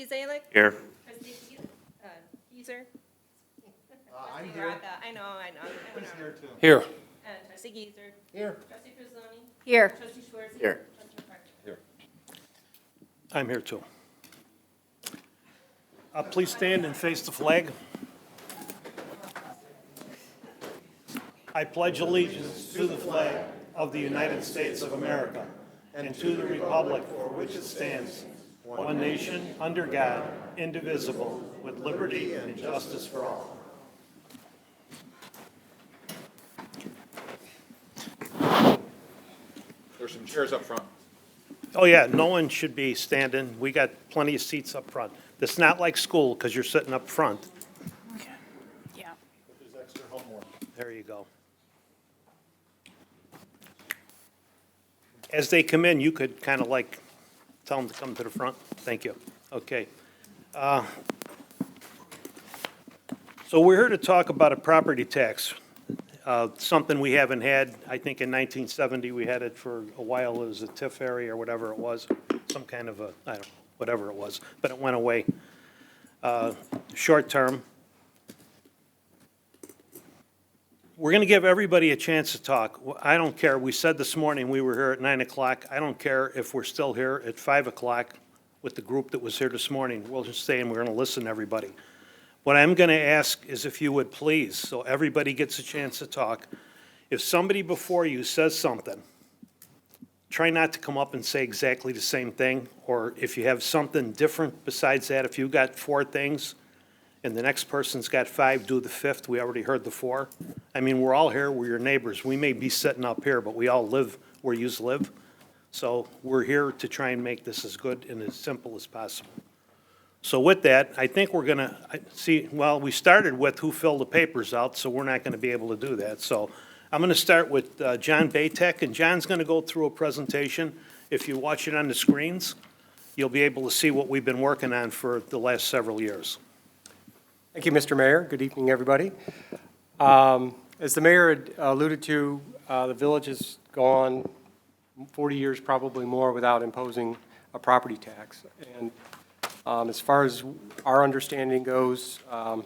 Trustee Zalik? Here. Trustee Geezer? I'm here. I know. Who's here too? Here. And Trustee Geezer? Here. Trustee Frizzoni? Here. Trustee Schwartz? Here. Trustee Parker? Here. I'm here too. Please stand and face the flag. I pledge allegiance to the flag of the United States of America and to the republic for which it stands, one nation, under God, indivisible, with liberty and justice for all. There's some chairs up front. Oh, yeah, no one should be standing. We got plenty of seats up front. It's not like school because you're sitting up front. Yeah. There's extra homework. There you go. As they come in, you could kind of like tell them to come to the front. Thank you. Okay. So we're here to talk about a property tax, something we haven't had. I think in 1970, we had it for a while. It was a TIF area or whatever it was, some kind of a, I don't know, whatever it was, but it went away. Short term. We're going to give everybody a chance to talk. I don't care. We said this morning we were here at 9 o'clock. I don't care if we're still here at 5 o'clock with the group that was here this morning. We'll just stay and we're going to listen to everybody. What I'm going to ask is if you would please, so everybody gets a chance to talk, if somebody before you says something, try not to come up and say exactly the same thing, or if you have something different besides that, if you've got 4 things and the next person's got 5, do the 5th. We already heard the 4. I mean, we're all here, we're your neighbors. We may be sitting up here, but we all live where you live. So we're here to try and make this as good and as simple as possible. So with that, I think we're gonna see, well, we started with who filled the papers out, so we're not gonna be able to do that. So I'm gonna start with John Baytek, and John's gonna go through a presentation. If you watch it on the screens, you'll be able to see what we've been working on for the last several years. Thank you, Mr. Mayor. Good evening, everybody. As the mayor had alluded to, the village has gone 40 years, probably more, without imposing a property tax. And as far as our understanding goes,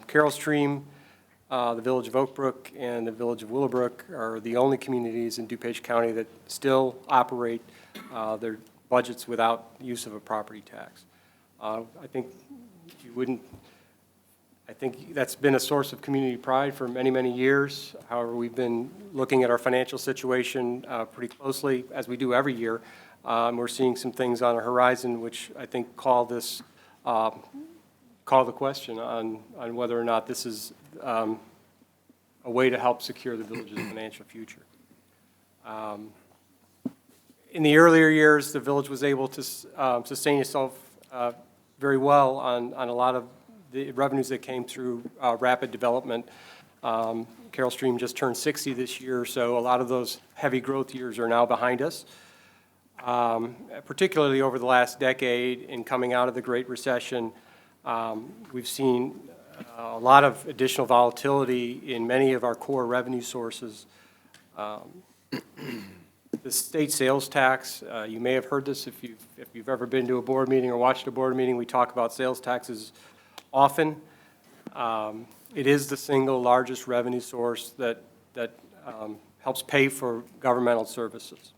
Carroll Stream, the village of Oak Brook, and the village of Willowbrook are the only communities in DuPage County that still operate their budgets without use of a property tax. I think you wouldn't I think that's been a source of community pride for many, many years. However, we've been looking at our financial situation pretty closely, as we do every year. We're seeing some things on the horizon which I think call the question on whether or not this is a way to help secure the village's financial future. In the earlier years, the village was able to sustain itself very well on a lot of the revenues that came through rapid development. Carroll Stream just turned 60 this year, so a lot of those heavy growth years are now behind us. Particularly over the last decade in coming out of the Great Recession, we've seen a lot of additional volatility in many of our core revenue sources. The state sales tax, you may have heard this if you've ever been to a board meeting or watched a board meeting. We talk about sales taxes often. It is the single largest revenue source that helps pay for governmental services.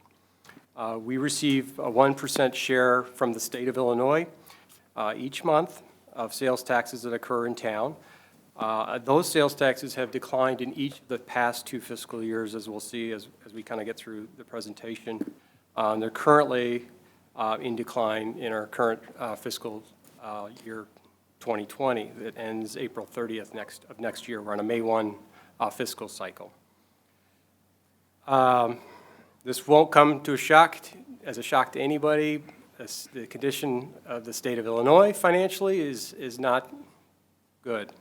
We receive a 1% share from the state of Illinois each month of sales taxes that occur in town. Those sales taxes have declined in each of the past 2 fiscal years, as we'll see as we kind of get through the presentation. They're currently in decline in our current fiscal year 2020 that ends April 30th of next year. We're on a May 1 fiscal cycle. This won't come to as a shock to anybody. The condition of the state of Illinois financially is not good.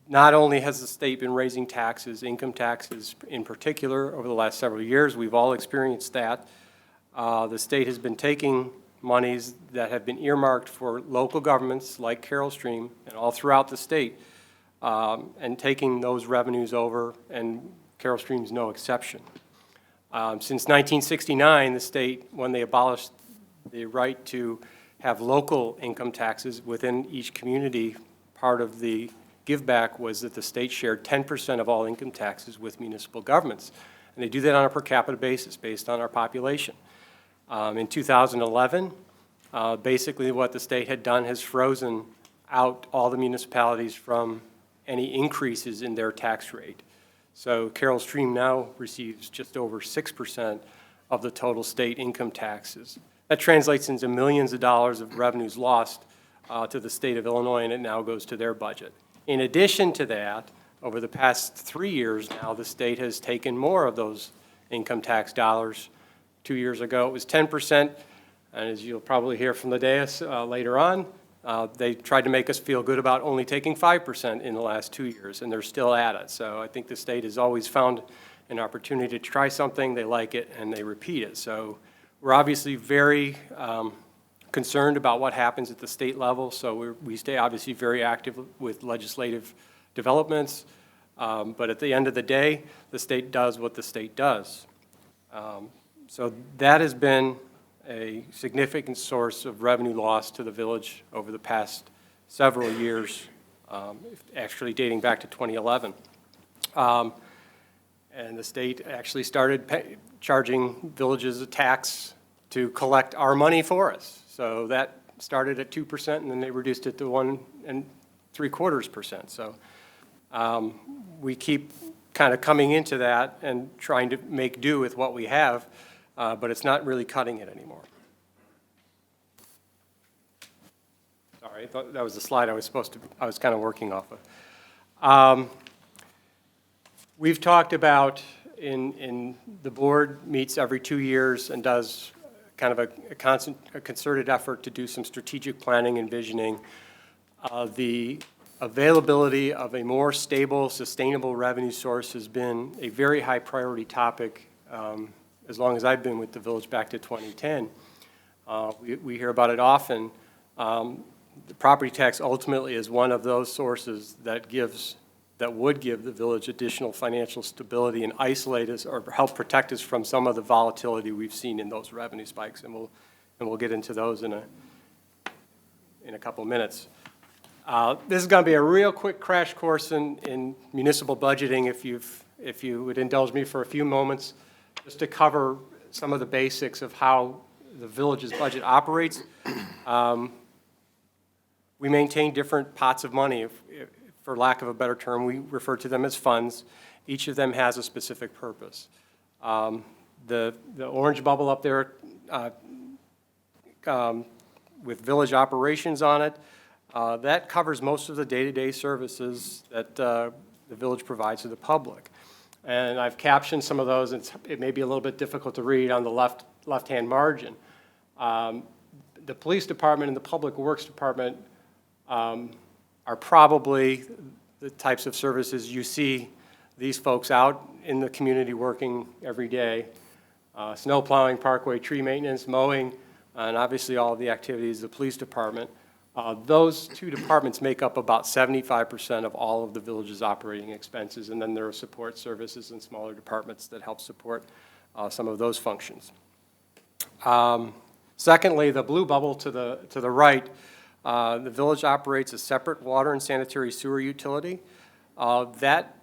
Not only has the state been raising taxes, income taxes in particular, over the last several years, we've all experienced that. The state has been taking monies that have been earmarked for local governments like Carroll Stream and all throughout the state, and taking those revenues over, and Carroll Stream's no exception. Since 1969, the state, when they abolished the right to have local income taxes within each community. Part of the give back was that the state shared 10% of all income taxes with municipal governments. And they do that on a per capita basis based on our population. In 2011, basically what the state had done has frozen out all the municipalities from any increases in their tax rate. So Carroll Stream now receives just over 6% of the total state income taxes. That translates into millions of dollars of revenues lost to the state of Illinois, and it now goes to their budget. In addition to that, over the past 3 years now, the state has taken more of those income tax dollars. 2 years ago, it was 10%, and as you'll probably hear from the dais later on, they tried to make us feel good about only taking 5% in the last 2 years, and they're still at it. So I think the state has always found an opportunity to try something, they like it, and they repeat it. So we're obviously very concerned about what happens at the state level, so we stay obviously very active with legislative developments, but at the end of the day, the state does what the state does. So that has been a significant source of revenue loss to the village over the past several years, actually dating back to 2011. And the state actually started charging villages a tax to collect our money for us. So that started at 2%, and then they reduced it to 1 3/4%. So we keep kind of coming into that and trying to make do with what we have, but it's not really cutting it anymore. Sorry, I thought that was the slide I was kind of working off of. We've talked about in the board meets every 2 years and does kind of a concerted effort to do some strategic planning and visioning. The availability of a more stable, sustainable revenue source has been a very high priority topic as long as I've been with the village back to 2010. We hear about it often. The property tax ultimately is one of those sources that would give the village additional financial stability and isolate us or help protect us from some of the volatility we've seen in those revenue spikes, and we'll get into those in a couple of minutes. This is going to be a real quick crash course in municipal budgeting, if you would indulge me for a few moments, just to cover some of the basics of how the village's budget operates. We maintain different pots of money. For lack of a better term, we refer to them as funds. Each of them has a specific purpose. The orange bubble up there with village operations on it, that covers most of the day-to-day services that the village provides to the public. And I've captioned some of those, and it may be a little bit difficult to read on the left-hand margin. The police department and the public works department are probably the types of services you see these folks out in the community working every day. Snow plowing, parkway, tree maintenance, mowing, and obviously all of the activities of the police department. Those two departments make up about 75% of all of the village's operating expenses, and then there are support services and smaller departments that help support some of those functions. Secondly, the blue bubble to the right, the village operates a separate water and sanitary sewer utility. That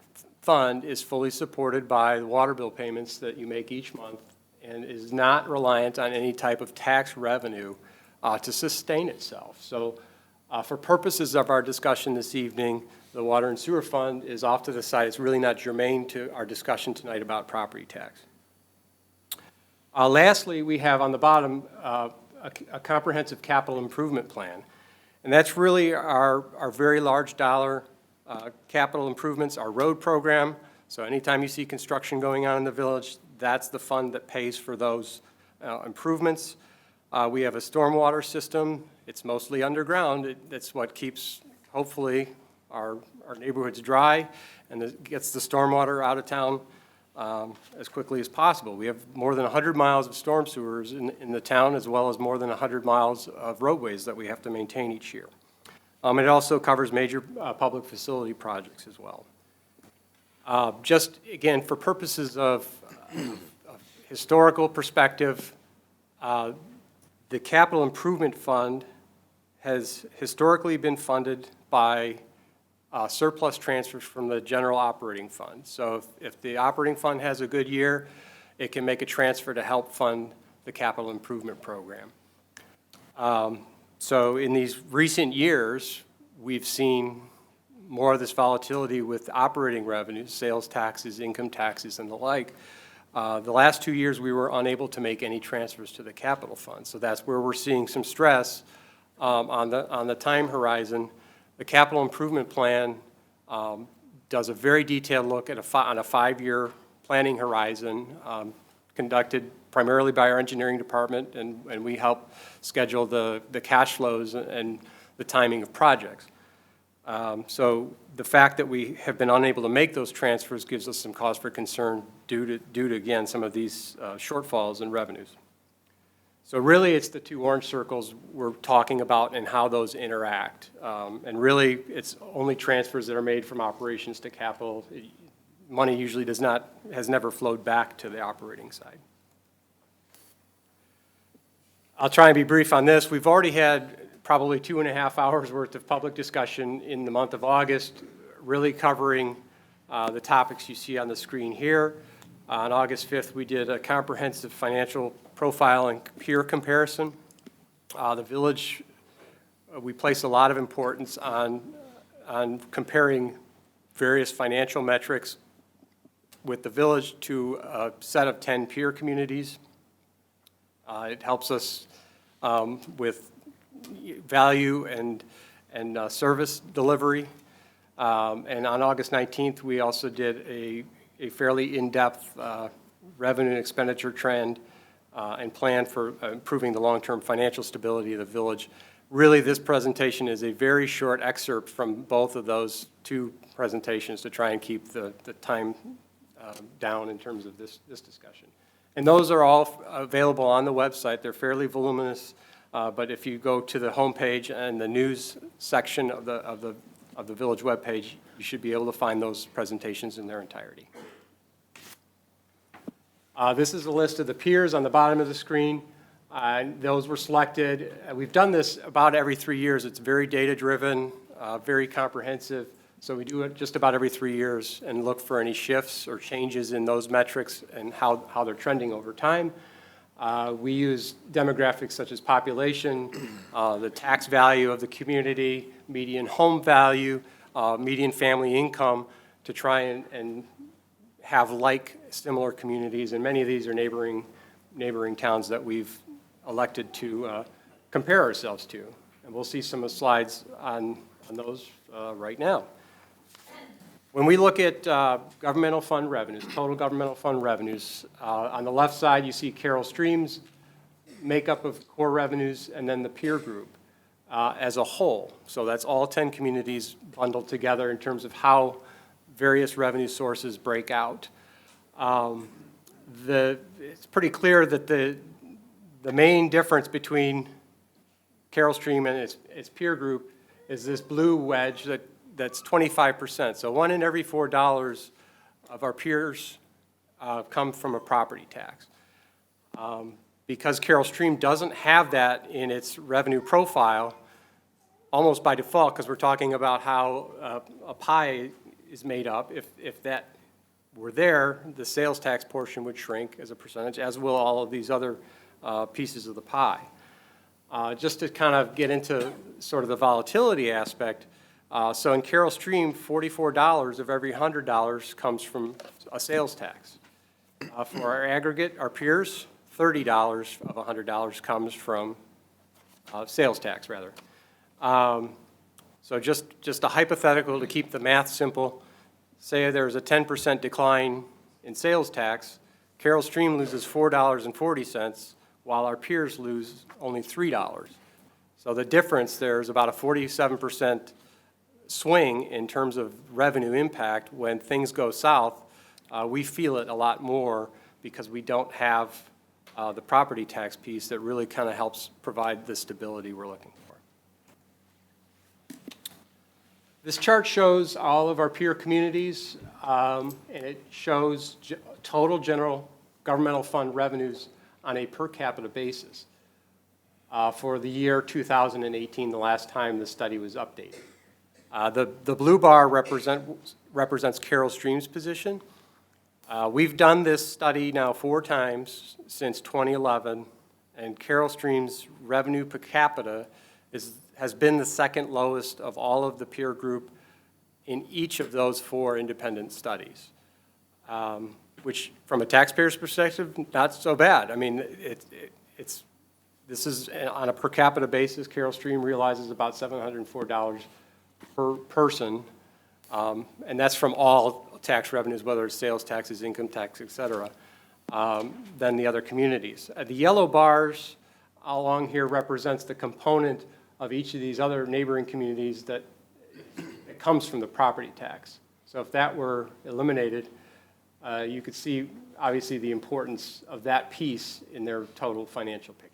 fund is fully supported by the water bill payments that you make each month and is not reliant on any type of tax revenue to sustain itself. So for purposes of our discussion this evening, the water and sewer fund is off to the side. It's really not germane to our discussion tonight about property tax. Lastly, we have on the bottom a comprehensive capital improvement plan. And that's really our very large dollar capital improvements, our road program. So anytime you see construction going on in the village, that's the fund that pays for those improvements. We have a stormwater system. It's mostly underground. That's what keeps, hopefully, our neighborhoods dry and gets the stormwater out of town as quickly as possible. We have more than 100 miles of storm sewers in the town, as well as more than 100 miles of roadways that we have to maintain each year. It also covers major public facility projects as well. Just, again, for purposes of historical perspective, The capital improvement fund has historically been funded by surplus transfers from the general operating fund. So if the operating fund has a good year, it can make a transfer to help fund the capital improvement program. So in these recent years, we've seen more of this volatility with operating revenues, sales taxes, income taxes, and the like. The last 2 years, we were unable to make any transfers to the capital fund. So that's where we're seeing some stress on the time horizon. The capital improvement plan does a very detailed look at on a 5-year planning horizon, conducted primarily by our engineering department, and we help schedule the cash flows and the timing of projects. So the fact that we have been unable to make those transfers gives us some cause for concern due to again, some of these shortfalls in revenues. So really, it's the 2 orange circles we're talking about and how those interact. And really, it's only transfers that are made from operations to capital. Money usually has never flowed back to the operating side. I'll try and be brief on this. We've already had probably 2.5 hours worth of public discussion in the month of August, really covering the topics you see on the screen here. On August 5th, we did a comprehensive financial profile and peer comparison. The village, we place a lot of importance on comparing various financial metrics with the village to a set of 10 peer communities. It helps us with value and service delivery. And on August 19th, we also did a fairly in-depth revenue and expenditure trend and plan for improving the long-term financial stability of the village. Really, this presentation is a very short excerpt from both of those 2 presentations to try and keep the time down in terms of this discussion. And those are all available on the website. They're fairly voluminous, but if you go to the homepage and the news section of the village webpage, you should be able to find those presentations in their entirety. This is a list of the peers on the bottom of the screen. Those were selected. We've done this about every 3 years. It's very data-driven, very comprehensive. So we do it just about every 3 years and look for any shifts or changes in those metrics and how they're trending over time. We use demographics such as population, the tax value of the community, median home value, median family income to try and have similar communities. And many of these are neighboring towns that we've elected to compare ourselves to. And we'll see some slides on those right now. When we look at governmental fund revenues, total governmental fund revenues, on the left side you see Carroll Stream's makeup of core revenues and then the peer group as a whole. So that's all 10 communities bundled together in terms of how various revenue sources break out. It's pretty clear that the main difference between Carroll Stream and its peer group is this blue wedge that's 25%. So 1 in every $4 of our peers come from a property tax. Because Carroll Stream doesn't have that in its revenue profile, almost by default, because we're talking about how a pie is made up, if that were there, the sales tax portion would shrink as a percentage, as will all of these other pieces of the pie. Just to kind of get into sort of the volatility aspect, so in Carroll Stream, $44 of every $100 comes from a sales tax. For our aggregate, our peers, $30 of $100 comes from sales tax, rather. So just a hypothetical to keep the math simple. Say there's a 10% decline in sales tax. Carroll Stream loses $4.40, while our peers lose only $3. So the difference there is about a 47% swing in terms of revenue impact. When things go south, we feel it a lot more because we don't have the property tax piece that really kind of helps provide the stability we're looking for. This chart shows all of our peer communities, and it shows total general governmental fund revenues on a per capita basis. for the year 2018, the last time the study was updated. The blue bar represents Carol Stream's position. We've done this study now 4 times since 2011, and Carol Stream's revenue per capita has been the second lowest of all of the peer group in each of those 4 independent studies, which from a taxpayer's perspective, not so bad. I mean, this is on a per capita basis. Carol Stream realizes about $704 per person, and that's from all tax revenues, whether it's sales taxes, income tax, et cetera, than the other communities. The yellow bars along here represents the component of each of these other neighboring communities that it comes from the property tax. So if that were eliminated, you could see obviously the importance of that piece in their total financial picture.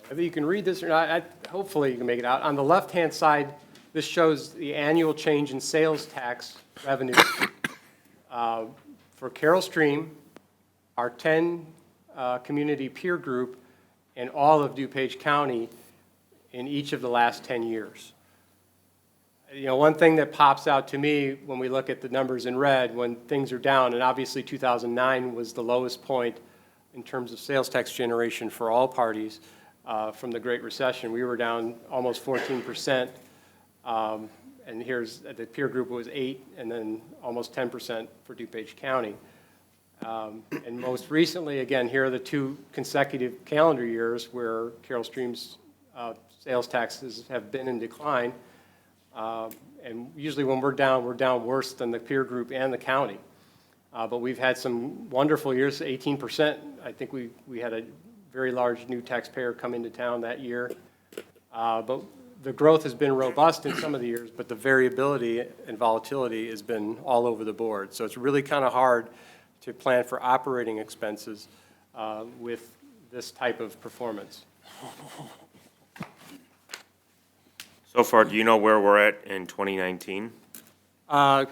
Whether you can read this or not, hopefully you can make it out. On the left-hand side, this shows the annual change in sales tax revenue for Carol Stream, our 10 community peer group, and all of DuPage County in each of the last 10 years. You know, one thing that pops out to me when we look at the numbers in red, when things are down, and obviously 2009 was the lowest point in terms of sales tax generation for all parties from the Great Recession. We were down almost 14%, and here's, the peer group was 8%, and then almost 10% for DuPage County. And most recently, again, here are the 2 consecutive calendar years where Carol Stream's sales taxes have been in decline. And usually when we're down worse than the peer group and the county. But we've had some wonderful years, 18%. I think we had a very large new taxpayer come into town that year. But the growth has been robust in some of the years, but the variability and volatility has been all over the board. So it's really kind of hard to plan for operating expenses with this type of performance. So far, do you know where we're at in 2019? For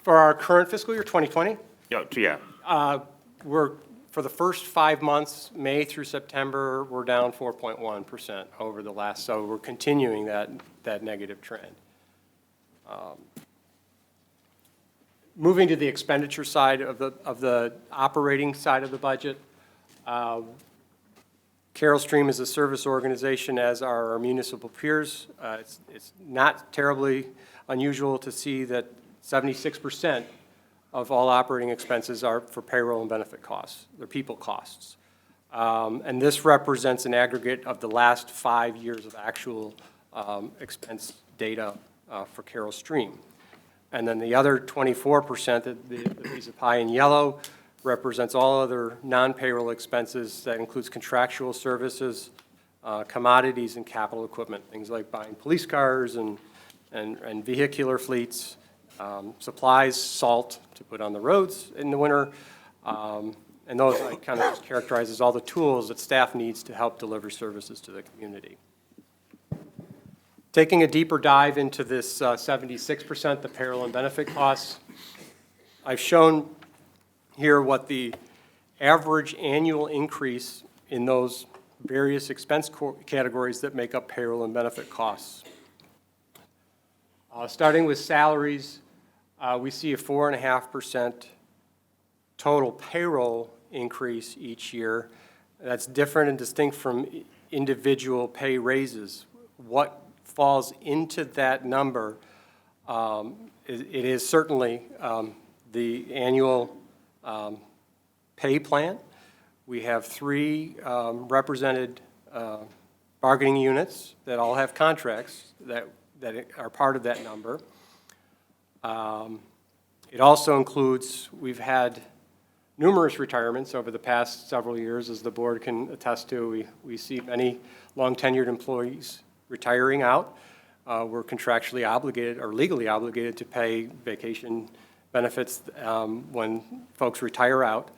our current fiscal year, 2020, Yeah. we're, for the first 5 months, May through September, we're down 4.1% over the last, so we're continuing that negative trend. Moving to the expenditure side of the operating side of the budget, Carol Stream is a service organization, as are our municipal peers. It's not terribly unusual to see that 76% of all operating expenses are for payroll and benefit costs. They're people costs. And this represents an aggregate of the last 5 years of actual expense data for Carol Stream. And then the other 24%, the piece of pie in yellow, represents all other non-payroll expenses. That includes contractual services, commodities, and capital equipment, things like buying police cars and vehicular fleets, supplies, salt to put on the roads in the winter, and those I kind of just characterize as all the tools that staff needs to help deliver services to the community. Taking a deeper dive into this 76%, the payroll and benefit costs, I've shown here what the average annual increase in those various expense categories that make up payroll and benefit costs. Starting with salaries, we see a 4.5% total payroll increase each year. That's different and distinct from individual pay raises. What falls into that number, it is certainly the annual pay plan. We have 3 represented bargaining units that all have contracts that are part of that number. It also includes, we've had numerous retirements over the past several years, as the board can attest to. We see many long-tenured employees retiring out. We're contractually obligated or legally obligated to pay vacation benefits when folks retire out.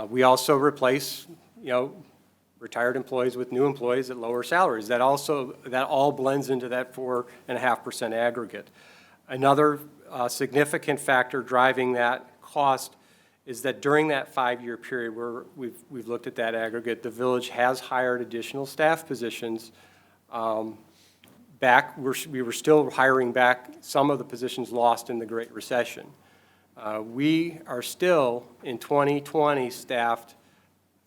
We also replace, retired employees with new employees at lower salaries. That all blends into that 4.5% aggregate. Another significant factor driving that cost is that during that 5-year period where we've looked at that aggregate, the village has hired additional staff positions. We were still hiring back some of the positions lost in the Great Recession. We are still, in 2020, staffed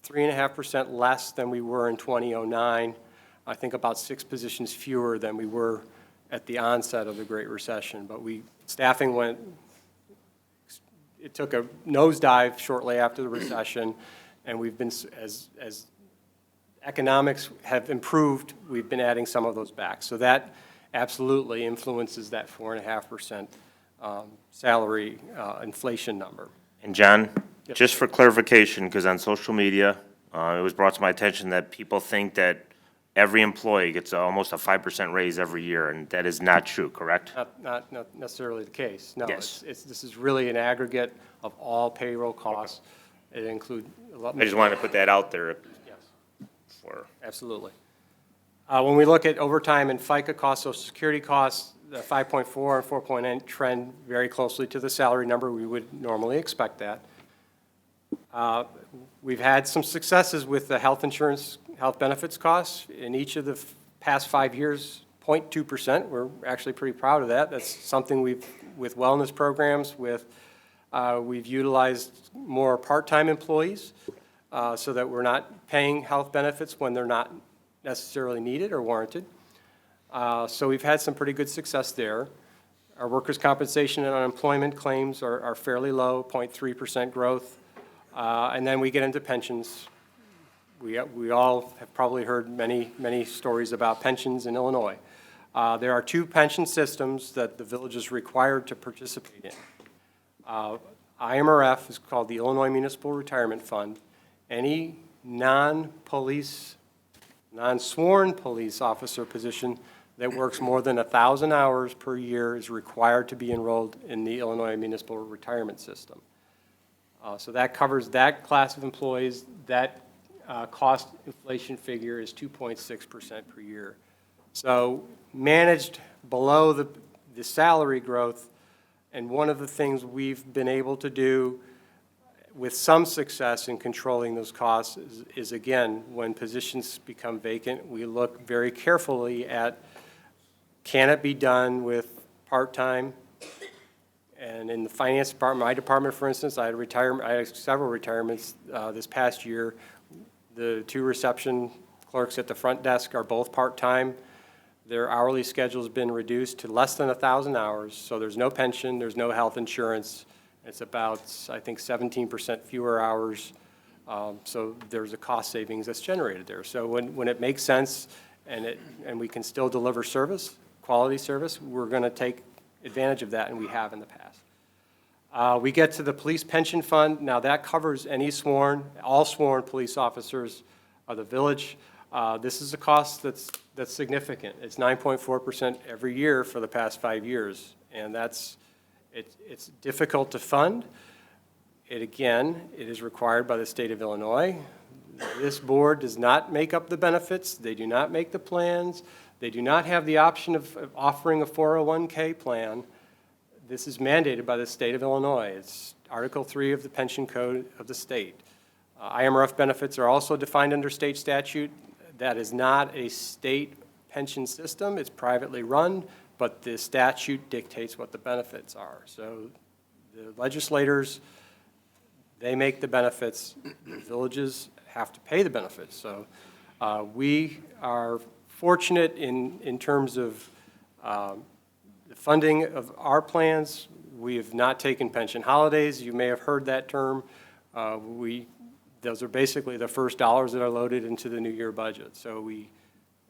3.5% less than we were in 2009. I think about 6 positions fewer than we were at the onset of the Great Recession. But staffing it took a nosedive shortly after the recession, and we've been, as economics have improved, we've been adding some of those back. So that absolutely influences that 4.5% salary inflation number. And John, Yes. just for clarification, because on social media, it was brought to my attention that people think that every employee gets almost a 5% raise every year, and that is not true, correct? Not necessarily the case. No, Yes. this is really an aggregate of all payroll costs. It includes a lot. I just wanted to put that out there Yes. for, Absolutely. When we look at overtime and FICA costs, Social Security costs, the 5.4 and 4.8 trend very closely to the salary number. We would normally expect that. We've had some successes with the health insurance, health benefits costs. In each of the past 5 years, 0.2%. We're actually pretty proud of that. That's something with wellness programs, we've utilized more part-time employees so that we're not paying health benefits when they're not necessarily needed or warranted. So we've had some pretty good success there. Our workers' compensation and unemployment claims are fairly low, 0.3% growth. And then we get into pensions. We all have probably heard many stories about pensions in Illinois. There are 2 pension systems that the village is required to participate in. IMRF is called the Illinois Municipal Retirement Fund. Any non-police, non-sworn police officer position that works more than 1,000 hours per year is required to be enrolled in the Illinois Municipal Retirement System. So that covers that class of employees. That cost inflation figure is 2.6% per year. So managed below the salary growth, and one of the things we've been able to do with some success in controlling those costs is again, when positions become vacant, we look very carefully at, can it be done with part-time? And in the finance department, my department, for instance, I had several retirements this past year. The 2 reception clerks at the front desk are both part-time. Their hourly schedule's been reduced to less than 1,000 hours, so there's no pension, there's no health insurance. It's about, I think, 17% fewer hours. So there's a cost savings that's generated there. So when it makes sense and we can still deliver service, quality service, we're going to take advantage of that, and we have in the past. We get to the police pension fund. Now that covers all sworn police officers of the village. This is a cost that's significant. It's 9.4% every year for the past 5 years, and it's difficult to fund. It is required by the state of Illinois. This board does not make up the benefits. They do not make the plans. They do not have the option of offering a 401k plan. This is mandated by the state of Illinois. It's Article 3 of the Pension Code of the state. IMRF benefits are also defined under state statute. That is not a state pension system. It's privately run, but the statute dictates what the benefits are. So the legislators, they make the benefits. The villages have to pay the benefits. So we are fortunate in terms of the funding of our plans. We have not taken pension holidays. You may have heard that term. Those are basically the first dollars that are loaded into the new year budget. So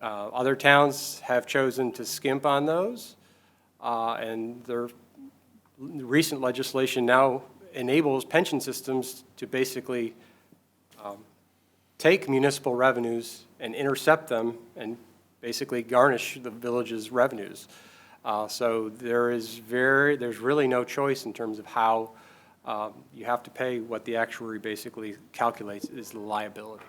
other towns have chosen to skimp on those, and their recent legislation now enables pension systems to basically take municipal revenues and intercept them and basically garnish the village's revenues. So there's really no choice in terms of how you have to pay what the actuary basically calculates is the liability.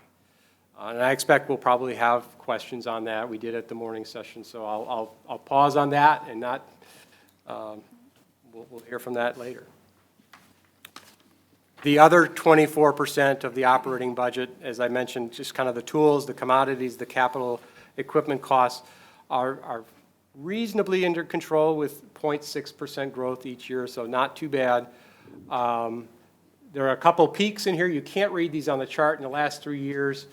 And I expect we'll probably have questions on that. We did at the morning session, so I'll pause on that and not, we'll hear from that later. The other 24% of the operating budget, as I mentioned, just kind of the tools, the commodities, the capital equipment costs are reasonably under control with 0.6% growth each year, so not too bad. There are a couple peaks in here. You can't read these on the chart in the last 3 years.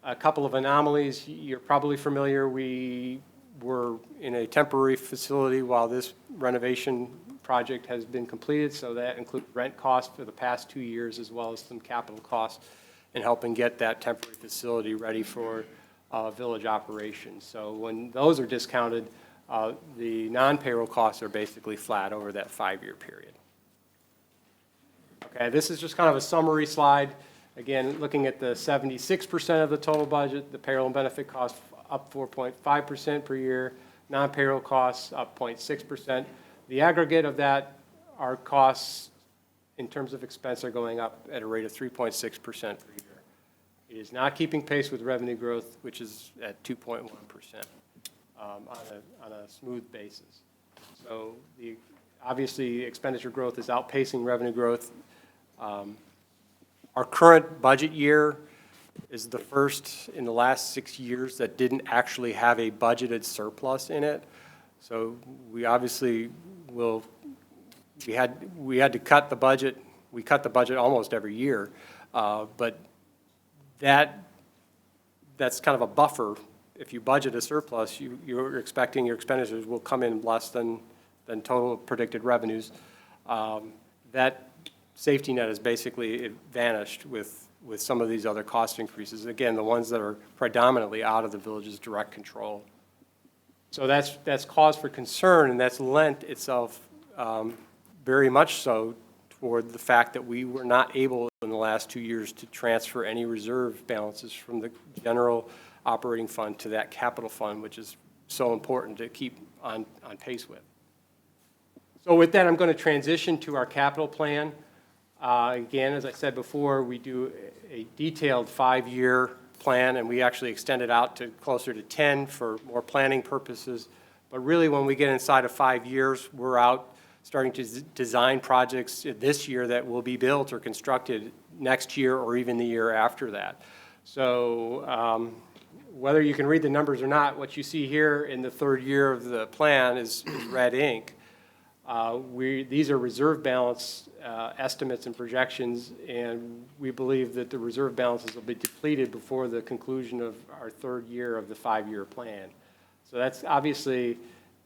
A couple of anomalies. You're probably familiar. We were in a temporary facility while this renovation project has been completed, so that includes rent costs for the past 2 years as well as some capital costs in helping get that temporary facility ready for village operations. So when those are discounted, the non-payroll costs are basically flat over that 5-year period. Okay, this is just kind of a summary slide. Again, looking at the 76% of the total budget, the payroll and benefit costs up 4.5% per year, non-payroll costs up 0.6%. The aggregate of that, our costs in terms of expense are going up at a rate of 3.6% per year. It is not keeping pace with revenue growth, which is at 2.1% on a smooth basis. So obviously, expenditure growth is outpacing revenue growth. Our current budget year is the first in the last 6 years that didn't actually have a budgeted surplus in it. So we obviously we had to cut the budget. We cut the budget almost every year, but that's kind of a buffer. If you budget a surplus, you're expecting your expenditures will come in less than total predicted revenues. That safety net has basically vanished with some of these other cost increases. Again, the ones that are predominantly out of the village's direct control. So that's cause for concern, and that's lent itself very much so toward the fact that we were not able in the last 2 years to transfer any reserve balances from the general operating fund to that capital fund, which is so important to keep on pace with. So with that, I'm going to transition to our capital plan. Again, as I said before, we do a detailed 5-year plan, and we actually extend it out to closer to 10 for more planning purposes. But really, when we get inside of 5 years, we're out starting to design projects this year that will be built or constructed next year or even the year after that. So whether you can read the numbers or not, what you see here in the 3rd year of the plan is red ink. These are reserve balance estimates and projections, and we believe that the reserve balances will be depleted before the conclusion of our 3rd year of the 5-year plan. So that's obviously,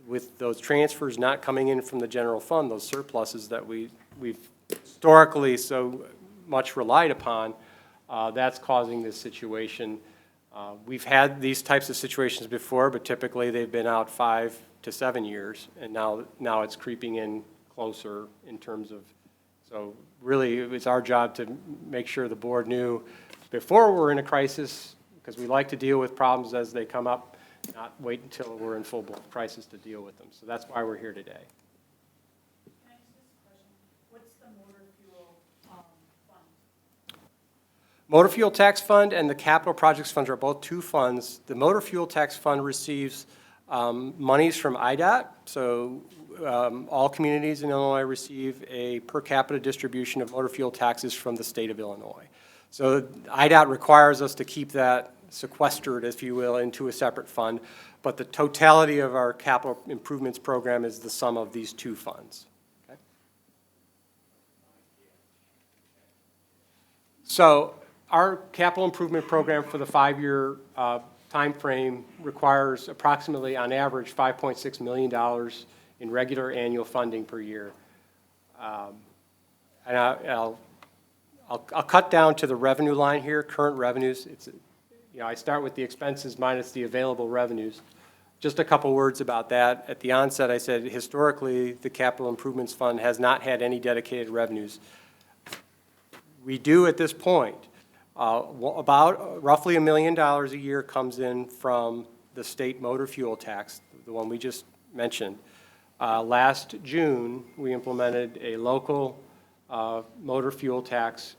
with those transfers not coming in from the general fund, those surpluses that we've historically so much relied upon, that's causing this situation. We've had these types of situations before, but typically they've been out 5 to 7 years, and now it's creeping in closer in terms of, so really it's our job to make sure the board knew before we're in a crisis, because we like to deal with problems as they come up, not wait until we're in full-blown crisis to deal with them. So that's why we're here today. Can I ask this question? What's the motor fuel fund? Motor fuel tax fund and the capital projects fund are both 2 funds. The motor fuel tax fund receives monies from IDOT, so all communities in Illinois receive a per capita distribution of motor fuel taxes from the state of Illinois. So IDOT requires us to keep that sequestered, if you will, into a separate fund, but the totality of our capital improvements program is the sum of these 2 funds. Okay? So our capital improvement program for the 5-year time frame requires approximately, on average, $5.6 million in regular annual funding per year. And I'll cut down to the revenue line here, current revenues. I start with the expenses minus the available revenues. Just a couple words about that. At the onset, I said historically the Capital Improvements Fund has not had any dedicated revenues. We do at this point. About roughly $1 million a year comes in from the state motor fuel tax, the one we just mentioned. Last June, we implemented a local motor fuel tax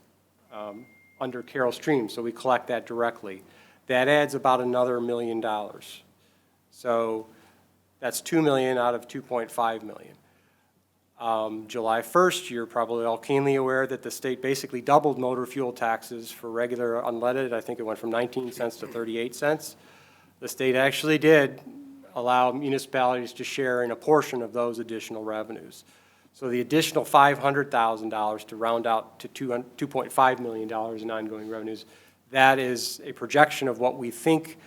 under Carroll Stream, so we collect that directly. That adds about another $1 million. So that's $2 million out of $2.5 million. July 1st, you're probably all keenly aware that the state basically doubled motor fuel taxes for regular unleaded. I think it went from 19 cents to 38 cents. The state actually did allow municipalities to share in a portion of those additional revenues. So the additional $500,000 to round out to $2.5 million in ongoing revenues, that is a projection of what we think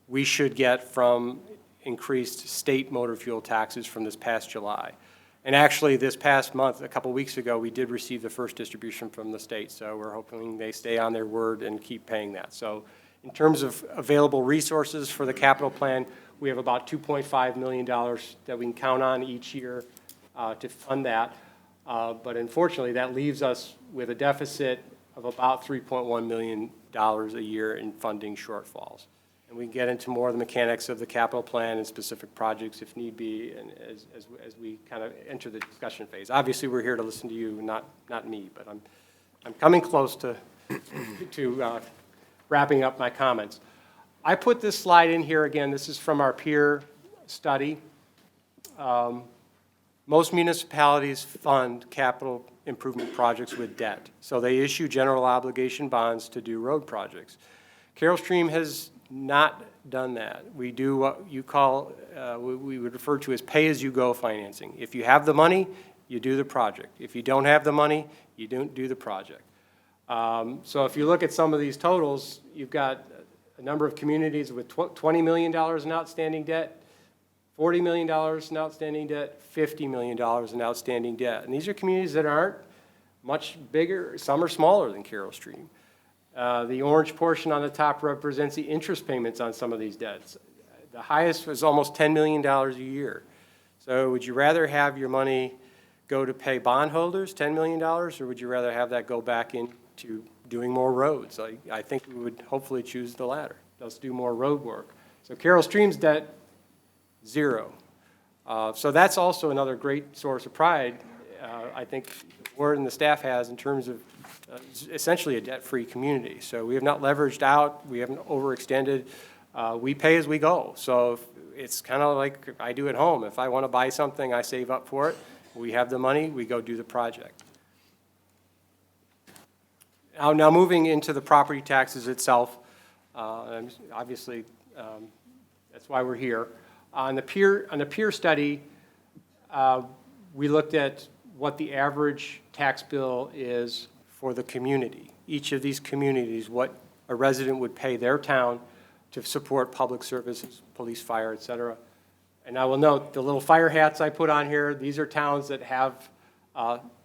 we should get from increased state motor fuel taxes from this past July. And actually, this past month, a couple weeks ago, we did receive the first distribution from the state, so we're hoping they stay on their word and keep paying that. So in terms of available resources for the capital plan, we have about $2.5 million that we can count on each year to fund that. But unfortunately, that leaves us with a deficit of about $3.1 million a year in funding shortfalls. And we can get into more of the mechanics of the capital plan and specific projects if need be, and as we kind of enter the discussion phase. Obviously, we're here to listen to you, not me, but I'm coming close to wrapping up my comments. I put this slide in here again. This is from our peer study. Most municipalities fund capital improvement projects with debt. So they issue general obligation bonds to do road projects. Carroll Stream has not done that. We do what you call, we would refer to as pay-as-you-go financing. If you have the money, you do the project. If you don't have the money, you don't do the project. So if you look at some of these totals, you've got a number of communities with $20 million in outstanding debt, $40 million in outstanding debt, $50 million in outstanding debt. And these are communities that aren't much bigger. Some are smaller than Carroll Stream. The orange portion on the top represents the interest payments on some of these debts. The highest was almost $10 million a year. So would you rather have your money go to pay bondholders, $10 million, or would you rather have that go back into doing more roads? I think we would hopefully choose the latter. Let's do more road work. So Carroll Stream's debt, zero. So that's also another great source of pride, I think the board and the staff has in terms of essentially a debt-free community. So we have not leveraged out, we haven't overextended, we pay as we go. So it's kind of like I do at home. If I want to buy something, I save up for it. We have the money, we go do the project. Now moving into the property taxes itself, obviously that's why we're here. On the peer study, we looked at what the average tax bill is for the community. Each of these communities, what a resident would pay their town to support public services, police, fire, et cetera. And I will note, the little fire hats I put on here, these are towns that have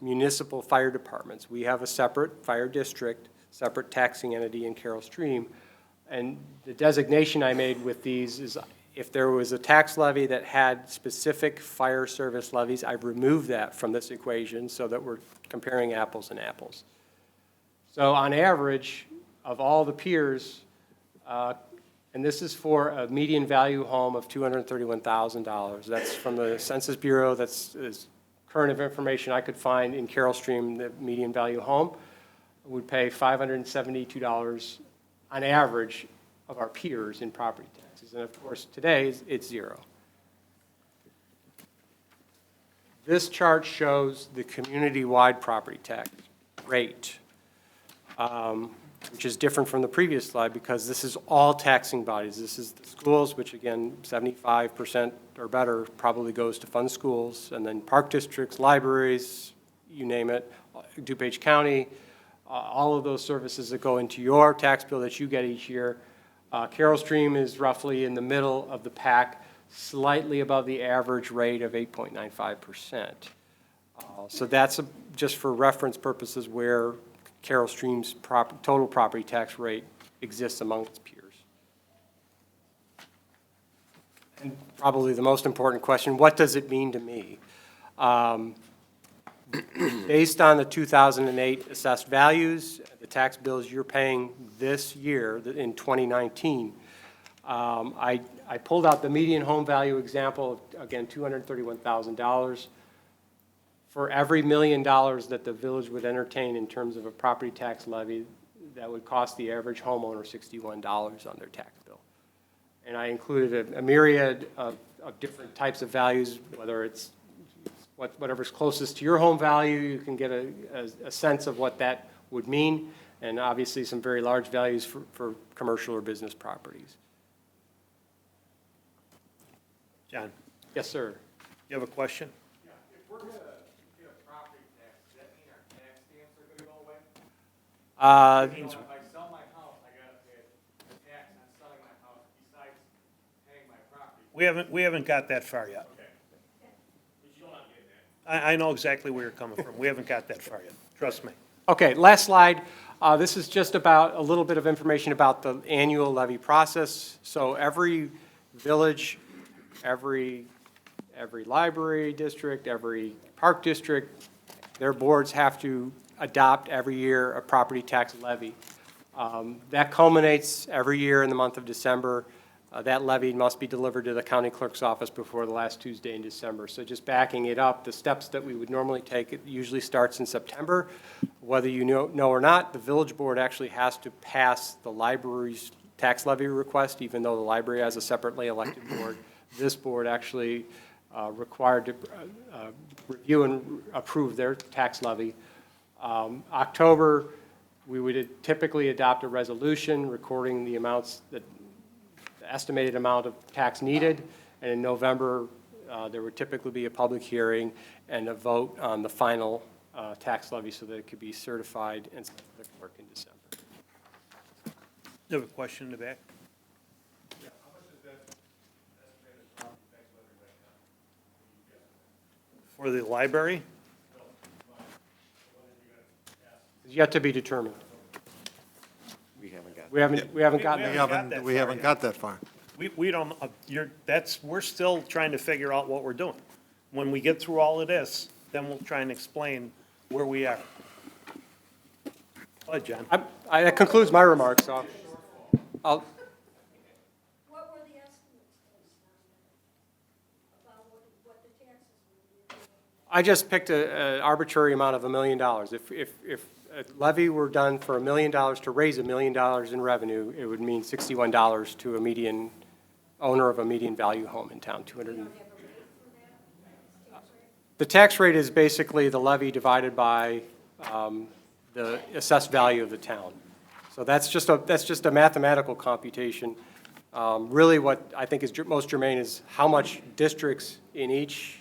municipal fire departments. We have a separate fire district, separate taxing entity in Carroll Stream. And the designation I made with these is if there was a tax levy that had specific fire service levies, I've removed that from this equation so that we're comparing apples and apples. So on average, of all the peers, and this is for a median value home of $231,000. That's from the Census Bureau. That's as current of information I could find in Carroll Stream. The median value home would pay $572 on average of our peers in property taxes. And of course, today it's zero. This chart shows the community-wide property tax rate, which is different from the previous slide because this is all taxing bodies. This is the schools, which again, 75% or better probably goes to fund schools, and then park districts, libraries, you name it, DuPage County, all of those services that go into your tax bill that you get each year. Carroll Stream is roughly in the middle of the pack, slightly above the average rate of 8.95%. So that's just for reference purposes where Carroll Stream's total property tax rate exists among its peers. And probably the most important question, what does it mean to me? Based on the 2008 assessed values, the tax bills you're paying this year in 2019, I pulled out the median home value example, again, $231,000. For every $1 million that the village would entertain in terms of a property tax levy, that would cost the average homeowner $61 on their tax bill. And I included a myriad of different types of values, whether it's whatever's closest to your home value, you can get a sense of what that would mean, and obviously some very large values for commercial or business properties. John, Yes, sir. you have a question? Yeah, if we're gonna get a property tax, does that mean our tax stamps are gonna go away? You know, if I sell my house, I gotta pay a tax on selling my house besides paying my property. We haven't got that far yet. Okay. But you know what I'm getting at. I know exactly where you're coming from. We haven't got that far yet. Trust me. Okay, last slide. This is just about a little bit of information about the annual levy process. So every village, every library district, every park district, their boards have to adopt every year a property tax levy. That culminates every year in the month of December. That levy must be delivered to the county clerk's office before the last Tuesday in December. So just backing it up, the steps that we would normally take, it usually starts in September. Whether you know or not, the village board actually has to pass the library's tax levy request, even though the library has a separately elected board. This board actually required to review and approve their tax levy. October, we would typically adopt a resolution recording the amounts that the estimated amount of tax needed, and in November, there would typically be a public hearing and a vote on the final tax levy so that it could be certified and sent to the clerk in December. You have a question in the back? Yeah, how much is that estimated property tax levy right now? For the library? It's yet to be determined. We haven't got. We haven't gotten We there. haven't got that We far haven't yet. got that far. We don't, we're still trying to figure out what we're doing. When we get through all of this, then we'll try and explain where we are. Go ahead, John. That concludes my remarks, so I'll, What were the estimates based on, about what the taxes would be? I just picked an arbitrary amount of $1 million. If a levy were done for $1 million to raise $1 million in revenue, it would mean $61 to a median owner of a median value home in town, 200. You don't have a rate for that, tax rate? The tax rate is basically the levy divided by the assessed value of the town. So that's just a mathematical computation. Really what I think is most germane is how much districts in each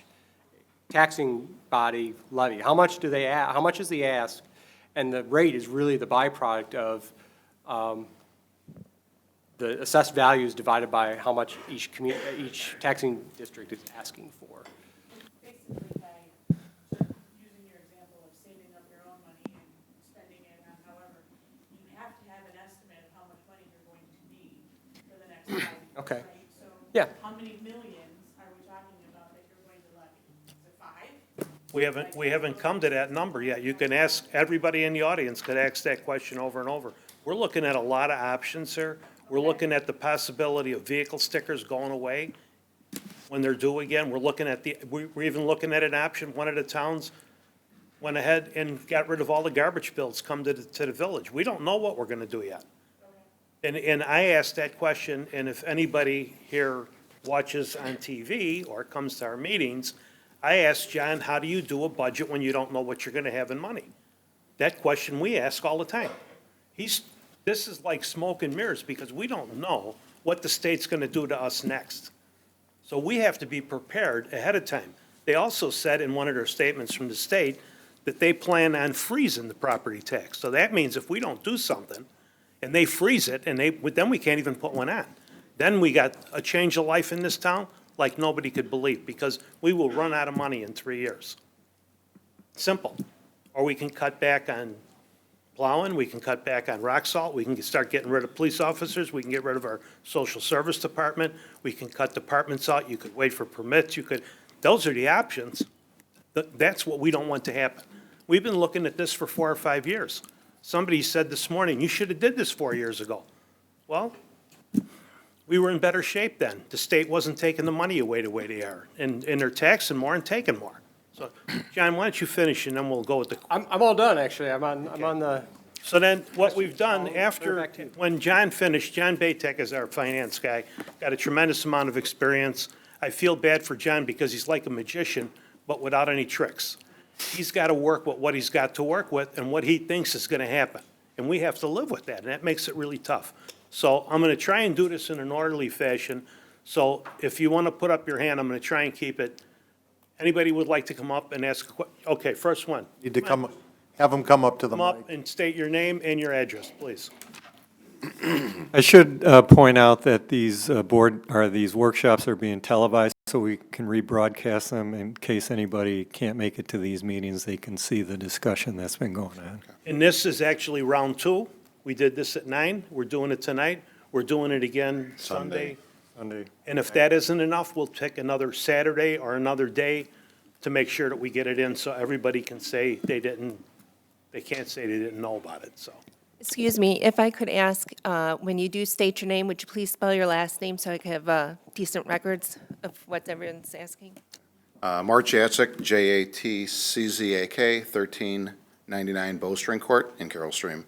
taxing body levy. How much do they, how much is the ask? And the rate is really the byproduct of the assessed values divided by how much each taxing district is asking for. Basically, by using your example of saving up your own money and spending it on however, you have to have an estimate of how much money you're going to need for the next 5 years, Okay. right? So Yeah. how many millions are we talking about that you're going to levy? Is it 5? We haven't come to that number yet. You can ask, everybody in the audience could ask that question over and over. We're looking at a lot of options here. We're looking at the possibility of vehicle stickers going away when they're due again. We're looking at we're even looking at an option, one of the towns went ahead and got rid of all the garbage bills come to the village. We don't know what we're gonna do yet. And I asked that question, and if anybody here watches on TV or comes to our meetings, I asked John, how do you do a budget when you don't know what you're gonna have in money? That question we ask all the time. This is like smoke and mirrors, because we don't know what the state's gonna do to us next. So we have to be prepared ahead of time. They also said in one of their statements from the state that they plan on freezing the property tax. So that means if we don't do something, and they freeze it, and then we can't even put one on. Then we got a change of life in this town like nobody could believe, because we will run out of money in 3 years. Simple. Or we can cut back on plowing, we can cut back on rock salt, we can start getting rid of police officers, we can get rid of our social service department, we can cut departments out, you could wait for permits, those are the options. That's what we don't want to happen. We've been looking at this for 4 or 5 years. Somebody said this morning, you should have did this 4 years ago. Well, we were in better shape then. The state wasn't taking the money away the way they are, and they're taxing more and taking more. So, John, why don't you finish, and then we'll go with the. I'm all done, actually. I'm on the, So then, what we've done I'll turn it after, back to you. when John finished, John Baytek is our finance guy, got a tremendous amount of experience. I feel bad for John because he's like a magician. but without any tricks. He's got to work with what he's got to work with and what he thinks is going to happen. And we have to live with that, and that makes it really tough. So I'm going to try and do this in an orderly fashion. So if you want to put up your hand, I'm going to try and keep it. Anybody would like to come up and ask a question? Okay, first one. Need to come, have them come up to the Come mic. up and state your name and your address, please. I should point out that these these workshops are being televised, so we can rebroadcast them in case anybody can't make it to these meetings. They can see the discussion that's been going on. And this is actually round two. We did this at 9. We're doing it tonight. We're doing it again Sunday. Sunday. And if that isn't enough, we'll pick another Saturday or another day to make sure that we get it in so everybody can say they can't say they didn't know about it, so. Excuse me, if I could ask, when you do state your name, would you please spell your last name so I can have decent records of what everyone's asking? Mark Jaczek, J-A-T-C-Z-A-K, 1399 Bowstring Court in Carroll Stream.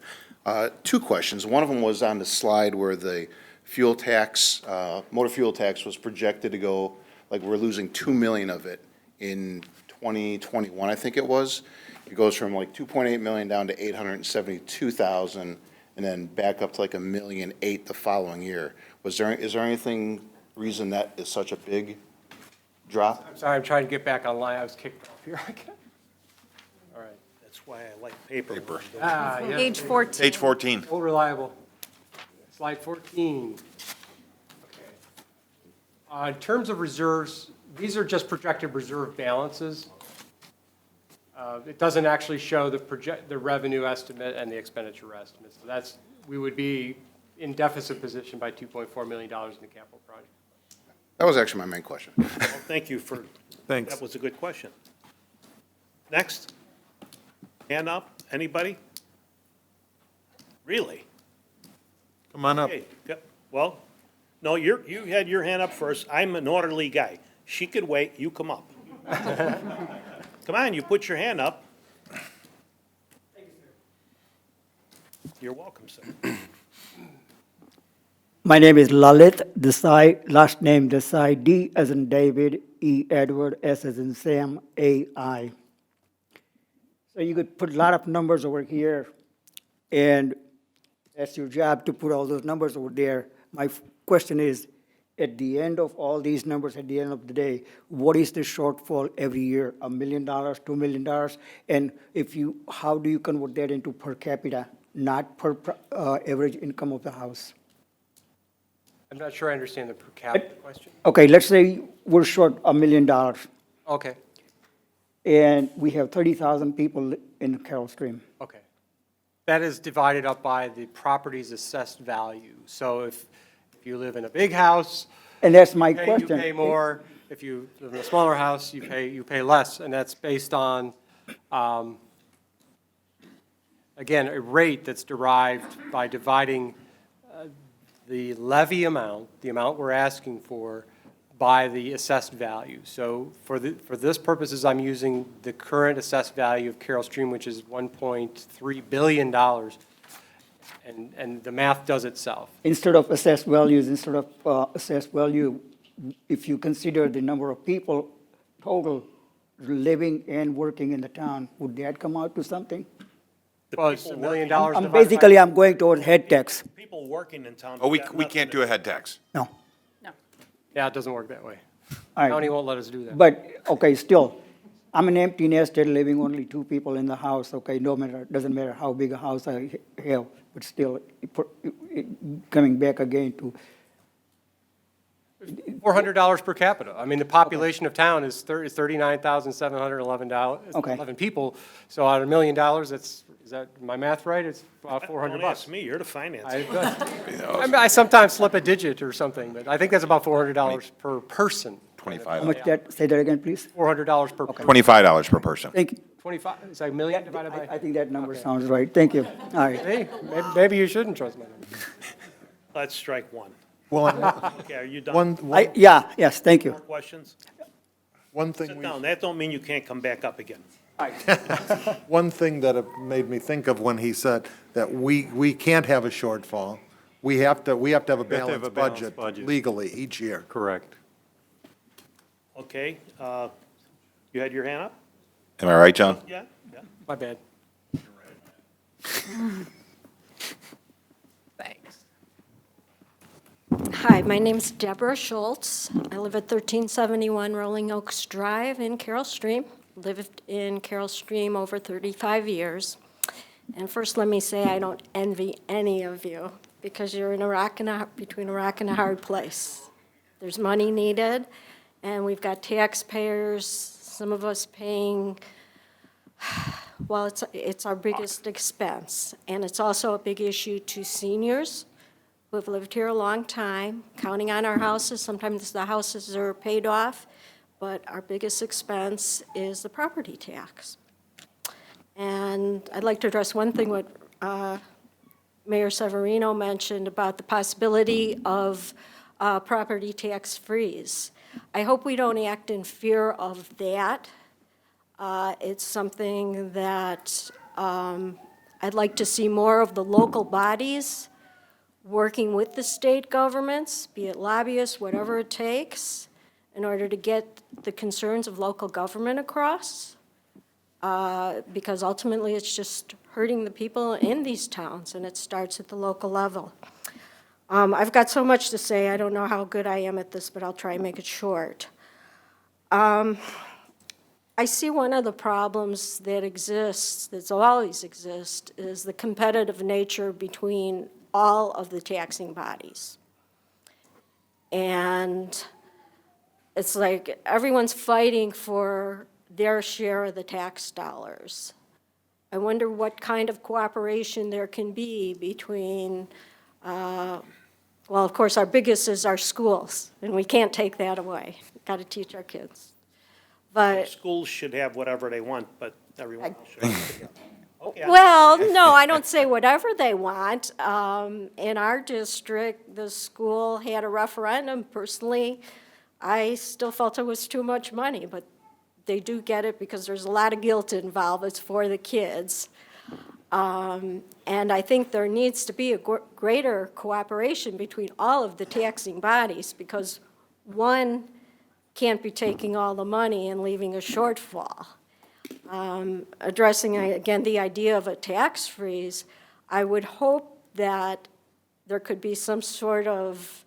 Two questions. One of them was on the slide where the fuel tax, motor fuel tax was projected to go, like we're losing 2 million of it in 2021, I think it was. It goes from like 2.8 million down to 872,000, and then back up to like 1.8 million the following year. Is there anything, reason that is such a big drop? I'm sorry, I'm trying to get back online. I was kicked off here. All right. That's why I like paper. Ah, yeah. Page 14. Page 14. So reliable. Slide 14. Okay. In terms of reserves, these are just projected reserve balances. It doesn't actually show the revenue estimate and the expenditure estimate. So that's, we would be in deficit position by $2.4 million in the capital project. That was actually my main question. Well, thank you for, Thanks. that was a good question. Next. Hand up, anybody? Really? Come on up. Okay, well, no, you had your hand up first. I'm an orderly guy. She could wait, you come up. Come on, you put your hand up. You're welcome, sir. My name is Lalit Desai, last name Desai, D as in David, E Edward, S as in Sam, A I. So you could put a lot of numbers over here, and that's your job to put all those numbers over there. My question is, at the end of all these numbers, at the end of the day, what is the shortfall every year? $1 million, $2 million? And how do you convert that into per capita, not per average income of the house? I'm not sure I understand the per capita question. Okay, let's say we're short $1 million, Okay, and we have 30,000 people in Carroll Stream. okay. That is divided up by the property's assessed value. So if you live in a big house, And that's my you question. pay more. If you live in a smaller house, you pay less. And that's based on, again, a rate that's derived by dividing the levy amount, the amount we're asking for, by the assessed value. So for this purposes, I'm using the current assessed value of Carroll Stream, which is $1.3 billion. And the math does itself. Instead of assessed values, if you consider the number of people total living and working in the town, would that come out to something? Well, it's $1 million. I'm divided by- basically, I'm going toward head tax. People working in town. Oh, we got nothing can't to do a head tax. No. Yeah, it doesn't work that way. All right. County won't let us do that. But, okay, still, I'm an empty nester living only 2 people in the house, okay, doesn't matter how big a house I have, but still, coming back again to, $400 per capita. I mean, the population of town is 39,711 Okay. 11 people. So out of $1 million, is that my math right? It's about $400. Don't ask me, you're the finance. I sometimes slip a digit or something, but I think that's about $400 per person. how 25. much that, say that again, please? $400 per person. $25 per person. Thank you. 25, is that a million divided I by? think that number sounds right, thank you. All right. Hey, maybe you shouldn't trust my number. Let's strike one. Well, Okay, are you done? Yes, thank you. More questions? one thing Sit we. down, that don't mean you can't come back up again. One thing that it made me think of when he said that we can't have a shortfall. We have to have a have to have balanced a balanced budget budget. legally each year. Correct. Okay, You had your hand up? Am I right, John? Yeah, yeah. My bad. Thanks. Hi, my name's Deborah Schultz. I live at 1371 Rolling Oaks Drive in Carroll Stream. Lived in Carroll Stream over 35 years. And first, let me say I don't envy any of you because you're in between a rock and a hard place. There's money needed, and we've got taxpayers, some of us paying, well, it's our biggest expense. And it's also a big issue to seniors who have lived here a long time, counting on our houses. Sometimes the houses are paid off, but our biggest expense is the property tax. And I'd like to address one thing what Mayor Severino mentioned about the possibility of property tax freeze. I hope we don't act in fear of that. It's something that I'd like to see more of the local bodies working with the state governments, be it lobbyists, whatever it takes, in order to get the concerns of local government across. Because ultimately it's just hurting the people in these towns, and it starts at the local level. I've got so much to say, I don't know how good I am at this, but I'll try and make it short. I see one of the problems that exists, that's always exist, is the competitive nature between all of the taxing bodies. And it's like everyone's fighting for their share of the tax dollars. I wonder what kind of cooperation there can be between, well, of course, our biggest is our schools, and we can't take that away. Got to teach our kids. But, Schools should have whatever they want, but everyone else should have together. Okay. well, no, I don't say whatever they want. In our district, the school had a referendum. Personally, I still felt it was too much money, but they do get it because there's a lot of guilt involved. It's for the kids. And I think there needs to be a greater cooperation between all of the taxing bodies because one can't be taking all the money and leaving a shortfall. Addressing, again, the idea of a tax freeze, I would hope that there could be some sort of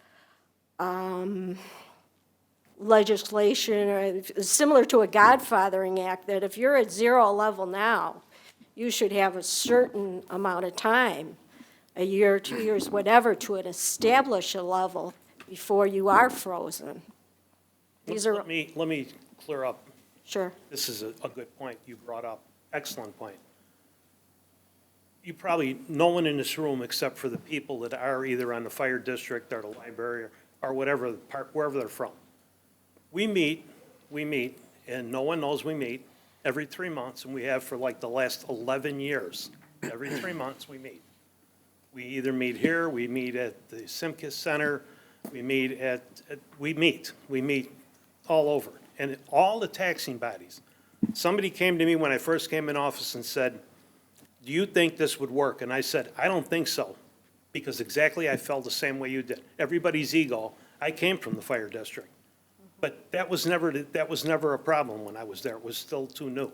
legislation or similar to a Godfathering Act, that if you're at zero level now, you should have a certain amount of time, a year, 2 years, whatever, to establish a level before you are frozen. These are, Let me clear up. sure. This is a good point you brought up. Excellent point. You probably, no one in this room except for the people that are either on the fire district or the library or whatever, the park, wherever they're from. We meet, and no one knows we meet every 3 months, and we have for like the last 11 years. Every 3 months we meet. We either meet here, we meet at the Simkus Center, we meet all over. And all the taxing bodies. Somebody came to me when I first came in office and said, do you think this would work? And I said, I don't think so, because exactly I felt the same way you did. Everybody's ego. I came from the fire district. But that was never a problem when I was there. It was still too new.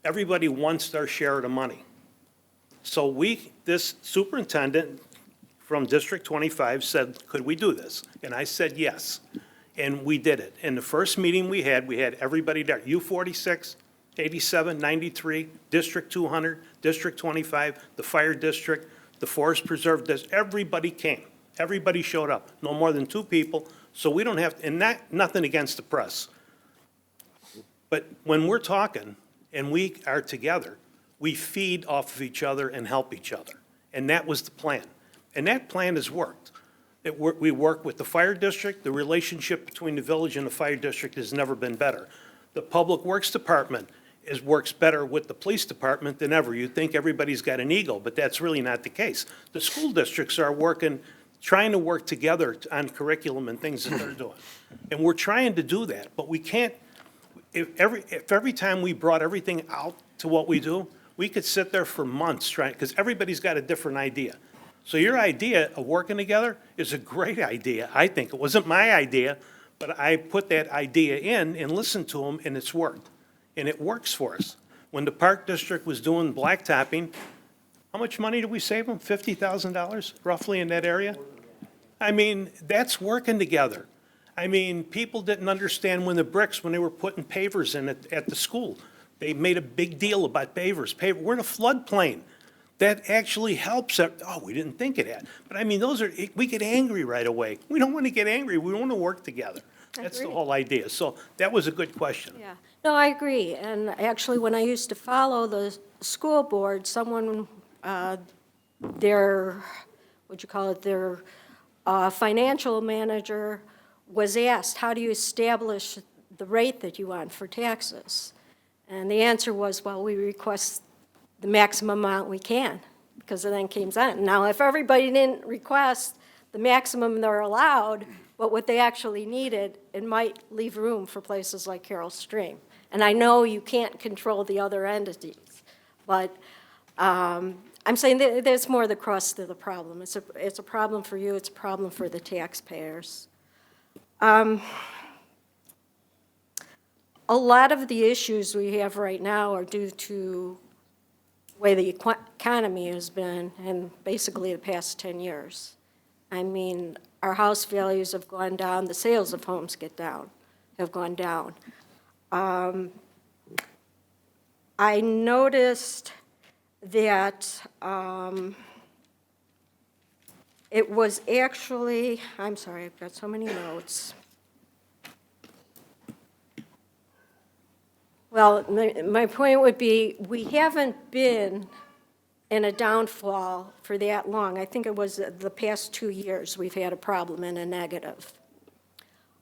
Everybody wants their share of the money. So this superintendent from District 25 said, could we do this? And I said yes. And we did it. In the first meeting we had everybody there. U46, 87, 93, District 200, District 25, the fire district, the forest preserve district. Everybody came. Everybody showed up. No more than 2 people. So we don't have, and nothing against the press. But when we're talking and we are together, we feed off of each other and help each other. And that was the plan. And that plan has worked. We work with the fire district. The relationship between the village and the fire district has never been better. The Public Works Department works better with the police department than ever. You'd think everybody's got an ego, but that's really not the case. The school districts are trying to work together on curriculum and things that they're doing. And we're trying to do that, but we can't, if every time we brought everything out to what we do, we could sit there for months trying, because everybody's got a different idea. So your idea of working together is a great idea, I think. It wasn't my idea, but I put that idea in and listened to them, and it's worked. and it works for us. When the Park District was doing blacktopping, how much money did we save them? $50,000 roughly in that area? I mean, that's working together. I mean, people didn't understand when they were putting pavers in at the school. They made a big deal about pavers. We're in a floodplain. That actually helps. We didn't think of that. But I mean, we get angry right away. We don't want to get angry. We want to work together. That's the agree. whole idea. So that was a good question. Yeah, no, I agree. And actually, when I used to follow the school board, someone, their financial manager was asked, how do you establish the rate that you want for taxes? And the answer was, well, we request the maximum amount we can, because it then comes on. Now, if everybody didn't request the maximum they're allowed, but what they actually needed, it might leave room for places like Carroll Stream. And I know you can't control the other entities, but I'm saying that there's more the crust of the problem. It's a problem for you, it's a problem for the taxpayers. A lot of the issues we have right now are due to the way the economy has been in basically the past 10 years. I mean, our house values have gone down, the sales of homes have gone down. I noticed that it was actually, I'm sorry, I've got so many notes. Well, my point would be, we haven't been in a downfall for that long. I think it was the past 2 years we've had a problem and a negative.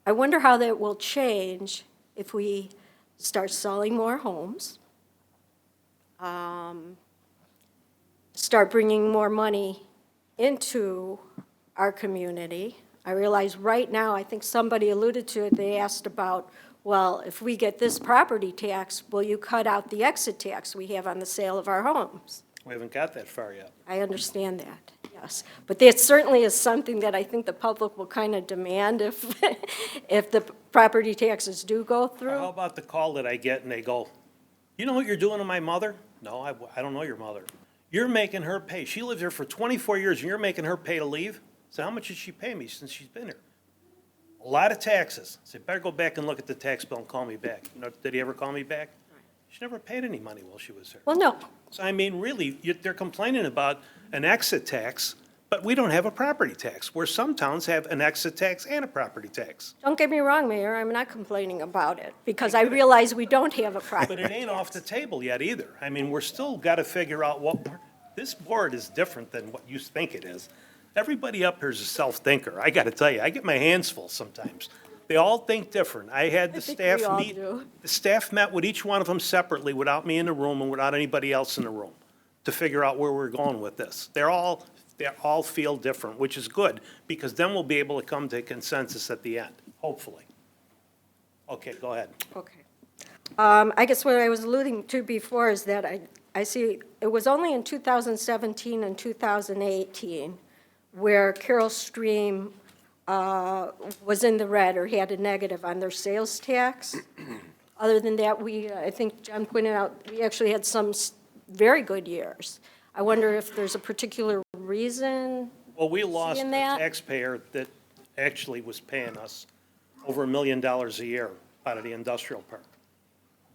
I wonder how that will change if we start selling more homes, start bringing more money into our community. I realize right now, I think somebody alluded to it, they asked about, well, if we get this property tax, will you cut out the exit tax we have on the sale of our homes? We haven't got that far yet. I understand that, yes. But that certainly is something that I think the public will kind of demand if, if the property taxes do go How through. about the call that I get and they go, you know what you're doing to my mother? No, I don't know your mother. You're making her pay. She lived here for 24 years and you're making her pay to leave? So how much did she pay me since she's been here? A lot of taxes. So you better go back and look at the tax bill and call me back. You know, did he ever call me back? She never paid any money while she was here. Well, no, So I mean, really, they're complaining about an exit tax, but we don't have a property tax, where some towns have an exit tax and a property tax. don't get me wrong, Mayor, I'm not complaining about it, because I realize we don't have a property. But it ain't off the table yet either. I mean, we're still got to figure out this board is different than what you think it is. Everybody up here is a self-thinker. I got to tell you, I get my hands full sometimes. They all think different. I had the think staff we all meet. do. The staff met with each one of them separately without me in the room and without anybody else in the room to figure out where we're going with this. They all feel different, which is good, because then we'll be able to come to a consensus at the end, hopefully. Okay, go ahead. Okay. I guess what I was alluding to before is that I see, it was only in 2017 and 2018 where Carroll Stream was in the red or had a negative on their sales tax. Other than that, I think John pointed out, we actually had some very good years. I wonder if there's a particular reason. Well, we lost a Seeing that? taxpayer that actually was paying us over $1 million a year out of the industrial park.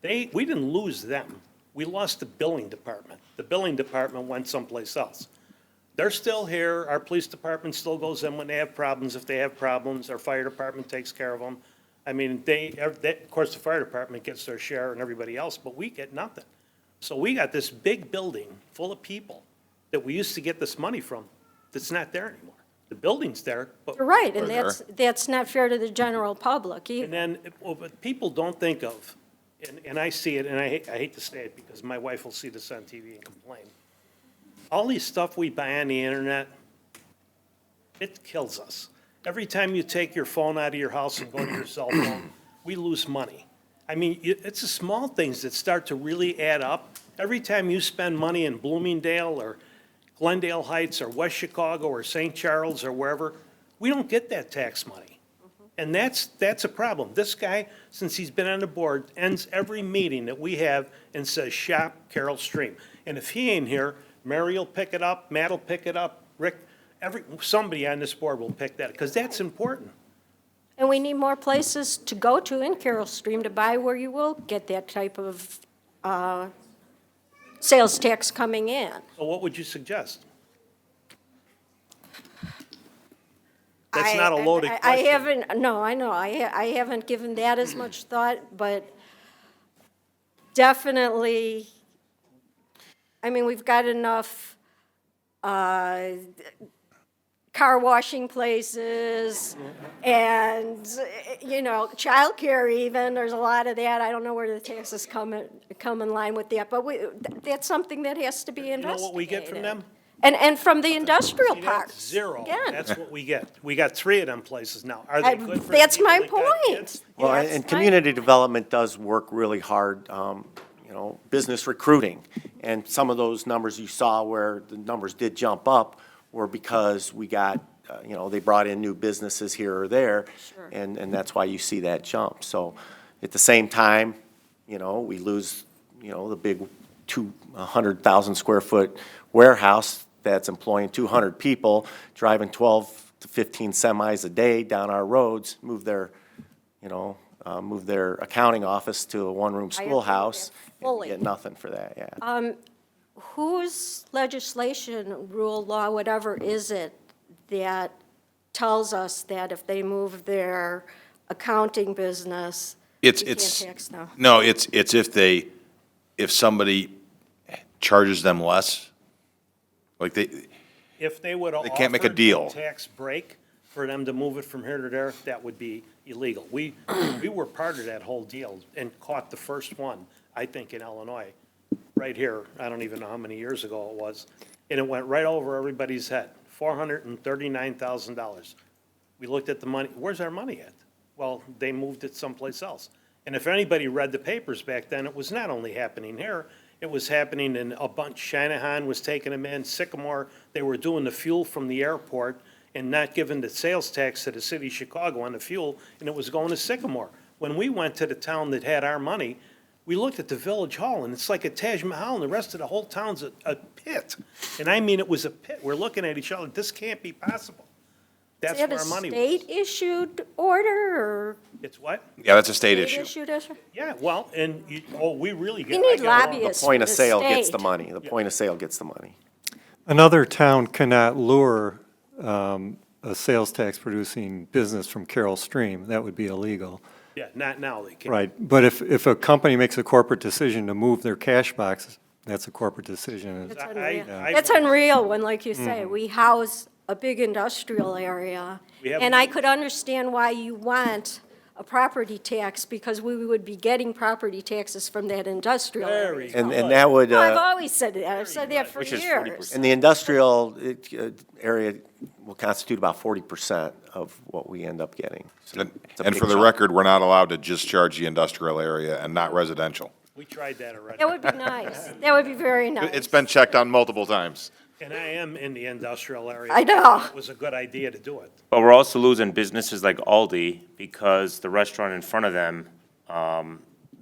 We didn't lose them. We lost the billing department. The billing department went someplace else. They're still here. Our police department still goes in when they have problems. If they have problems, our fire department takes care of them. I mean, of course, the fire department gets their share and everybody else, but we get nothing. So we got this big building full of people that we used to get this money from that's not there anymore. The building's there, but. You're right, and Or that's not fair to the general public either. And then, what people don't think of, and I see it, and I hate to say it because my wife will see this on TV and complain. All these stuff we buy on the internet, it kills us. Every time you take your phone out of your house and go to your cell phone, we lose money. I mean, it's the small things that start to really add up. Every time you spend money in Bloomingdale or Glendale Heights or West Chicago or St. Charles or wherever, we don't get that tax money. And that's a problem. This guy, since he's been on the board, ends every meeting that we have and says, shop Carroll Stream. And if he ain't here, Mary will pick it up, Matt will pick it up, Rick, somebody on this board will pick that, because that's important. And we need more places to go to in Carroll Stream to buy where you will get that type of sales tax coming in. So what would you suggest? That's not a loaded question. I haven't, no, I know, I haven't given that as much thought, but definitely, I mean, we've got enough car washing places and, you know, childcare even, there's a lot of that. I don't know where the taxes come in line with that, but that's something that has to be You know investigated. what we get from them? And from the industrial See, that's parks. zero. Again. That's what we get. We got 3 of them places now. Are they good for the That's people my that got point. kids? Well, That's and my- community development does work really hard, business recruiting. And some of those numbers you saw where the numbers did jump up were because we got, they brought in new businesses here or there. Sure. And that's why you see that jump. So at the same time, we lose, the big 200,000 square foot warehouse that's employing 200 people, driving 12 to 15 semis a day down our roads, move their accounting office to a one-room I agree with schoolhouse. that fully. And get nothing for that, yeah. Whose legislation, rule, law, whatever is it that tells us that if they move their accounting business, we can't tax them? No, it's if somebody charges them less, like If they would have They can't make a offered deal. tax break for them to move it from here to there, that would be illegal. We were part of that whole deal and caught the first one, I think, in Illinois, right here. I don't even know how many years ago it was. And it went right over everybody's head, $439,000. We looked at the money, where's our money at? Well, they moved it someplace else. And if anybody read the papers back then, it was not only happening here, it was happening in a bunch. Shanahan was taking them in, Sycamore, they were doing the fuel from the airport and not giving the sales tax to the city of Chicago on the fuel, and it was going to Sycamore. When we went to the town that had our money, we looked at the village hall, and it's like a Taj Mahal, and the rest of the whole town's a pit. And I mean, it was a pit. We're looking at each other, this can't be possible. That's Is where that our money a was. state-issued order, or It's what? yeah, that's a state issue. state-issued issue? Yeah, well, and we really get. You need I got along- lobbyists. Point of for the sale gets the state. money. The point of sale gets the money. Another town cannot lure a sales tax producing business from Carroll Stream. That would be illegal. Yeah, not now, they can't. Right, but if a company makes a corporate decision to move their cash box, that's a corporate decision. That's I- unreal. I- That's unreal when, like you say, we house a big industrial area. We have- And I could understand why you want a property tax, because we would be getting property taxes from that industrial Very area. And that would, Well, I've always said that, I've said that for Which is years. 40%. and the industrial area will constitute about 40% of what we end up getting. So it's a And big for the chunk. record, we're not allowed to just charge the industrial area and not residential. We tried that already. That would be nice. That would be very nice. It's been checked on multiple times. And I am in the industrial area. I know. It was a good idea to do it. But we're also losing businesses like Aldi because the restaurant in front of them,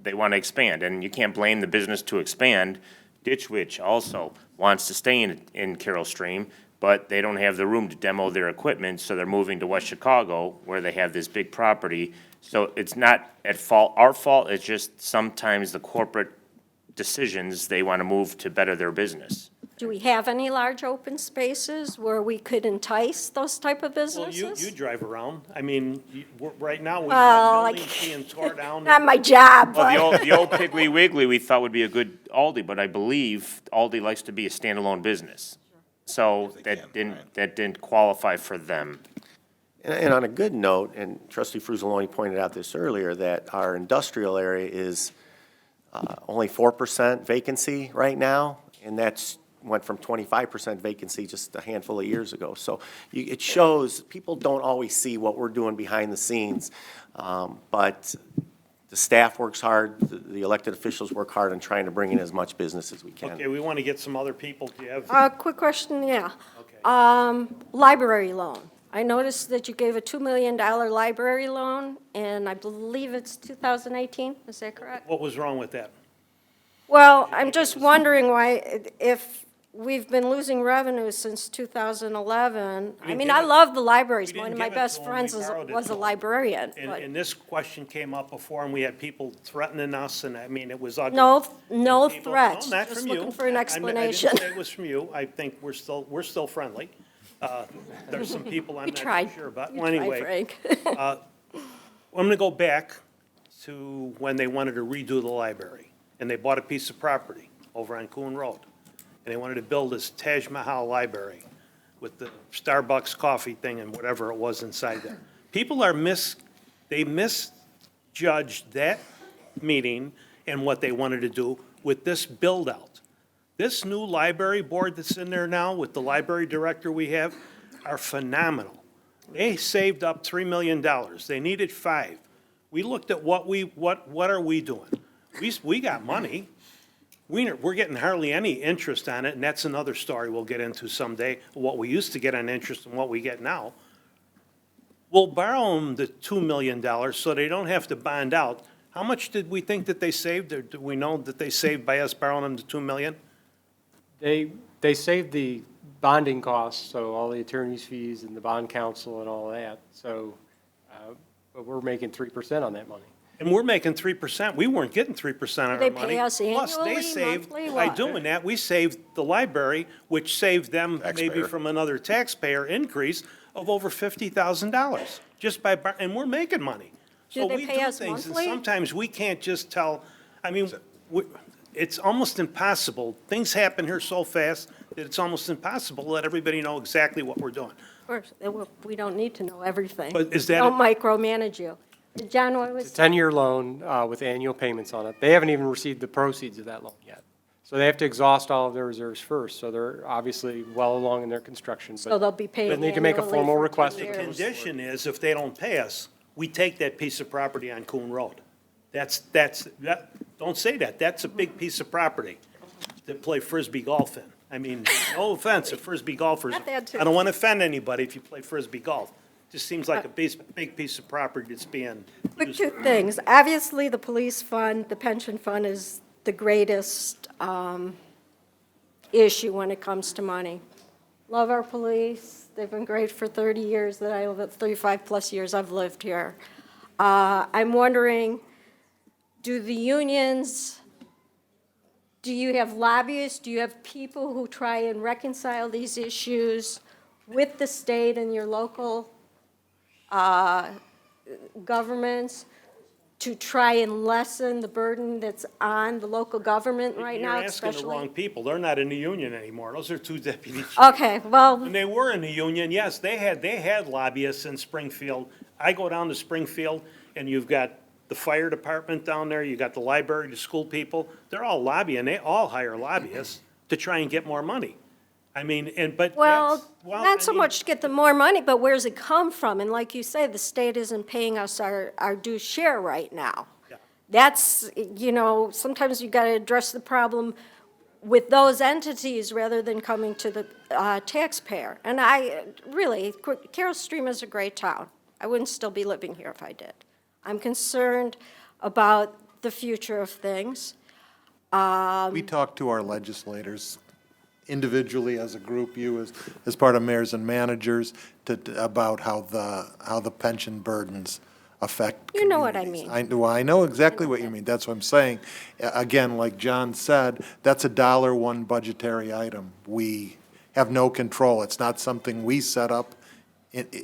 they want to expand. And you can't blame the business to expand. Ditch Witch also wants to stay in Carroll Stream, but they don't have the room to demo their equipment, so they're moving to West Chicago, where they have this big property. So it's not at fault, our fault, it's just sometimes the corporate decisions, they want to move to better their business. Do we have any large open spaces where we could entice those type of Well, businesses? you drive around. I mean, right now, we've Well, got buildings being tore down. Not my job, Well, but. the old Piggly Wiggly, we thought would be a good Aldi, but I believe Aldi likes to be a standalone business. So that didn't qualify for them. And on a good note, and Trustee Fruzaloni pointed out this earlier, that our industrial area is only 4% vacancy right now, and that's went from 25% vacancy just a handful of years ago. So it shows, people don't always see what we're doing behind the scenes, but the staff works hard, the elected officials work hard on trying to bring in as much business as we can. Okay, we want to get some other people. Do you have? Quick question, yeah. Okay. Library loan. I noticed that you gave a $2 million library loan, and I believe it's 2018, is that correct? What was wrong with that? Well, I'm just wondering why, if we've been losing revenue since 2011. I didn't mean, give I it- love the libraries. we didn't One of my give it to best them, friends we was borrowed it was to a them. librarian, And, but and this question came up before, and we had people threatening us, and I mean, it was ugly. no People- threats, No, not just from you. looking for an I explanation. didn't say it was from you. I think we're still friendly. There's some people I'm You not tried. too sure about. You Well, tried, anyway, Frank. I'm going to go back to when they wanted to redo the library, and they bought a piece of property over on Coon Road, and they wanted to build this Taj Mahal library with the Starbucks coffee thing and whatever it was inside there. People they misjudged that meeting and what they wanted to do with this build-out. This new library board that's in there now with the library director we have are phenomenal. They saved up $3 million. They needed 5. We looked at what are we doing? We got money. We're getting hardly any interest on it, and that's another story we'll get into someday, what we used to get on interest and what we get now. We'll borrow them the $2 million so they don't have to bond out. How much did we think that they saved, or do we know that they saved by us borrowing them the $2 million? They saved the bonding costs, so all the attorney's fees and the bond counsel and all that. So, but we're making 3% on that money. And we're making 3%. We weren't getting 3% on our they money. pay us Plus, they annually, saved, monthly, by what? doing that, we saved the library, which saved them maybe Taxpayer. from another taxpayer increase of over $50,000, just by, and we're making money. Do So they we pay do us things, and monthly? sometimes we can't just tell, I mean, it's almost impossible. Things happen here so fast that it's almost impossible to let everybody know exactly what we're doing. Of course, we don't need to know everything. But is that Don't micromanage you. John, what was? It's a 10-year loan with annual payments on it. They haven't even received the proceeds of that loan yet. So they have to exhaust all of their reserves first. So they're obviously well along in their construction. So they'll be paying They need to make a annually formal for 10 request. The years. condition is, if they don't pay us, we take that piece of property on Coon Road. Don't say that. That's a big piece of property to play Frisbee golf in. I mean, no offense to Frisbee golfers. Not that too. I don't want to offend anybody if you play Frisbee golf. Just seems like a big piece of property that's being Quick used. two things. Obviously, the police fund, the pension fund is the greatest issue when it comes to money. Love our police. They've been great for 30 years that I live, 35-plus years I've lived here. I'm wondering, do the unions, do you have lobbyists? Do you have people who try and reconcile these issues with the state and your local governments to try and lessen the burden that's on the local government right now, You're asking the wrong especially? people. They're not in the union anymore. Those are two deputies. Okay, well, When they were in the union, yes, they had lobbyists in Springfield. I go down to Springfield, and you've got the fire department down there, you got the library, the school people. They're all lobbying. They all hire lobbyists to try and get more money. I mean, but well, that's, well, not so I mean, much to get the more money, but where's it come from? And like you say, the state isn't paying us our due share right now. Yeah. That's, sometimes you got to address the problem with those entities rather than coming to the taxpayer. And Carroll Stream is a great town. I wouldn't still be living here if I did. I'm concerned about the future of things. We talk to our legislators individually, as a group, you as part of mayors and managers, about how the pension burdens affect You know what I communities. mean. I know exactly what you mean. That's what I'm saying. Again, like John said, that's a $1 budgetary item. We have no control. It's not something we set up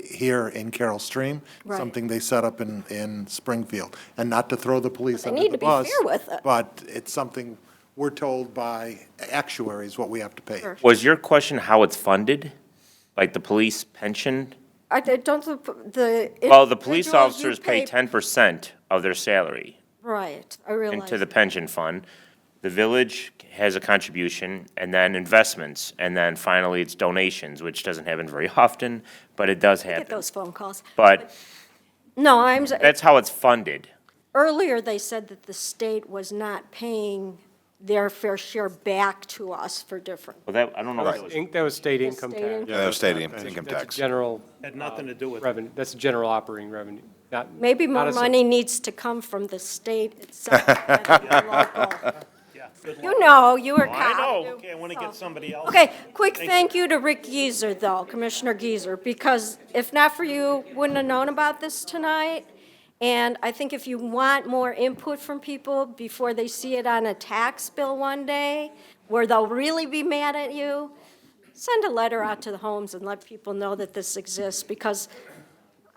here in Carroll Stream, Right. something they set up in Springfield. And not to throw the police They under need the to be bus. fair with it. But it's something we're told by actuaries what we have to pay. Sure. Was your question how it's funded? Like the police pension? Don't the. Well, the police individuals you officers pay 10% of their salary Right, I realize. into the pension fund. The village has a contribution, and then investments, and then finally it's donations, which doesn't happen very often, but it does I get happen. those phone calls. But No, that's how it's funded. earlier they said that the state was not paying their fair share back to us for different. Well, that, I don't know if it was. That was state income state tax. income? Yeah, that was state income That's tax. general Had nothing to do with it. revenue, that's general operating revenue, not. Maybe not more a sub- money needs to come from the state itself than the local. Yeah, good luck. You know, you were Oh, I know. caught. Okay, I want to get somebody else. Okay, quick thank you to Rick Geezer, though, Commissioner Geezer, because if not for you, wouldn't have known about this tonight. And I think if you want more input from people before they see it on a tax bill one day, where they'll really be mad at you, send a letter out to the homes and let people know that this exists, because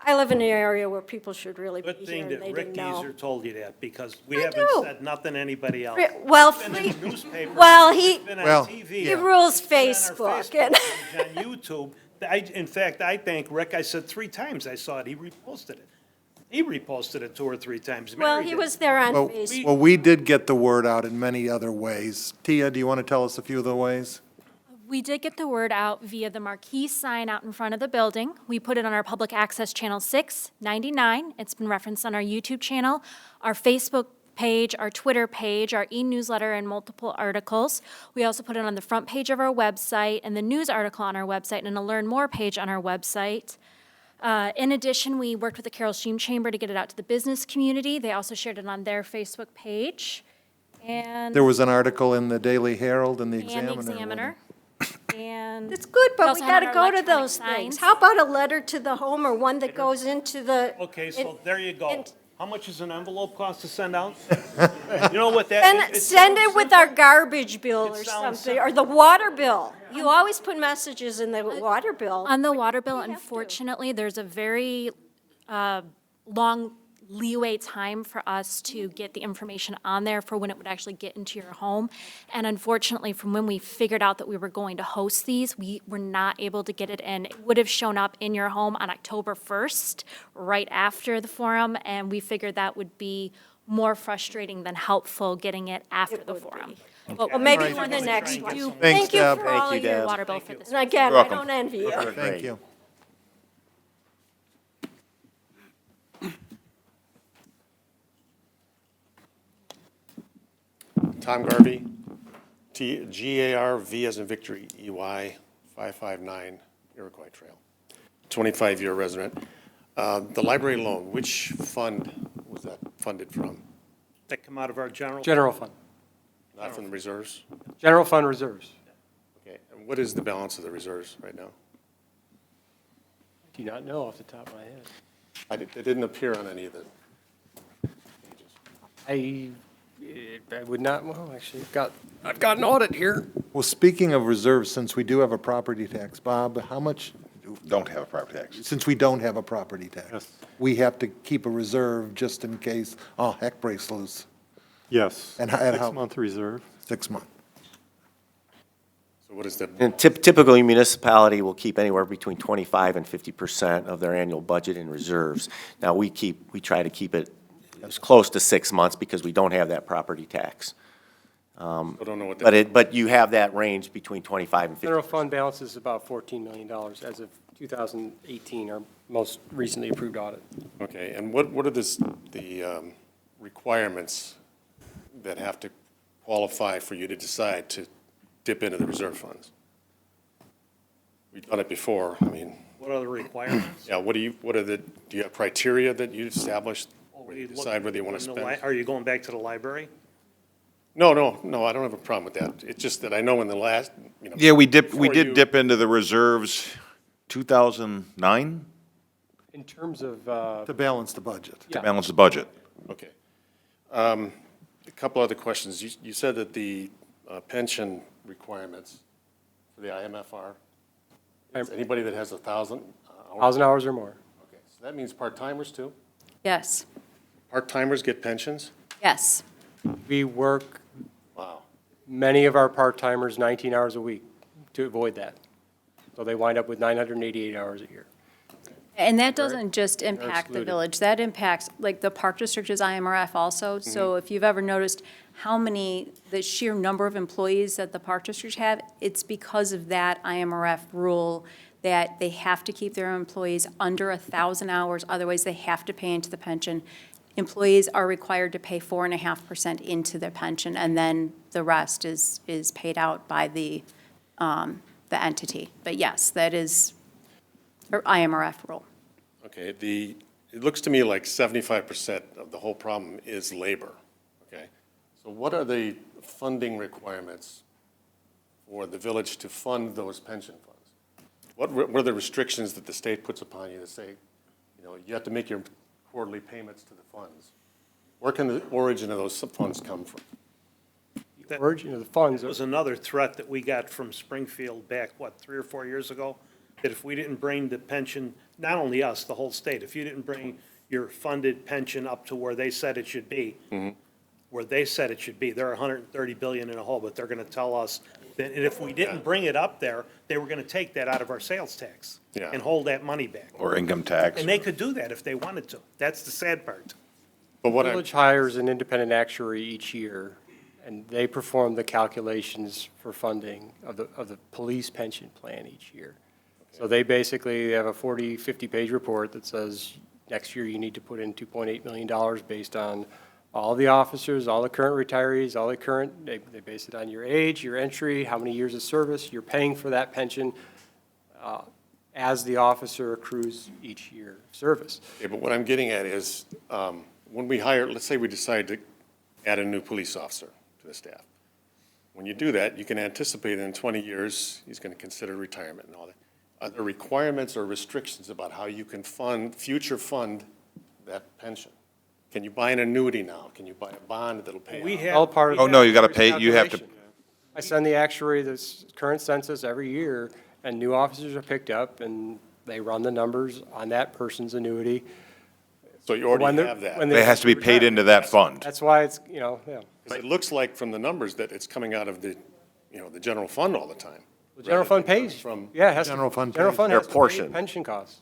I live in an area where people should really be Good here thing and that they Rick didn't know. Geezer told you that, because we I haven't do. said nothing to anybody else. Well, It's been in the newspaper. well, he, It's been on Well, TV. he rules It's been on our Facebook, Facebook and page, on YouTube. In fact, I thank Rick. I said 3 times I saw it. He reposted it. He reposted it 2 or 3 times. well, Mary he did. was there on Well, Facebook. well, we did get the word out in many other ways. Tia, do you want to tell us a few of the ways? We did get the word out via the marquee sign out in front of the building. We put it on our public access channel 699. It's been referenced on our YouTube channel, our Facebook page, our Twitter page, our e-newsletter, and multiple articles. We also put it on the front page of our website and the news article on our website and a Learn More page on our website. In addition, we worked with the Carroll Stream Chamber to get it out to the business community. They also shared it on their Facebook page. And There was an article in the Daily Herald and the and Examiner. the Examiner. And It's good, We but we also had gotta our go to electronic those things. signs. How about a letter to the home or one that goes into the? Okay, so there you go. and- How much does an envelope cost to send out? You know what that? Send, send it sounds with simple. our garbage bill It or sounds something, or the water bill. You always put messages in the water bill. On the water bill, have to. unfortunately, there's a very long leeway time for us to get the information on there for when it would actually get into your home. And unfortunately, from when we figured out that we were going to host these, we were not able to get it in. It would have shown up in your home on October 1st, right after the forum, and we figured that would be more frustrating than helpful getting it after the forum. But Well, maybe Right. for the next one. Thanks, Thank you Deb. for Thank all you, your Deb. water bill for this. And again, You're I welcome. don't envy you. Thank you. Tom Garvey, G-A-R-V as in Victory, E-Y, 559 Iroquois Trail, 25-year resident. The library loan, which fund was that funded from? That come out of our general. General fund, Not from the reserves? general fund reserves. Okay, and what is the balance of the reserves right now? Do not know off the top of my head. It didn't appear on any of the pages. I would not, well, actually, I've got an audit here. Well, speaking of reserves, since we do have a property tax, Bob, how much, Don't have a property tax. since we don't have a property tax? Yes. We have to keep a reserve just in case, oh, heck breaks loose, Yes. And how- 6-month reserve. 6 months. So what is the, And typically, municipality will keep anywhere between 25 and 50% of their annual budget in reserves. Now, we try to keep it as close to 6 months because we don't have that property tax. I don't know what the. But you have that range between 25 and 50. General fund balance is about $14 million as of 2018, our most recently approved audit. Okay, and what are the requirements that have to qualify for you to decide to dip into the reserve funds? We've done it before, I mean, What are the requirements? yeah, do you have criteria that you established when you decide whether you want to spend? Are you going back to the library? No, I don't have a problem with that. It's just that I know in the last, Yeah, we did before you- dip into the reserves 2009 In terms of, To balance the budget. to balance the budget. Okay. A couple other questions. You said that the pension requirements for the IMFR, is anybody that has 1,000 hours? 1,000 hours or more. Okay, so that means part-timers too? Yes, Part-timers get pensions? yes. We work, Wow. many of our part-timers 19 hours a week to avoid that. So they wind up with 988 hours a year. And that doesn't just impact the excluded. village, that impacts, like, the Park District is IMRF also. So if you've ever noticed how many, the sheer number of employees that the Park District have, it's because of that IMRF rule that they have to keep their employees under 1,000 hours, otherwise they have to pay into the pension. employees are required to pay 4.5% into their pension, and then the rest is paid out by the entity. But yes, that is IMRF rule. Okay, it looks to me like 75% of the whole problem is labor, okay? So what are the funding requirements for the village to fund those pension funds? What are the restrictions that the state puts upon you to say, you know, you have to make your quarterly payments to the funds? Where can the origin of those funds come from? The origin of the funds. That was another threat that we got from Springfield back, 3 or 4 years ago? That if we didn't bring the pension, not only us, the whole state, if you didn't bring your funded pension up to where they said it should be, they're 130 billion in a hole, but they're gonna tell us that if we didn't bring it up there, they were gonna take that out of our sales tax Yeah. and hold that money back. Or income tax. And they could do that if they wanted to. That's the sad part. But what The I, village hires an independent actuary each year, and they perform the calculations for funding of the police pension plan each year. So they basically have a 40, 50-page report that says, next year you need to put in $2.8 million based on all the officers, all the current retirees, all the current, they base it on your age, your entry, how many years of service, you're paying for that pension as the officer accrues each year of service. okay, but what I'm getting at is, when we hire, let's say we decide to add a new police officer to the staff. When you do that, you can anticipate in 20 years, he's going to consider retirement and all that. Are there requirements or restrictions about how you can future fund that pension? Can you buy an annuity now? Can you buy a bond that'll pay We out? have. All part of Oh, no, you gotta pay, you have to, calculation. I send the actuary the current census every year, and new officers are picked up, and they run the numbers on that person's annuity. So you When already they're- have that. when they- it has to be paid into that fund. That's why it's, you know, yeah. 'Cause it looks like from the numbers that it's coming out of the, you know, the general fund all the time. The general fund pays. From, Yeah, it has to. General fund General pays. fund Their has to pay portion. pension costs.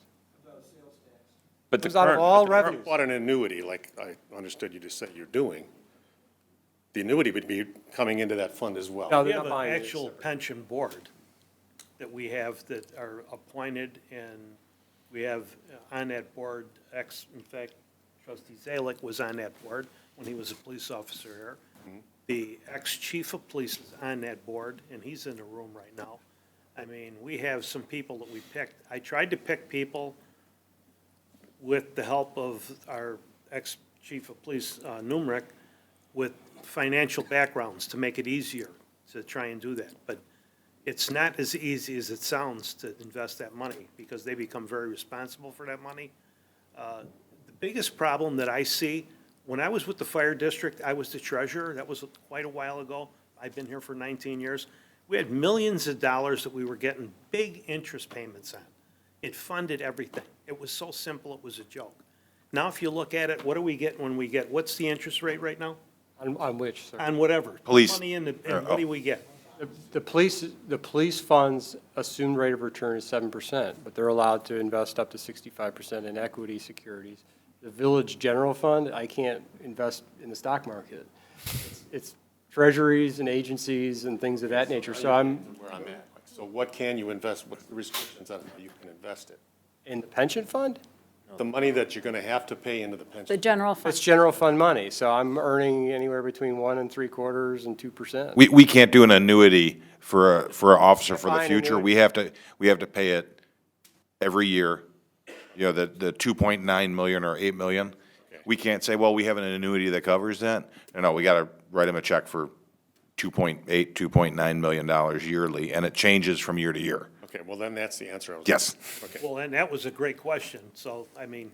But the Comes out of current, all but revenues. what an annuity, like I understood you to say you're doing, the annuity would be coming into that fund as well. No, We they're have not an buying it actual separate. pension board that we have that are appointed, and we have on that board, in fact, trustee Zalik was on that board when he was a police officer here. The ex-chief of police is on that board, and he's in the room right now. I mean, we have some people that we picked. I tried to pick people with the help of our ex-chief of police, Numrick, with financial backgrounds to make it easier to try and do that. But it's not as easy as it sounds to invest that money, because they become very responsible for that money. The biggest problem that I see, when I was with the fire district, I was the treasurer. That was quite a while ago. I've been here for 19 years. We had millions of dollars that we were getting big interest payments on. It funded everything. It was so simple, it was a joke. Now, if you look at it, what do we get when we get, what's the interest rate right now? On which, sir? On whatever. Police. Money in, and what do we get? The police funds assumed rate of return is 7%, but they're allowed to invest up to 65% in equity securities. The village general fund, I can't invest in the stock market. It's treasuries and agencies and things of that nature, so I'm, Where I'm at. So what can you invest, what's the restrictions on how you can invest it? in the pension fund? The money that you're gonna have to pay into the The pension. general fund. It's general fund money, so I'm earning anywhere between 1 3/4 and 2%. We can't do an annuity for an officer for the Fine future. annuity. We have to pay it every year. You know, the 2.9 million or 8 million. We can't say, well, we have an annuity that covers that. No, we gotta write them a check for 2.8, $2.9 million yearly, and it changes from year to year. Okay, well, then that's the answer I was. Yes. Okay. Well, and that was a great question, so, I mean,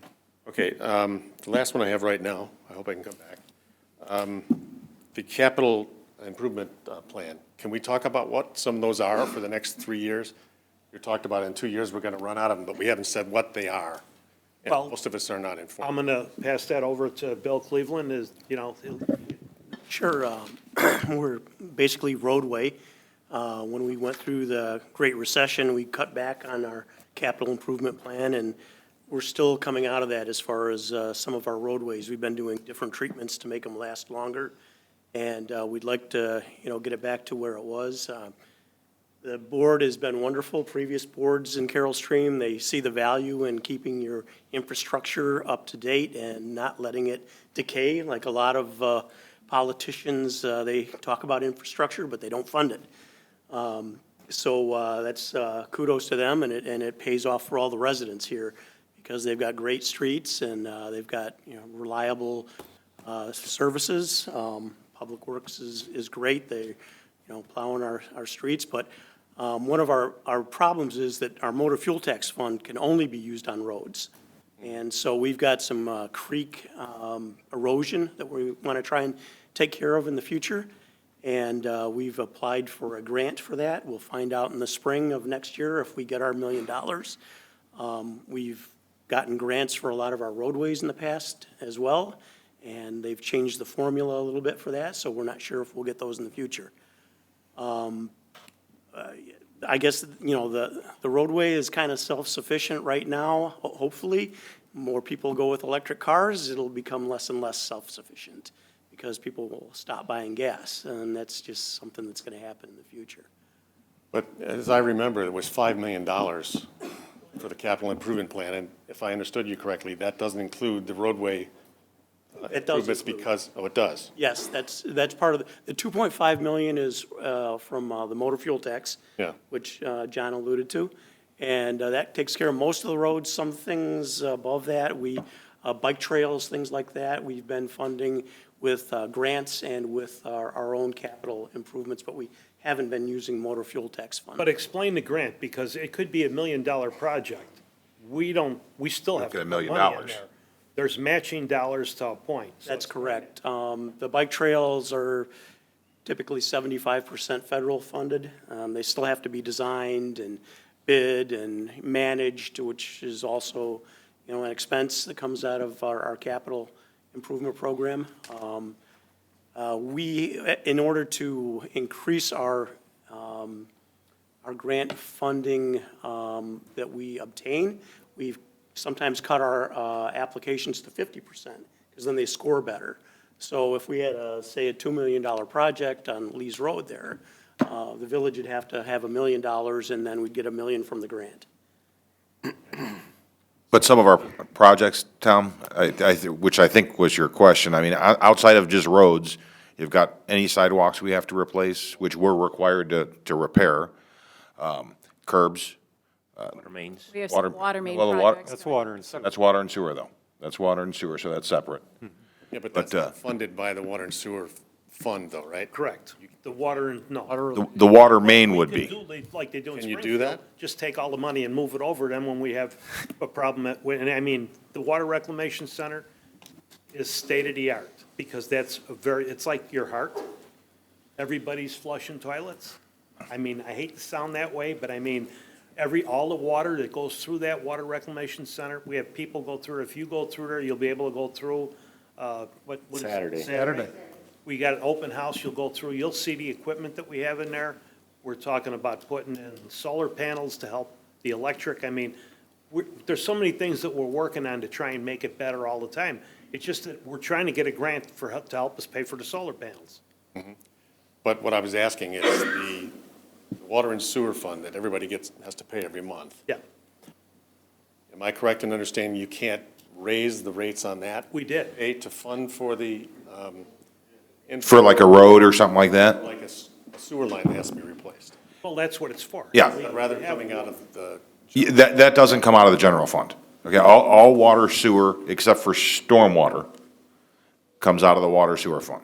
Okay, the last one I have right now, I hope I can come back. The capital improvement plan, can we talk about what some of those are for the next 3 years? You talked about in 2 years, we're gonna run out of them, but we haven't said what they are. And Well, most of us are not informed. I'm gonna pass that over to Bill Cleveland, Sure. We're basically roadway. When we went through the Great Recession, we cut back on our capital improvement plan, and we're still coming out of that as far as some of our roadways. We've been doing different treatments to make them last longer, and we'd like to, get it back to where it was. The board has been wonderful, previous boards in Carroll Stream, they see the value in keeping your infrastructure up to date and not letting it decay, like a lot of politicians, they talk about infrastructure, but they don't fund it. So that's kudos to them, and it pays off for all the residents here, because they've got great streets, and they've got, reliable services. Public Works is great, they, plowing our streets, but one of our problems is that our motor fuel tax fund can only be used on roads. And so we've got some creek erosion that we want to try and take care of in the future. And we've applied for a grant for that. We'll find out in the spring of next year if we get our $1 million. We've gotten grants for a lot of our roadways in the past as well, and they've changed the formula a little bit for that, so we're not sure if we'll get those in the future. I guess, the roadway is kind of self-sufficient right now, hopefully. More people go with electric cars, it'll become less and less self-sufficient because people will stop buying gas, and that's just something that's going to happen in the future. But as I remember, it was $5 million for the capital improvement plan, and if I understood you correctly, that doesn't include the roadway It does improvements include- because, oh, it does? Yes, that's part of the 2.5 million is from the motor fuel tax. Yeah. Which John alluded to. And that takes care of most of the roads. Some things above that, bike trails, things like that, we've been funding with grants and with our own capital improvements, but we haven't been using motor fuel tax fund. But explain the grant, because it could be $1 million project. We still have to Get put $1 million. money in there. There's matching dollars to a point. So That's correct. The bike trails are typically 75% federal funded. They still have to be designed and bid and managed, which is also, an expense that comes out of our capital improvement program. In order to increase our grant funding that we obtain, we've sometimes cut our applications to 50%, because then they score better. So if we had, say, a $2 million project on Lee's Road there, the village would have to have $1 million, and then we'd get $1 million from the grant. But some of our projects, Tom, which I think was your question, I mean, outside of just roads, you've got any sidewalks we have to replace, which we're required to repair, curbs. Water mains. We have some water main well, the projects. That's water and sewer. That's water and sewer, though. That's water and sewer, so that's separate. Yeah, but that's not funded by the water and sewer fund, though, right? Correct. The water, no. The water main would We be. can do like they do in Can you do Springfield. that? Just take all the money and move it over, then when we have a problem, the Water Reclamation Center is state-of-the-art, because that's it's like your heart. Everybody's flushing toilets. I hate to sound that way, but all the water that goes through that Water Reclamation Center, we have people go through. If you go through there, you'll be able to go through, what is it? Saturday. Saturday. We got an open house, you'll go through, you'll see the equipment that we have in there. We're talking about putting in solar panels to help the electric. There's so many things that we're working on to try and make it better all the time. It's just that we're trying to get a grant to help us pay for the solar panels. But what I was asking is the water and sewer fund that everybody has to pay every month. Yeah, Am I correct in understanding you can't raise the rates on that? we did. To fund for the, For like a road or something like that? like a sewer line that has to be replaced, Well, that's what it's for. Yeah. rather than coming out of the, That doesn't come out of the general fund. Okay, all water, sewer, except for stormwater, comes out of the water sewer fund.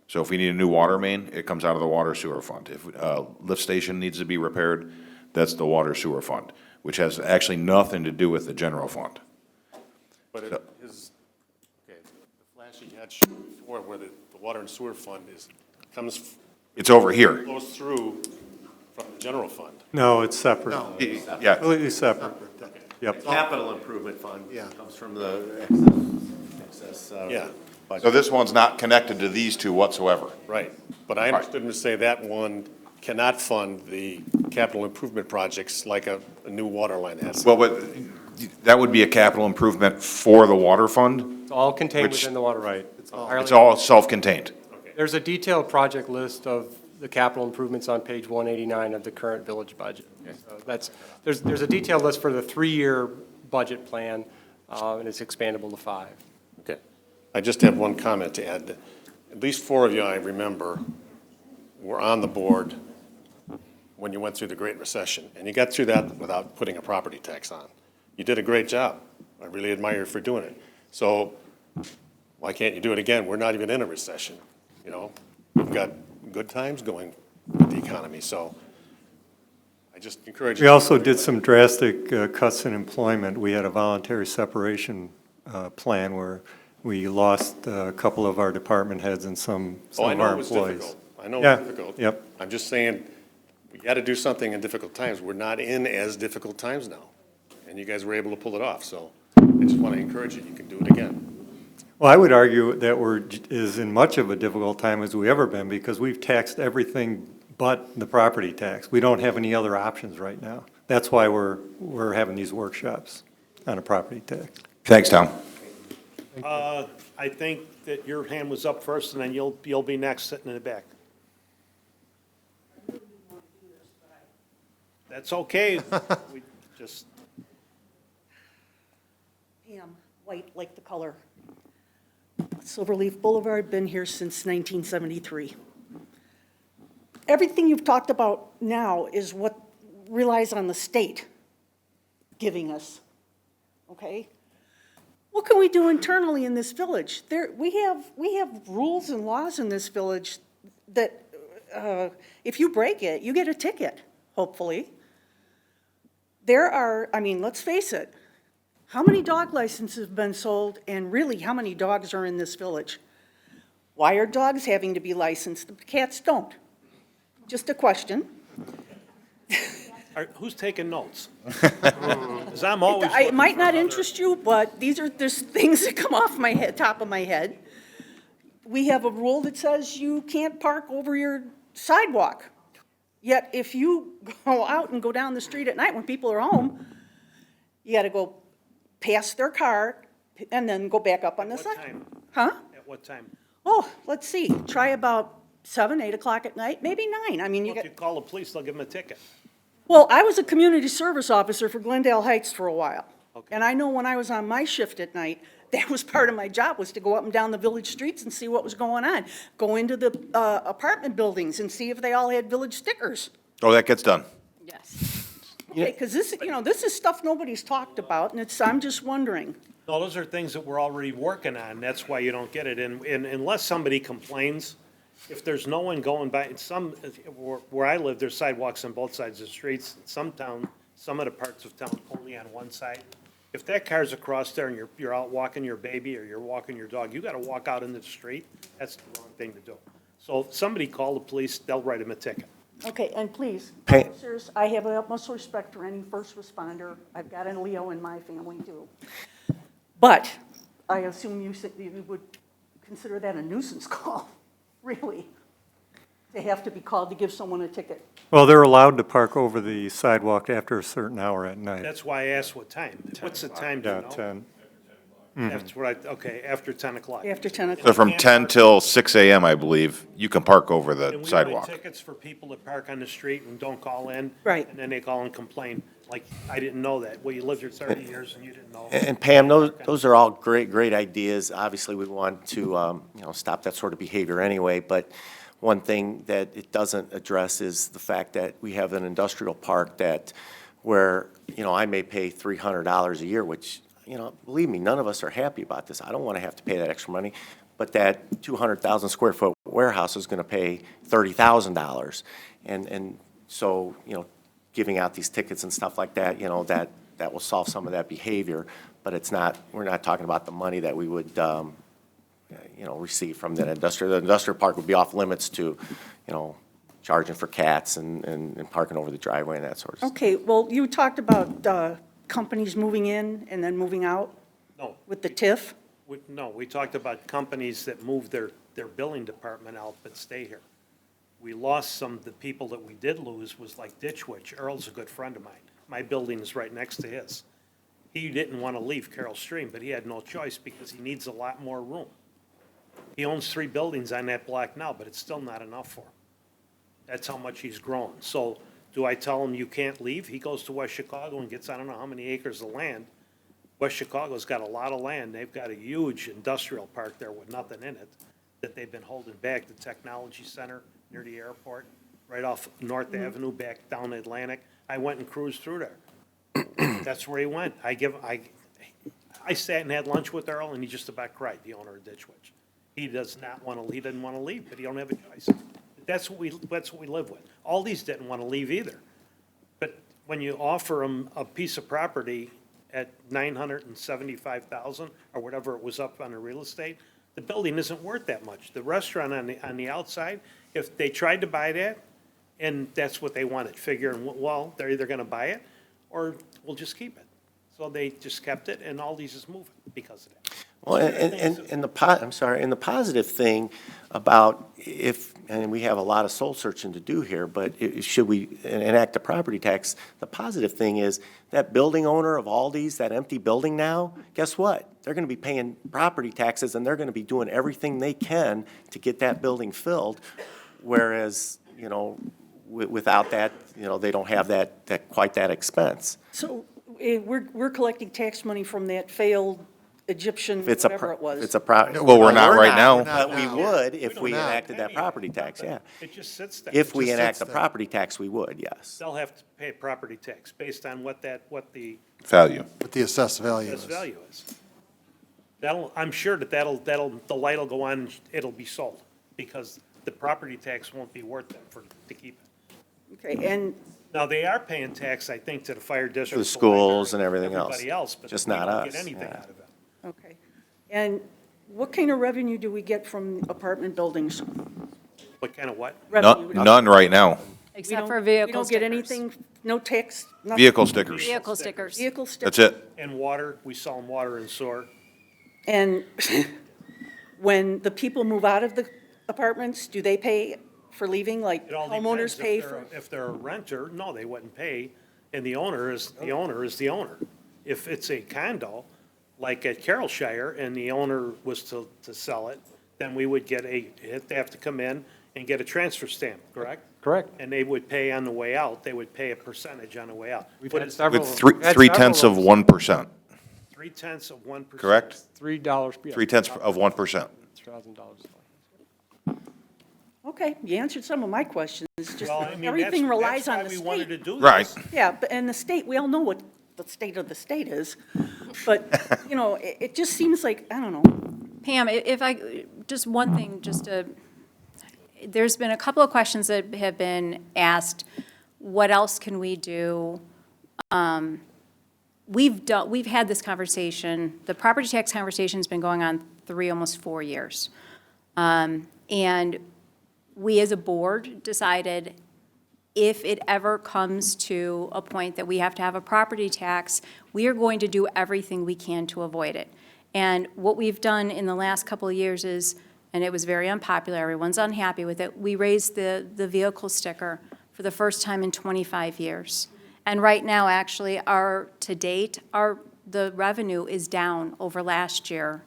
So if we need a new water main, it comes out of the water sewer fund. If a lift station needs to be repaired, that's the water sewer fund, which has actually nothing to do with the general fund. but it is, okay, the flash you had shown before where the water and sewer fund It's over here. flows through from the general fund. No, it's separate. Yeah, Completely separate. Yep. Capital improvement fund comes from the excess. Yeah. so this one's not connected to these two whatsoever. Right, but I understood him to say that one cannot fund the capital improvement projects like a new water line has. Well, but that would be a capital improvement for the water fund. It's all contained Which- within the water right. It's all self-contained. There's a detailed project list of the capital improvements on page 189 of the current village budget. So there's a detailed list for the 3-year budget plan, and it's expandable to 5. Okay. I just have one comment to add. At least 4 of you, I remember, were on the board when you went through the Great Recession, and you got through that without putting a property tax on. You did a great job. I really admire you for doing it. So why can't you do it again? We're not even in a recession, you know? We've got good times going with the economy, so I just encourage you. We also did some drastic cuts in employment. We had a voluntary separation plan where we lost a couple of our department heads and some Oh, I of know our it was employees. difficult. I know Yeah, it's difficult. yep. I'm just saying, we got to do something in difficult times. We're not in as difficult times now, and you guys were able to pull it off, so I just want to encourage you, you can do it again. Well, I would argue that we're as in much of a difficult time as we ever been because we've taxed everything but the property tax. We don't have any other options right now. That's why we're having these workshops on a property tax. Thanks, Tom. I think that your hand was up first, and then you'll be next, sitting in the back. That's okay. We just, Pam, white like the color. Silverleaf Boulevard, been here since 1973. Everything you've talked about now is what relies on the state giving us, okay? What can we do internally in this village? We have rules and laws in this village that if you break it, you get a ticket, hopefully. I mean, let's face it, how many dog licenses have been sold, and really, how many dogs are in this village? Why are dogs having to be licensed? The cats don't. Just a question. who's taking notes? 'Cause I'm always It looking might for not another- interest you, but there's things that come off my head, top of my head. We have a rule that says you can't park over your sidewalk. Yet if you go out and go down the street at night when people are home, you gotta go past their car and then go back up on the What side. time? Huh? At what time? Oh, let's see, try about 7, 8 o'clock at night, maybe 9. I mean, you Well, if get, you call the police, they'll give them a ticket. well, I was a community service officer for Glendale Heights for a while. Okay. And I know when I was on my shift at night, that was part of my job, was to go up and down the village streets and see what was going on. Go into the apartment buildings and see if they all had village stickers. Oh, that gets done. Yes. Okay, because this is stuff nobody's talked about, and I'm just wondering. No, those are things that we're already working on. That's why you don't get it. And unless somebody complains, if there's no one going by, where I live, there's sidewalks on both sides of the streets. Some of the parts of town only on one side. If that car's across there and you're out walking your baby or you're walking your dog, you gotta walk out into the street. That's the wrong thing to do. So if somebody call the police, they'll write them a ticket. Okay, and please, Hey. officers, I have the utmost respect for any first responder. I've got a Leo in my family, too. But I assume you would consider that a nuisance call, really, to have to be called to give someone a ticket. Well, they're allowed to park over the sidewalk after a certain hour at night. That's why I asked what time. What's the time, do you Yeah, know? 10. That's what okay, after 10 o'clock. After 10 o'clock. So from 10 till 6 a.m., I believe, you can park over the And we sidewalk. write tickets for people that park on the street and don't call in. Right. And then they call and complain, like, I didn't know that. Well, you lived here 30 years and you didn't know. And Pam, those are all great ideas. Obviously, we want to, stop that sort of behavior anyway, but one thing that it doesn't address is the fact that we have an industrial park where, I may pay $300 a year, which, believe me, none of us are happy about this. I don't want to have to pay that extra money, but that 200,000 square foot warehouse is going to pay $30,000. And so, giving out these tickets and stuff like that, that will solve some of that behavior, but we're not talking about the money that we would, receive from that industrial. The industrial park would be off limits to, charging for cats and parking over the driveway and that sort of stuff. Okay, well, you talked about companies moving in and then moving out No, with the TIF. we talked about companies that move their billing department out but stay here. We lost the people that we did lose was like Ditch Witch. Earl's a good friend of mine. My building is right next to his. He didn't want to leave Carroll Stream, but he had no choice because he needs a lot more room. He owns 3 buildings on that block now, but it's still not enough for him. That's how much he's grown. So do I tell him you can't leave? He goes to West Chicago and gets I don't know how many acres of land. West Chicago's got a lot of land. They've got a huge industrial park there with nothing in it that they've been holding back. The technology center near the airport, right off North Avenue, back down Atlantic. I went and cruised through there. That's where he went. I sat and had lunch with Earl, and he just about cried, the owner of Ditch Witch. He does not want to, he didn't want to leave, but he don't have a choice. That's what we live with. All these didn't want to leave either. But when you offer them a piece of property at $975,000 or whatever it was up on the real estate, the building isn't worth that much. The restaurant on the outside, if they tried to buy that, and that's what they wanted, figuring, well, they're either going to buy it or we'll just keep it. So they just kept it, and Aldi's is moving because of that. Well, and the positive thing about and we have a lot of soul searching to do here, but should we enact a property tax? The positive thing is that building owner of Aldi's, that empty building now, guess what? They're going to be paying property taxes, and they're going to be doing everything they can to get that building filled, whereas, without that, they don't have quite that expense. So we're collecting tax money from that failed Egyptian, If it's a whatever it was. Well, we're not right now. But we would if we enacted that property tax, yeah. It just sits there. If we enact the property tax, we would, yes. They'll have to pay property tax based on what the Value. What the assessed value assessed is. value is. I'm sure that'll, the light will go on, and it'll be sold, because the property tax won't be worth it to keep it. Okay, and Now, they are paying tax, I think, to the fire district. To the schools and everything else. Everybody else, but Just we not don't us, get anything yeah. out of it. okay. And what kind of revenue do we get from apartment buildings? What kind of what? Revenue. None right now. We Except don't- for vehicle We don't get stickers. anything, no tax, nothing? Vehicle stickers. Vehicle stickers. Vehicle stickers? That's it. And water, we sell them water and sewer. And when the people move out of the apartments, do they pay for leaving, like It all homeowners depends. pay If for? they're- If they're a renter, no, they wouldn't pay, and the owner is the owner. If it's a condo, like at Carrollshire, and the owner was to sell it, then we would get they have to come in and get a transfer stamp, correct? Correct. And they would pay on the way out, they would pay a percentage on the way out. We've What had is it, several. With we've had three-tenths several of 1%, 0.3%? correct? $3, yeah. 0.3% of 1%. $1,000. Okay, you answered some of my questions, it's just Well, I mean, everything relies on the That's why we wanted to state. do this. Right. Yeah, but, and the state, we all know what the state of the state is, but, it just seems like, I don't know. Pam, just one thing, there's been a couple of questions that have been asked. What else can we do? We've had this conversation, the property tax conversation's been going on almost 4 years. And we as a board decided if it ever comes to a point that we have to have a property tax, we are going to do everything we can to avoid it. And what we've done in the last couple of years is, and it was very unpopular, everyone's unhappy with it, we raised the vehicle sticker for the first time in 25 years. And right now, actually, to date, the revenue is down over last year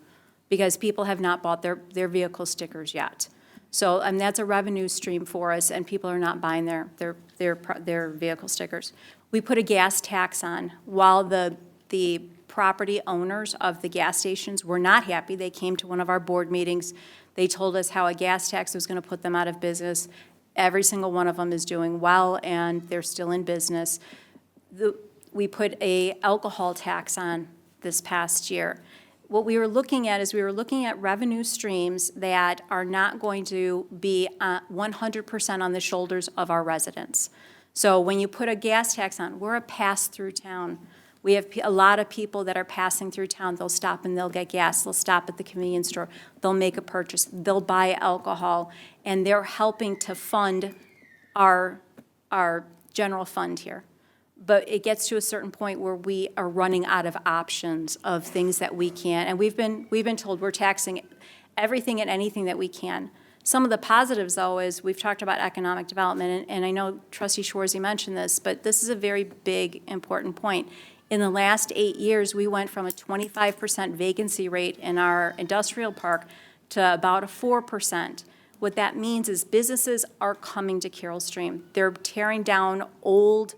because people have not bought their vehicle stickers yet. So, and that's a revenue stream for us, and people are not buying their vehicle stickers. We put a gas tax on. While the property owners of the gas stations were not happy, they came to one of our board meetings. They told us how a gas tax was going to put them out of business. Every single one of them is doing well, and they're still in business. We put a alcohol tax on this past year. What we were looking at is we were looking at revenue streams that are not going to be 100% on the shoulders of our residents. So when you put a gas tax on, we're a pass-through town. We have a lot of people that are passing through town. They'll stop and they'll get gas. They'll stop at the convenience store. They'll make a purchase. They'll buy alcohol. And they're helping to fund our general fund here. But it gets to a certain point where we are running out of options of things that we can. And we've been told we're taxing everything and anything that we can. Some of the positives, though, is we've talked about economic development, and I know Trustee Schwarzy mentioned this, but this is a very big, important point. In the last 8 years, we went from a 25% vacancy rate in our industrial park to about a 4%. What that means is businesses are coming to Carroll Stream. They're tearing down old,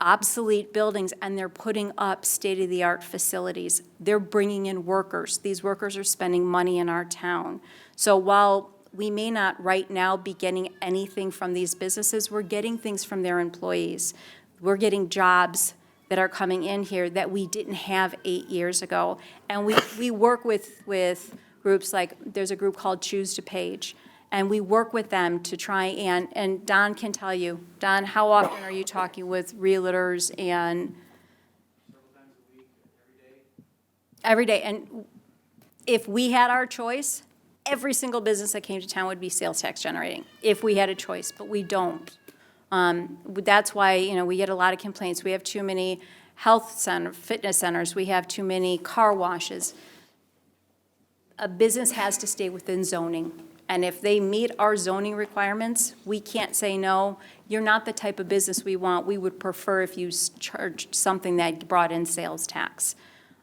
obsolete buildings, and they're putting up state-of-the-art facilities. They're bringing in workers. These workers are spending money in our town. So while we may not right now be getting anything from these businesses, we're getting things from their employees. We're getting jobs that are coming in here that we didn't have 8 years ago. And we work with groups like, there's a group called Choose to Page, and we work with them to try and Don can tell you, Don, how often are you talking with realtors and? Several times a week, Every day, and if we had our choice, every single business that came to town would be sales tax generating, if we had a choice, but we don't. That's why, we get a lot of complaints. We have too many fitness centers, we have too many car washes. A business has to stay within zoning, and if they meet our zoning requirements, we can't say, no, you're not the type of business we want. We would prefer if you charged something that brought in sales tax.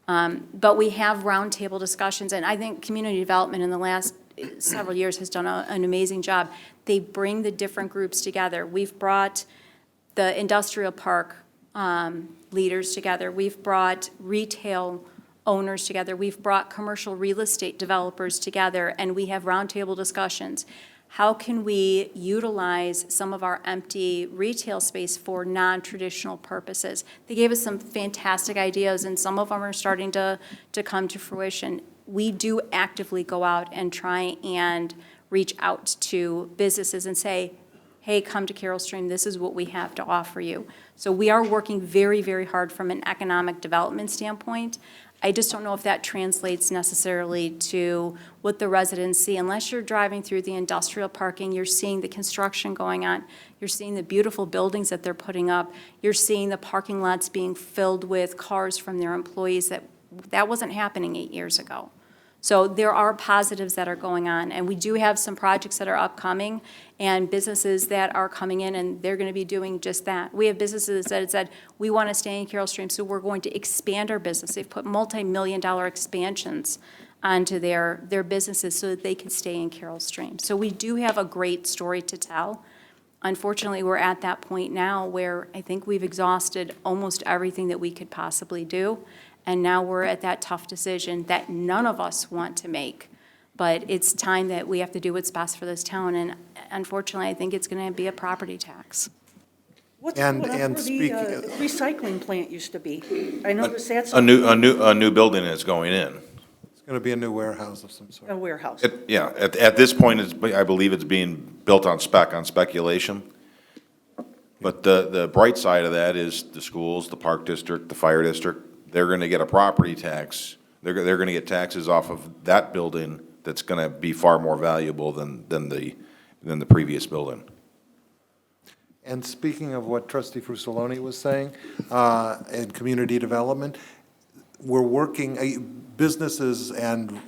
But we have roundtable discussions, and I think community development in the last several years has done an amazing job. They bring the different groups together. We've brought the industrial park leaders together. We've brought retail owners together. We've brought commercial real estate developers together, and we have roundtable discussions. How can we utilize some of our empty retail space for non-traditional purposes? They gave us some fantastic ideas, and some of them are starting to come to fruition. We do actively go out and try and reach out to businesses and say, hey, come to Carroll Stream, this is what we have to offer you. So we are working very, very hard from an economic development standpoint. I just don't know if that translates necessarily to what the residents see. Unless you're driving through the industrial parking, you're seeing the construction going on, you're seeing the beautiful buildings that they're putting up, you're seeing the parking lots being filled with cars from their employees. That wasn't happening 8 years ago. So there are positives that are going on, and we do have some projects that are upcoming and businesses that are coming in, and they're going to be doing just that. We have businesses that have said, we want to stay in Carroll Stream, so we're going to expand our business. They've put multi-million-dollar expansions onto their businesses so that they can stay in Carroll Stream. So we do have a great story to tell. Unfortunately, we're at that point now where I think we've exhausted almost everything that we could possibly do. And now we're at that tough decision that none of us want to make. But it's time that we have to do what's best for this town. And unfortunately, I think it's going to be a property tax. What's And- where and the speaking- recycling plant used to be? I noticed that's A new building is going in. It's going to be a new warehouse of some sort. a warehouse. Yeah, at this point, I believe it's being built on speculation. But the bright side of that is the schools, the park district, the fire district, they're gonna get a property tax. They're gonna get taxes off of that building that's gonna be far more valuable than the previous building. And speaking of what trustee Frusaloni was saying, in community development, we're working, businesses and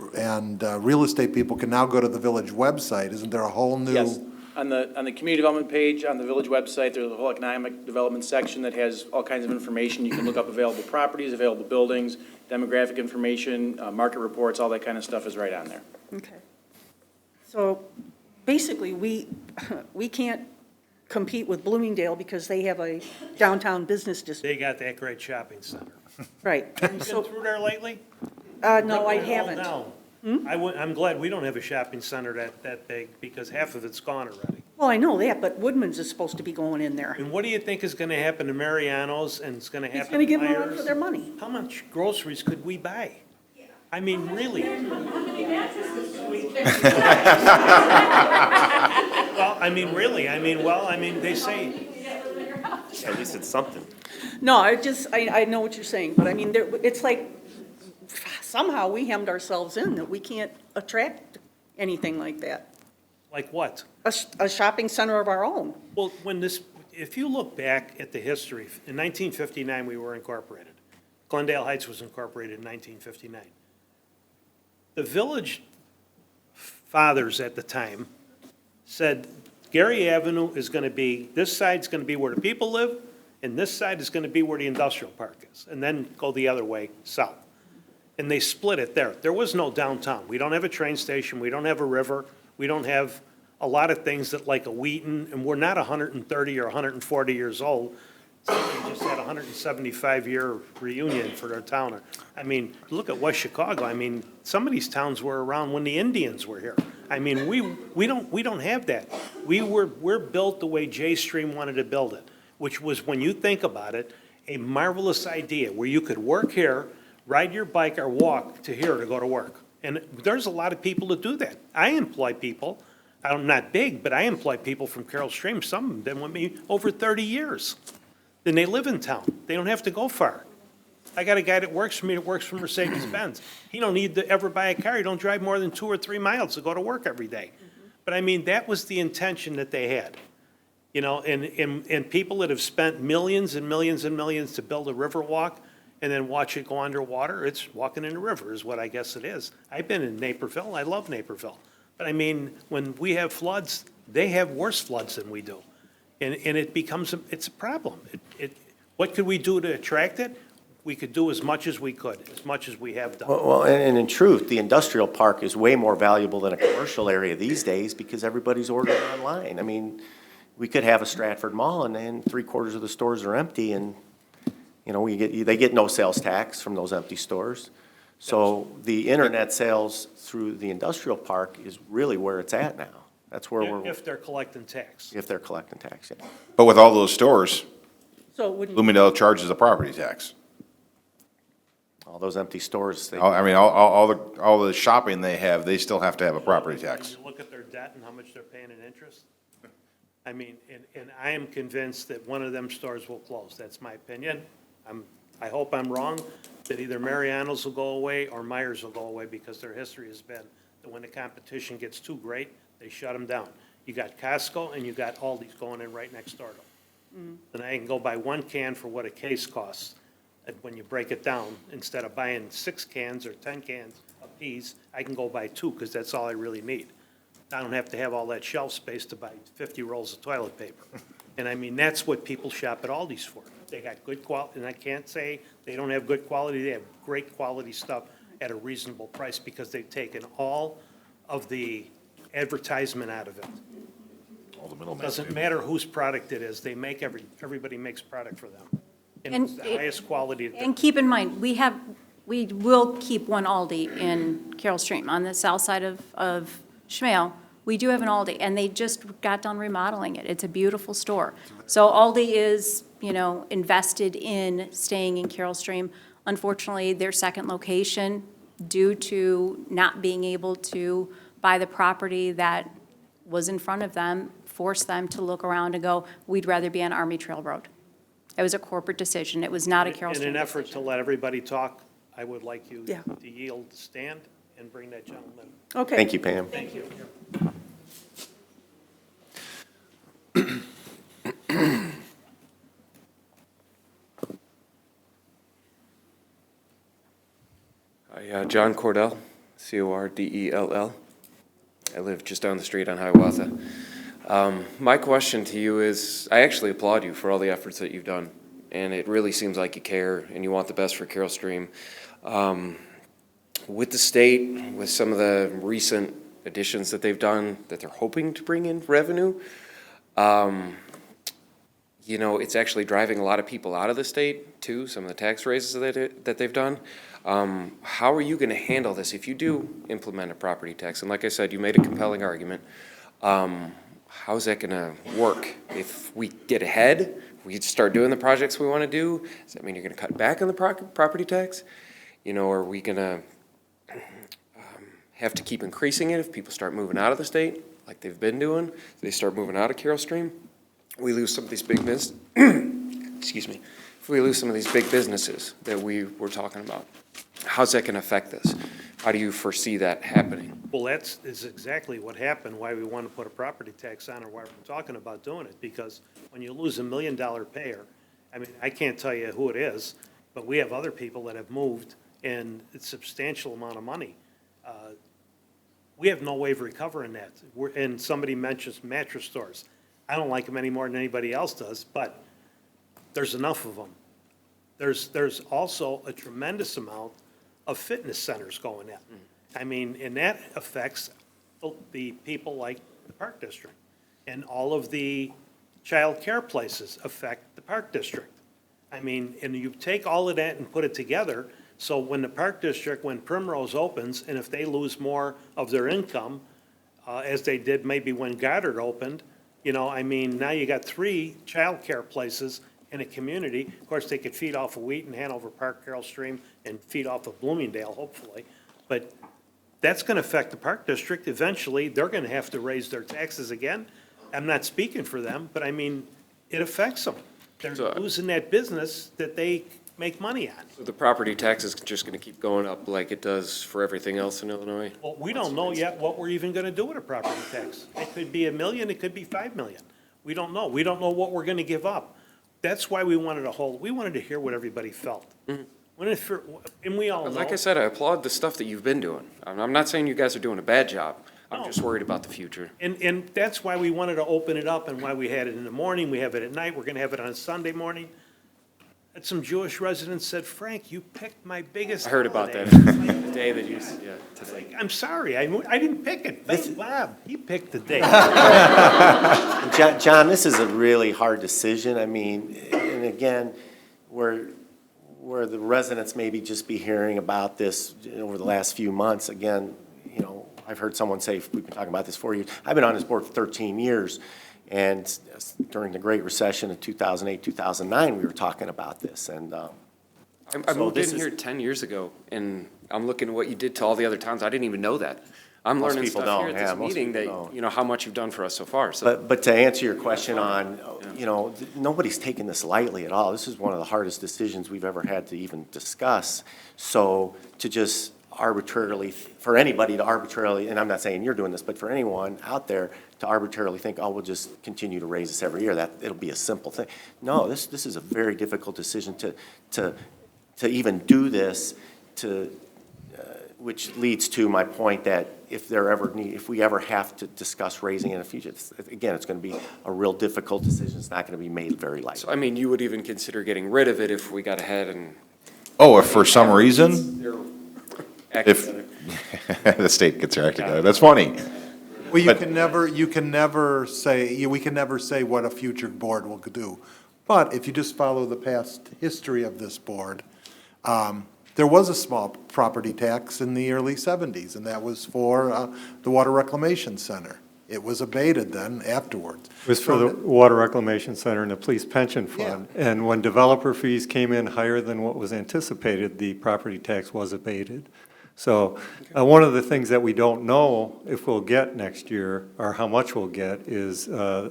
real estate people can now go to the village website. Isn't there a whole new? Yes, on the community development page, on the village website, there's a whole economic development section that has all kinds of information. You can look up available properties, available buildings, demographic information, market reports, all that kind of stuff is right on there. Okay. So basically, we can't compete with Bloomingdale because they have a downtown business district. They got that great shopping center. Right. You been through there lately? No, I Ripping it all haven't. down. I'm glad we don't have a shopping center that big, because half of it's gone already. Well, I know that, but Woodman's is supposed to be going in there. And what do you think is gonna happen to Mariano's, and it's gonna He's happen gonna to give them a run Myers? for their money. How much groceries could we buy? I mean, really? Well, I mean, really, they say, At least it's something. No, I know what you're saying, but I mean, it's like, somehow we hemmed ourselves in that we can't attract anything like that. like what? A shopping center of our own. Well, if you look back at the history, in 1959, we were incorporated. Glendale Heights was incorporated in 1959. The village fathers at the time said, Gary Avenue is going to be, this side's going to be where the people live, and this side is going to be where the industrial park is, and then go the other way, south. And they split it there. There was no downtown. We don't have a train station, we don't have a river, we don't have a lot of things that like a Wheaton, and we're not 130 or 140 years old. Somebody just had a 175-year reunion for their town. I mean, look at West Chicago. I mean, some of these towns were around when the Indians were here. I mean, we don't have that. We're built the way J Stream wanted to build it, which was, when you think about it, a marvelous idea where you could work here, ride your bike or walk to here to go to work. And there's a lot of people that do that. I employ people. I'm not big, but I employ people from Carroll Stream. Some of them been with me over 30 years. Then they live in town. They don't have to go far. I got a guy that works for me that works for Mercedes-Benz. He don't need to ever buy a car. He don't drive more than 2 or 3 miles to go to work every day. But I mean, that was the intention that they had. You know, and people that have spent millions and millions and millions to build a river walk and then watch it go underwater, it's walking in a river is what I guess it is. I've been in Naperville. I love Naperville. But I mean, when we have floods, they have worse floods than we do. And it becomes, it's a problem. What could we do to attract it? We could do as much as we could, as much as we have done. Well, and in truth, the industrial park is way more valuable than a commercial area these days because everybody's ordering online. I mean, we could have a Stratford Mall and then 3/4 of the stores are empty and, you know, they get no sales tax from those empty stores. So the internet sales through the industrial park is really where it's at now. That's where we're, If they're collecting tax. if they're collecting tax, yeah. But with all those stores, So wouldn't, Bloomingdale charges a property tax. All those empty stores, they. I mean, all the shopping they have, they still have to have a property tax. When you look at their debt and how much they're paying in interest, I mean, and I am convinced that one of them stores will close. That's my opinion. I hope I'm wrong, that either Mariano's will go away or Myers will go away because their history has been that when the competition gets too great, they shut them down. You got Costco and you got Aldi's going in right next door to them. And I can go buy 1 can for what a case costs. And when you break it down, instead of buying 6 cans or 10 cans of peas, I can go buy 2 because that's all I really need. I don't have to have all that shelf space to buy 50 rolls of toilet paper. And I mean, that's what people shop at Aldi's for. They got good quality, and I can't say they don't have good quality. They have great quality stuff at a reasonable price because they've taken all of the advertisement out of it. All the middlemen. Doesn't matter whose product it is. They make everybody makes product for them. And it's the highest quality. And keep in mind, we will keep one Aldi in Carroll Stream on the south side of Schmale. We do have an Aldi, and they just got done remodeling it. It's a beautiful store. So Aldi is, you know, invested in staying in Carroll Stream. Unfortunately, their second location, due to not being able to buy the property that was in front of them, forced them to look around and go, we'd rather be on Army Trail Road. It was a corporate decision. It was not a Carroll Stream In an effort decision. to let everybody talk, I would like you Yeah. to yield, stand, and bring that gentleman. okay. Thank you, Pam. Thank you. Hi, John Cordell, Cordell. I live just down the street on Hiawatha. My question to you is, I actually applaud you for all the efforts that you've done, and it really seems like you care and you want the best for Carroll Stream. With the state, with some of the recent additions that they've done, that they're hoping to bring in revenue, you know, it's actually driving a lot of people out of the state too, some of the tax raises that they've done. How are you gonna handle this if you do implement a property tax? And like I said, you made a compelling argument. How's that gonna work? If we get ahead, we start doing the projects we wanna do, does that mean you're gonna cut back on the property tax? You know, are we gonna have to keep increasing it if people start moving out of the state, like they've been doing? They start moving out of Carroll Stream? We lose some of these big excuse me, if we lose some of these big businesses that we were talking about, how's that gonna affect this? How do you foresee that happening? Well, is exactly what happened, why we want to put a property tax on, or why we're talking about doing it, because when you lose $1 million payer, I mean, I can't tell you who it is, but we have other people that have moved, and it's a substantial amount of money. We have no way of recovering that. And somebody mentions mattress stores. I don't like them any more than anybody else does, but there's enough of them. There's also a tremendous amount of fitness centers going in. I mean, and that affects the people like the Park District. And all of the child care places affect the Park District. I mean, and you take all of that and put it together, so when the Park District, when Primrose opens, and if they lose more of their income, as they did maybe when Goddard opened, you know, I mean, now you got 3 childcare places in a community. Of course, they could feed off of Wheaton, Hanover Park, Carroll Stream, and feed off of Bloomingdale, hopefully. But that's going to affect the Park District. Eventually, they're going to have to raise their taxes again. I'm not speaking for them, but I mean, it affects them. They're losing that business that they make money on. So the property tax is just gonna keep going up like it does for everything else in Illinois? Well, we don't know yet what we're even going to do with a property tax. It could be $1 million, it could be $5 million. We don't know. We don't know what we're going to give up. That's why we wanted we wanted to hear what everybody felt. And we all know. Like I said, I applaud the stuff that you've been doing. I'm not saying you guys are doing a bad job. I'm just worried about the future. And that's why we wanted to open it up and why we had it in the morning, we have it at night, we're going to have it on Sunday morning. And some Jewish residents said, Frank, you picked my biggest I heard about holiday." that the day that you, yeah, today. I'm sorry, I didn't pick it. Thank Bob, he picked the date. John, this is a really hard decision. I mean, and again, where the residents maybe just be hearing about this over the last few months, again, you know, I've heard someone say, we've been talking about this 4 years. I've been on this board for 13 years. And during the Great Recession of 2008, 2009, we were talking about this. And I so moved this in is- here 10 years ago, and I'm looking at what you did to all the other towns. I didn't even know that. I'm Most learning people stuff here don't, at yeah, this most meeting people that, don't. you know, how much you've done for us so far, so. But to answer your question on, you know, nobody's taking this lightly at all. This is one of the hardest decisions we've ever had to even discuss. So to just arbitrarily, for anybody to arbitrarily, and I'm not saying you're doing this, but for anyone out there to arbitrarily think, oh, we'll just continue to raise this every year, that it'll be a simple thing. No, this is a very difficult decision to even do this, which leads to my point that if we ever have to discuss raising in the future, again, it's going to be a real difficult decision. It's not going to be made very lightly. So, I mean, you would even consider getting rid of it if we got ahead and. Oh, if for some reason, if Acting the state gets their act together, that's funny. Well, you But- can never say, we can never say what a future board will do. But if you just follow the past history of this board, there was a small property tax in the early 70s, and that was for the Water Reclamation Center. It was abated then afterwards. It was for the Water Reclamation Center and the Police Pension Fund. And when developer fees came in higher than what was anticipated, the property tax was abated. So one of the things that we don't know if we'll get next year, or how much we'll get, is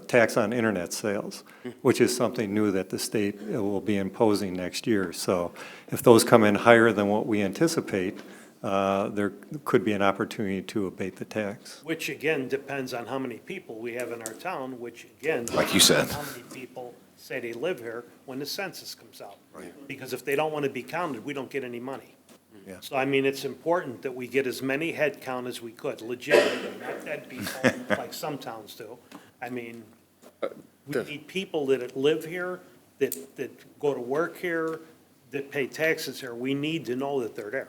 tax on internet sales, which is something new that the state will be imposing next year. So if those come in higher than what we anticipate, there could be an opportunity to abate the tax. Which again depends on how many people we have in our town, which again. Like you said. depends on how many people say they live here when the census comes out. Right. Because if they don't want to be counted, we don't get any money. Yeah. So I mean, it's important that we get as many head count as we could, legitimate, not dead people like some towns do. I mean, we need people that live here, that go to work here, that pay taxes here. We need to know that they're there.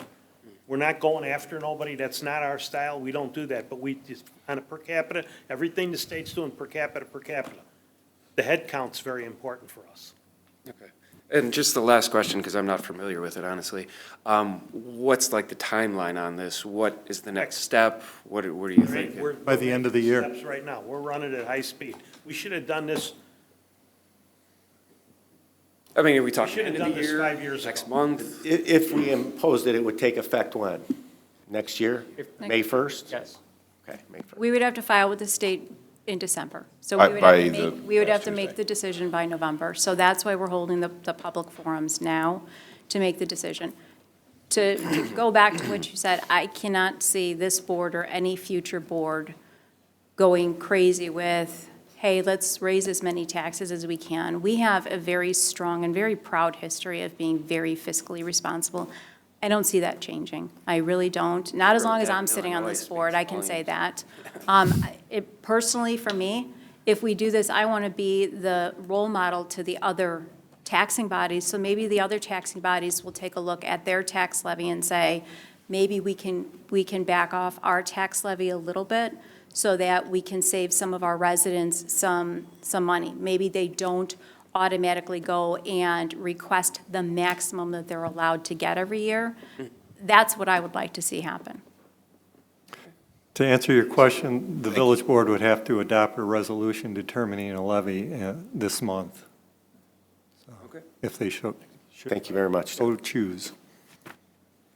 We're not going after nobody. That's not our style. We don't do that. But we just, on a per capita, everything the state's doing per capita. The head count's very important for us. Okay. And just the last question, because I'm not familiar with it, honestly. What's like the timeline on this? What is the next step? What do you think? We're By the end of the year. Steps right now. We're running at high speed. We should have done this. I mean, are we We talking should have end of done the this year, 5 years next ago. month? If we imposed it, it would take effect when? Next year? May 1st? Yes. Okay, May 1st. We would have to file with the state in December. So By- we would have by to the make, we would have last to make Tuesday. the decision by November. So that's why we're holding the public forums now, to make the decision. To go back to what you said, I cannot see this board or any future board going crazy with, hey, let's raise as many taxes as we can. We have a very strong and very proud history of being very fiscally responsible. I don't see that changing. I really don't. Not as long as I'm sitting on this board, I can say that. Personally, for me, if we do this, I want to be the role model to the other taxing bodies. So maybe the other taxing bodies will take a look at their tax levy and say, maybe we can back off our tax levy a little bit so that we can save some of our residents some money. Maybe they don't automatically go and request the maximum that they're allowed to get every year. That's what I would like to see happen. To answer your question, the village board would have to adopt a resolution determining a levy this month. So, if they should. Thank you very much. So choose.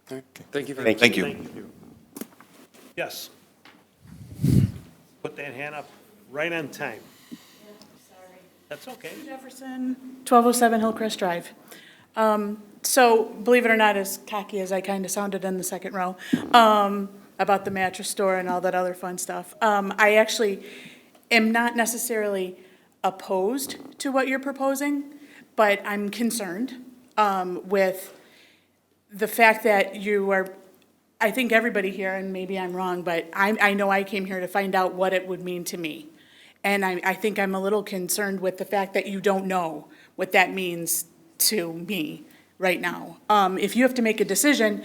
Thank you very Thank much. you. Thank you. Yes. Put that hand up right on time. Sorry. That's okay. Jefferson, 1207 Hillcrest Drive. So, believe it or not, as cocky as I kind of sounded in the second row, about the mattress store and all that other fun stuff, I actually am not necessarily opposed to what you're proposing, but I'm concerned with the fact that you are, I think everybody here, and maybe I'm wrong, but I know I came here to find out what it would mean to me. And I think I'm a little concerned with the fact that you don't know what that means to me right now. If you have to make a decision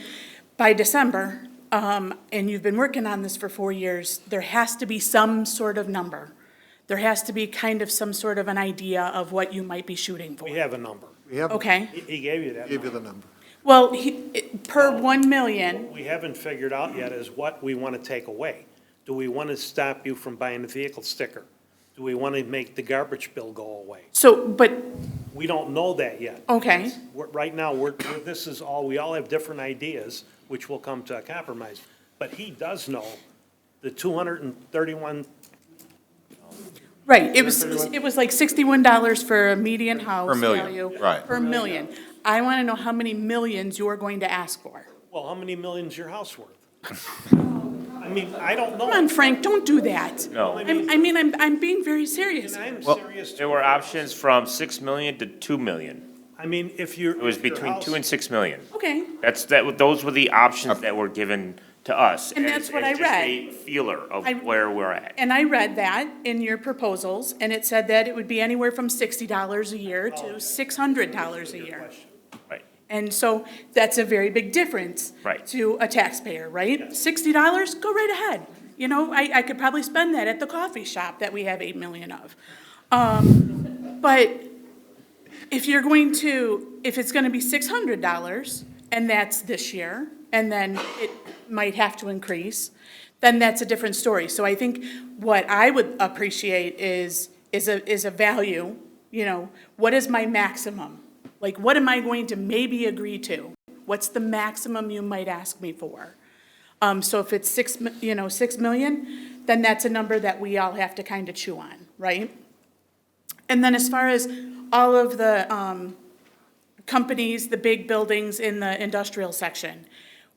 by December, and you've been working on this for 4 years, there has to be some sort of number. There has to be kind of some sort of an idea of what you might be shooting for. We have a number. We have, Okay. He gave you that gave you number. the number. Well, per 1 million, What we haven't figured out yet is what we want to take away. Do we want to stop you from buying a vehicle sticker? Do we want to make the garbage bill go away? so, but, We don't know that yet. okay. Right now, this is all, we all have different ideas, which will come to a compromise. But he does know the 231, Right, it was like $61 for a median house Per million, value. right. Per million. I want to know how many millions you're going to ask for. well, how many millions your house worth? I mean, I don't know. Come on, Frank, don't do that. No. I'm being very serious. And I'm Well, serious there too. were options from 6 million to 2 million. I mean, if you're. It was between 2 and 6 million. Okay, Those were the options that were given to us. And that's what I as read. just a feeler of I- where we're at. and I read that in your proposals, and it said that it would be anywhere from $60 a year to $600 a year. Right. And so that's a very big difference. Right. To a taxpayer, right? $60, go right ahead. You know, I could probably spend that at the coffee shop that we have 8 million of. But if it's gonna be $600, and that's this year, and then it might have to increase, then that's a different story. So I think what I would appreciate is a value, you know, what is my maximum? Like, what am I going to maybe agree to? What's the maximum you might ask me for? So if it's 6 million, then that's a number that we all have to kind of chew on, right? And then as far as all of the companies, the big buildings in the industrial section,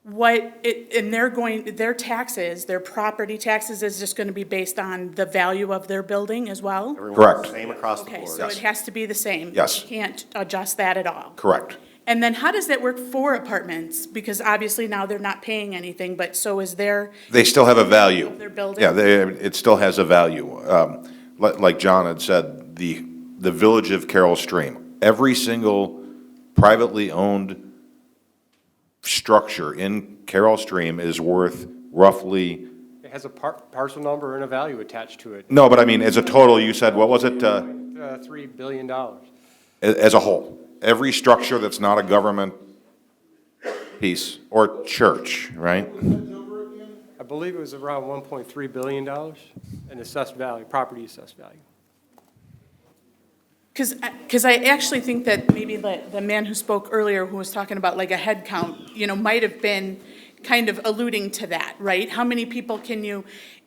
their taxes, their property taxes is just gonna be based on the value of their building as well? Correct. Same across the Okay, board. so it has to be the same? Yes. You can't adjust that at all? Correct. And then how does that work for apartments? Because obviously now they're not paying anything, but so is their, They still have a value. Of their building? Yeah, it still has a value. Like John had said, the village of Carroll Stream, every single privately owned structure in Carroll Stream is worth roughly, It has a parcel number and a value attached to it. no, but I mean, as a total, you said, what was it, $3 billion. as a whole? Every structure that's not a government piece or church, right? I believe it was around $1.3 billion in assessed value, property assessed value. because I actually think that maybe the man who spoke earlier, who was talking about like a head count, you know, might have been kind of alluding to that, right? How many people do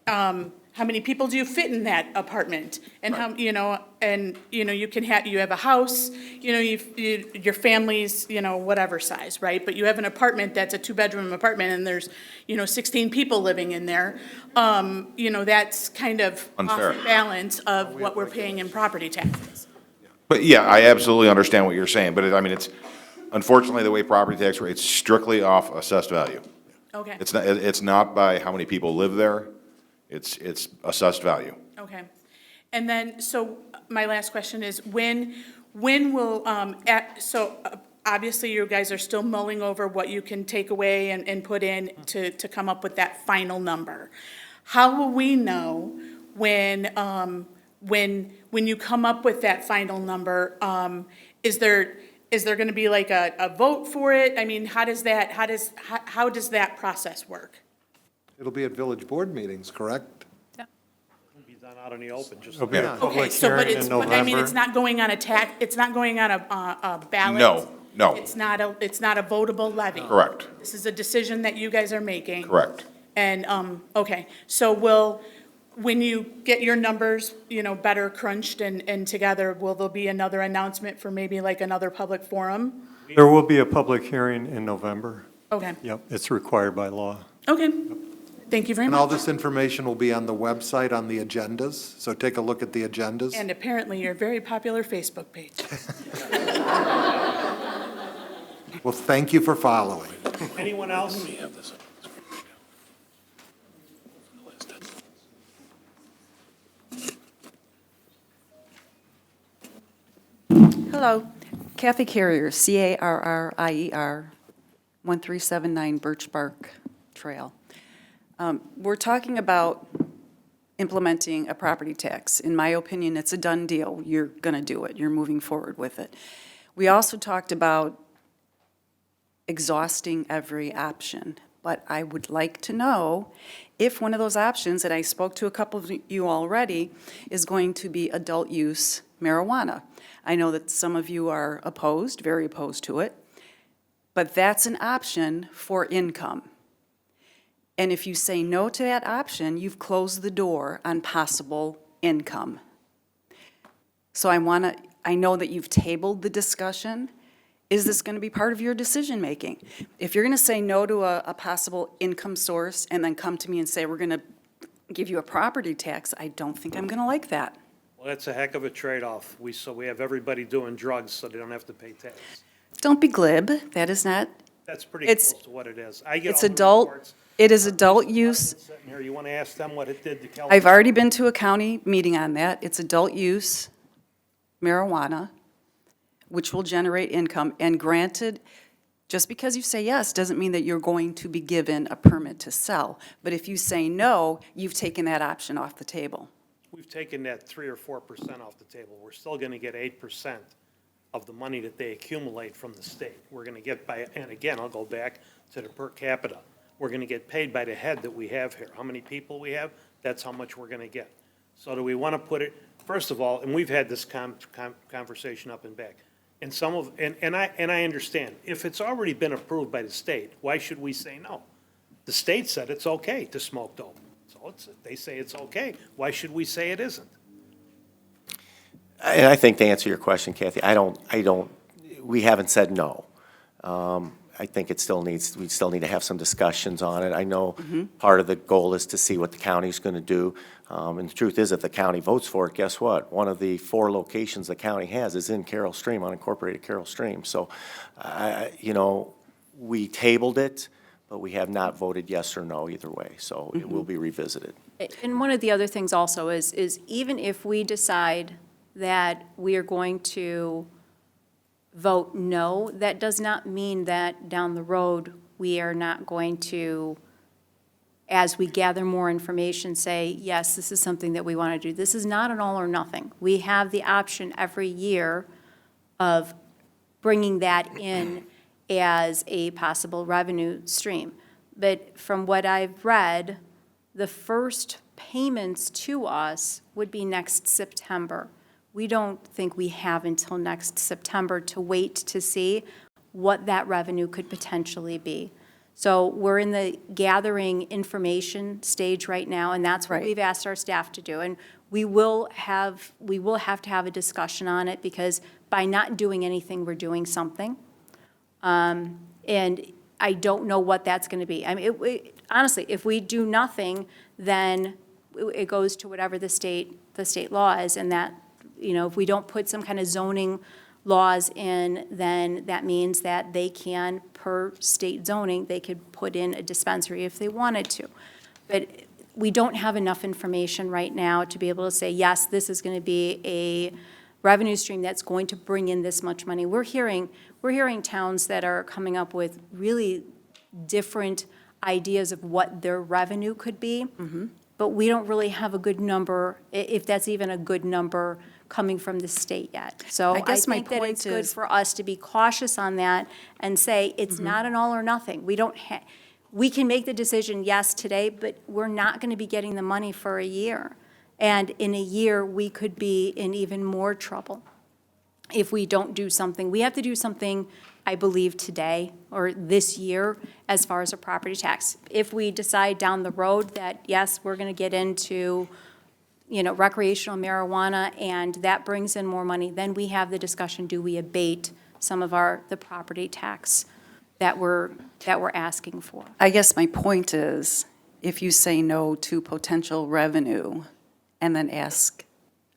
you fit in that apartment? And how, you know, you have a house, you know, your family's, you know, whatever size, right? But you have an apartment that's a 2-bedroom apartment and there's, you know, 16 people living in there. You know, that's kind of Unfair. off balance of what we're paying in property taxes. But yeah, I absolutely understand what you're saying, but I mean, it's, unfortunately, the way property tax rates, it's strictly off assessed value. Okay. It's not by how many people live there, it's assessed value. Okay. And then, so my last question is, when will, obviously you guys are still mulling over what you can take away and put in to come up with that final number. How will we know when you come up with that final number, is there gonna be like a vote for it? I mean, how does that process work? It'll be at village board meetings, correct? It'll be done out in the open, just. It'll be a Okay, public so, but hearing it's, in but I mean, it's November. not going on it's not going on a ballot? No. It's not a votable levy? Correct. This is a decision that you guys are making? Correct. And, okay, so when you get your numbers, better crunched and together, will there be another announcement for maybe like another public forum? There will be a public hearing in November. Okay, Yep, it's required by law. okay. Thank you very And all much. this information will be on the website, on the agendas, so take a look at the agendas. And apparently your very popular Facebook page. Well, thank you for following. Anyone else? Hello, Kathy Carrier, Carrier, 1379 Birch Bark Trail. We're talking about implementing a property tax. In my opinion, it's a done deal. You're going to do it. You're moving forward with it. We also talked about exhausting every option, but I would like to know if one of those options, and I spoke to a couple of you already, is going to be adult use marijuana. I know that some of you are opposed, very opposed to it, but that's an option for income. And if you say no to that option, you've closed the door on possible income. So I know that you've tabled the discussion. Is this going to be part of your decision-making? If you're going to say no to a possible income source and then come to me and say, we're going to give you a property tax, I don't think I'm going to like that. Well, that's a heck of a trade-off. So we have everybody doing drugs so they don't have to pay tax. Don't be glib. That is not, That's pretty It's- close to what it is. I get it's all the adult, reports. it is adult use. Sitting here, you want to ask them what it did to California? I've already been to a county meeting on that. It's adult use marijuana, which will generate income. And granted, just because you say yes doesn't mean that you're going to be given a permit to sell. But if you say no, you've taken that option off the table. We've taken that 3 or 4% off the table. We're still going to get 8% of the money that they accumulate from the state. We're going to get and again, I'll go back to the per capita. We're going to get paid by the head that we have here. How many people we have, that's how much we're going to get. So do we want to put it, first of all, and we've had this conversation up and back, and I understand, if it's already been approved by the state, why should we say no? The state said it's okay to smoke dope. So they say it's okay. Why should we say it isn't? And I think to answer your question, Kathy, we haven't said no. I think we still need to have some discussions on it. I know part of the goal is to see what the county's going to do. And the truth is, if the county votes for it, guess what? One of the 4 locations the county has is in Carroll Stream, unincorporated Carroll Stream. So, we tabled it, but we have not voted yes or no either way. So it will be revisited. And one of the other things also is even if we decide that we are going to vote no, that does not mean that down the road, we are not going to, as we gather more information, say, yes, this is something that we want to do. This is not an all or nothing. We have the option every year of bringing that in as a possible revenue stream. But from what I've read, the first payments to us would be next September. We don't think we have until next September to wait to see what that revenue could potentially be. So we're in the gathering information stage right now, and that's what we've asked our staff to do. And we will have to have a discussion on it, because by not doing anything, we're doing something. And I don't know what that's going to be. I mean, honestly, if we do nothing, then it goes to whatever the state law is, and that, if we don't put some kind of zoning laws in, then that means that they can, per state zoning, they could put in a dispensary if they wanted to. But we don't have enough information right now to be able to say, yes, this is going to be revenue stream that's going to bring in this much money. We're hearing towns that are coming up with really different ideas of what their revenue could be, but we don't really have a good number, if that's even a good number, coming from the state yet. So I guess my think that point it's good is- for us to be cautious on that and say it's not an all or nothing. We can make the decision, yes, today, but we're not going to be getting the money for a year. And in a year, we could be in even more trouble if we don't do something. We have to do something, I believe, today or this year as far as a property tax. If we decide down the road that, yes, we're going to get into, recreational marijuana and that brings in more money, then we have the discussion, do we abate some of the property tax that we're asking for? I guess my point is, if you say no to potential revenue and then ask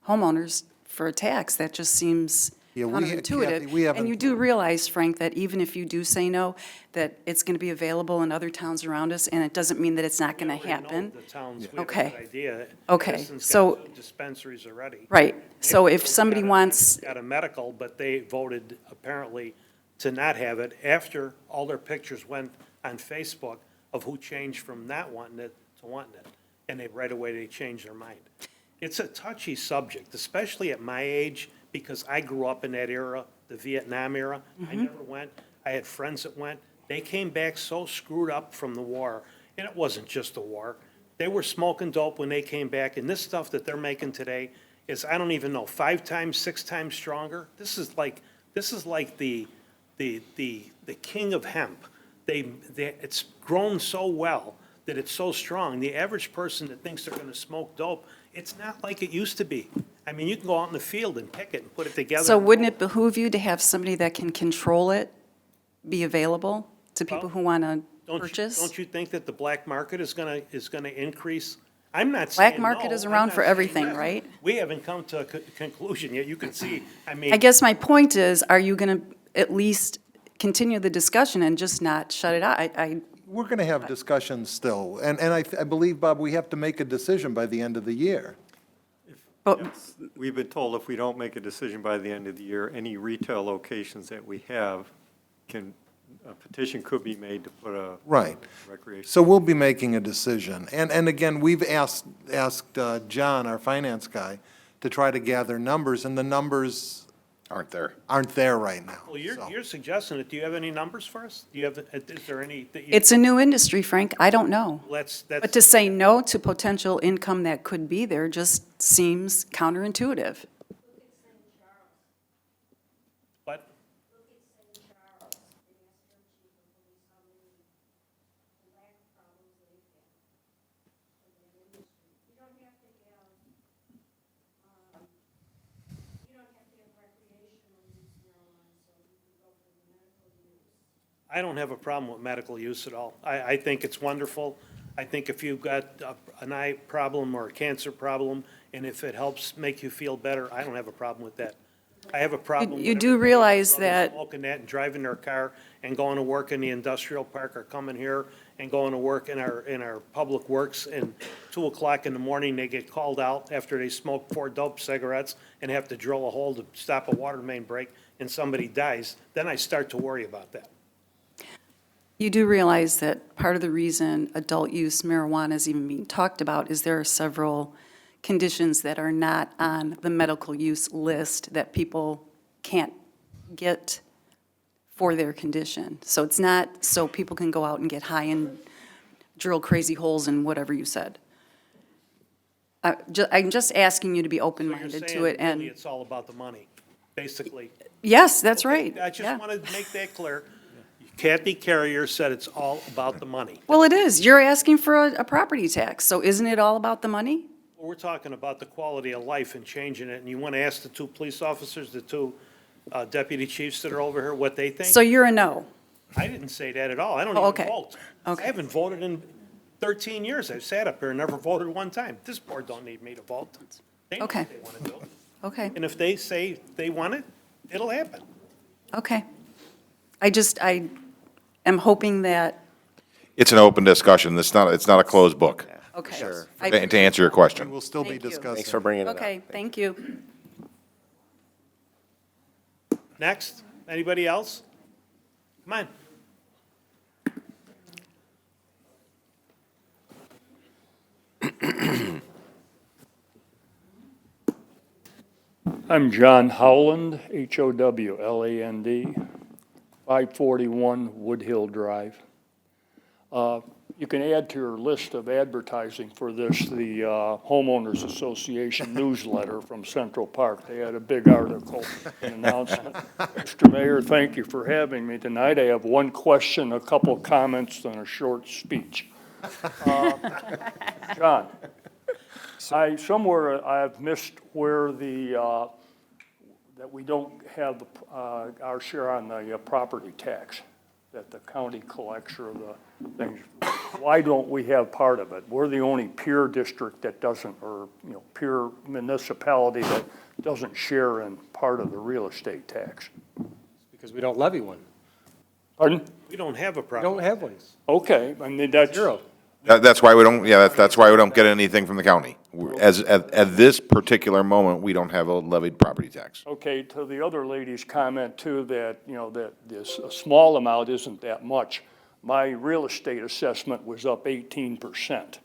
homeowners for a tax, that just seems Yeah, Kathy, we counterintuitive. haven't- And you do realize, Frank, that even if you do say no, that it's going to be available in other towns around us, and it doesn't mean that it's not going to We already know happen. the towns, we have a Okay. good idea. Okay, Madison's got so- two dispensaries already. Right, so if Naples somebody got wants, Got a medical, but they voted apparently to not have it after all their pictures went on Facebook of who changed from not wanting it to wanting it. And right away, they changed their mind. It's a touchy subject, especially at my age, because I grew up in that era, the Vietnam era. I never went. I had friends that went. They came back so screwed up from the war, and it wasn't just the war. They were smoking dope when they came back, and this stuff that they're making today is, I don't even know, 5 times, 6 times stronger. This is like the king of hemp. It's grown so well that it's so strong. The average person that thinks they're gonna smoke dope, it's not like it used to be. I mean, you can go out in the field and pick it and put it together. so wouldn't it behoove you to have somebody that can control it be available to people who want to purchase? Don't you think that the black market is gonna increase? I'm not saying Black market no. is I'm around not for saying everything, yes. right? We haven't come to a conclusion yet. You can see, I mean. I guess my point is, are you going to at least continue the discussion and just not shut it out? We're going to have discussions still, and I believe, Bob, we have to make a decision by the end of the year. But We've been told if we don't make a decision by the end of the year, any retail locations that we have a petition could be made to put a Right. recreation. So we'll be making a decision. And again, we've asked John, our finance guy, to try to gather numbers, and the numbers Aren't there. aren't there right now. Well, so. you're suggesting it. Do you have any numbers for us? Is there any that you? it's a new industry, Frank, I don't know. That's, But to say no to potential income that could be there just seems counterintuitive. but, I don't have a problem with medical use at all. I think it's wonderful. I think if you've got an eye problem or a cancer problem, and if it helps make you feel better, I don't have a problem with that. I have a problem. You with do everybody realize running, that- Smoking that and driving their car and going to work in the industrial park or coming here and going to work in our public works, and 2 o'clock in the morning, they get called out after they smoke 4 dope cigarettes and have to drill a hole to stop a water main break, and somebody dies, then I start to worry about that. You do realize that part of the reason adult use marijuana is even being talked about is there are several conditions that are not on the medical use list that people can't get for their condition. So it's not so people can go out and get high and drill crazy holes in whatever you said. I'm just asking you to be So you're open-minded to saying it, and, really it's all about the money, basically. yes, that's Okay, right. I Yeah. just wanted to make that clear. Kathy Carrier said it's all about the money. Well, it is. You're asking for a property tax, so isn't it all about the money? Well, we're talking about the quality of life and changing it, and you want to ask the 2 police officers, the 2 deputy chiefs that are over here, what they think? So you're a no? I didn't say that at all. I don't Oh, even okay. vote. Okay. I haven't voted in 13 years. I've sat up here and never voted one time. This board don't need me to vote. They know Okay. what they want to do. Okay, And if they say they want it, it'll happen. okay. I am hoping that, It's an open discussion. It's not a closed book, okay. Sure. I to answer your question. We'll still be Thank you. discussing. Thanks for bringing it up. Okay, thank you. Next, anybody else? Come on. I'm John Howland, Howland, 541 Wood Hill Drive. You can add to your list of advertising for this, the Homeowners Association newsletter from Central Park. They had a big article, an announcement. Mr. Mayor, thank you for having me tonight. I have one question, a couple comments, and a short speech. John, somewhere I've missed where that we don't have our share on the property tax that the county collects or the things. Why don't we have part of it? We're the only peer district that doesn't, or, peer municipality that doesn't share in part of the real estate tax. Because we don't levy one. Pardon? We don't have a We problem. don't have one. Okay, I mean, that's. Zero. That's why we don't, yeah, that's why we don't get anything from the county. At this particular moment, we don't have a levied property tax. Okay, to the other lady's comment too, that, that this, a small amount isn't that much. My real estate assessment was up 18%.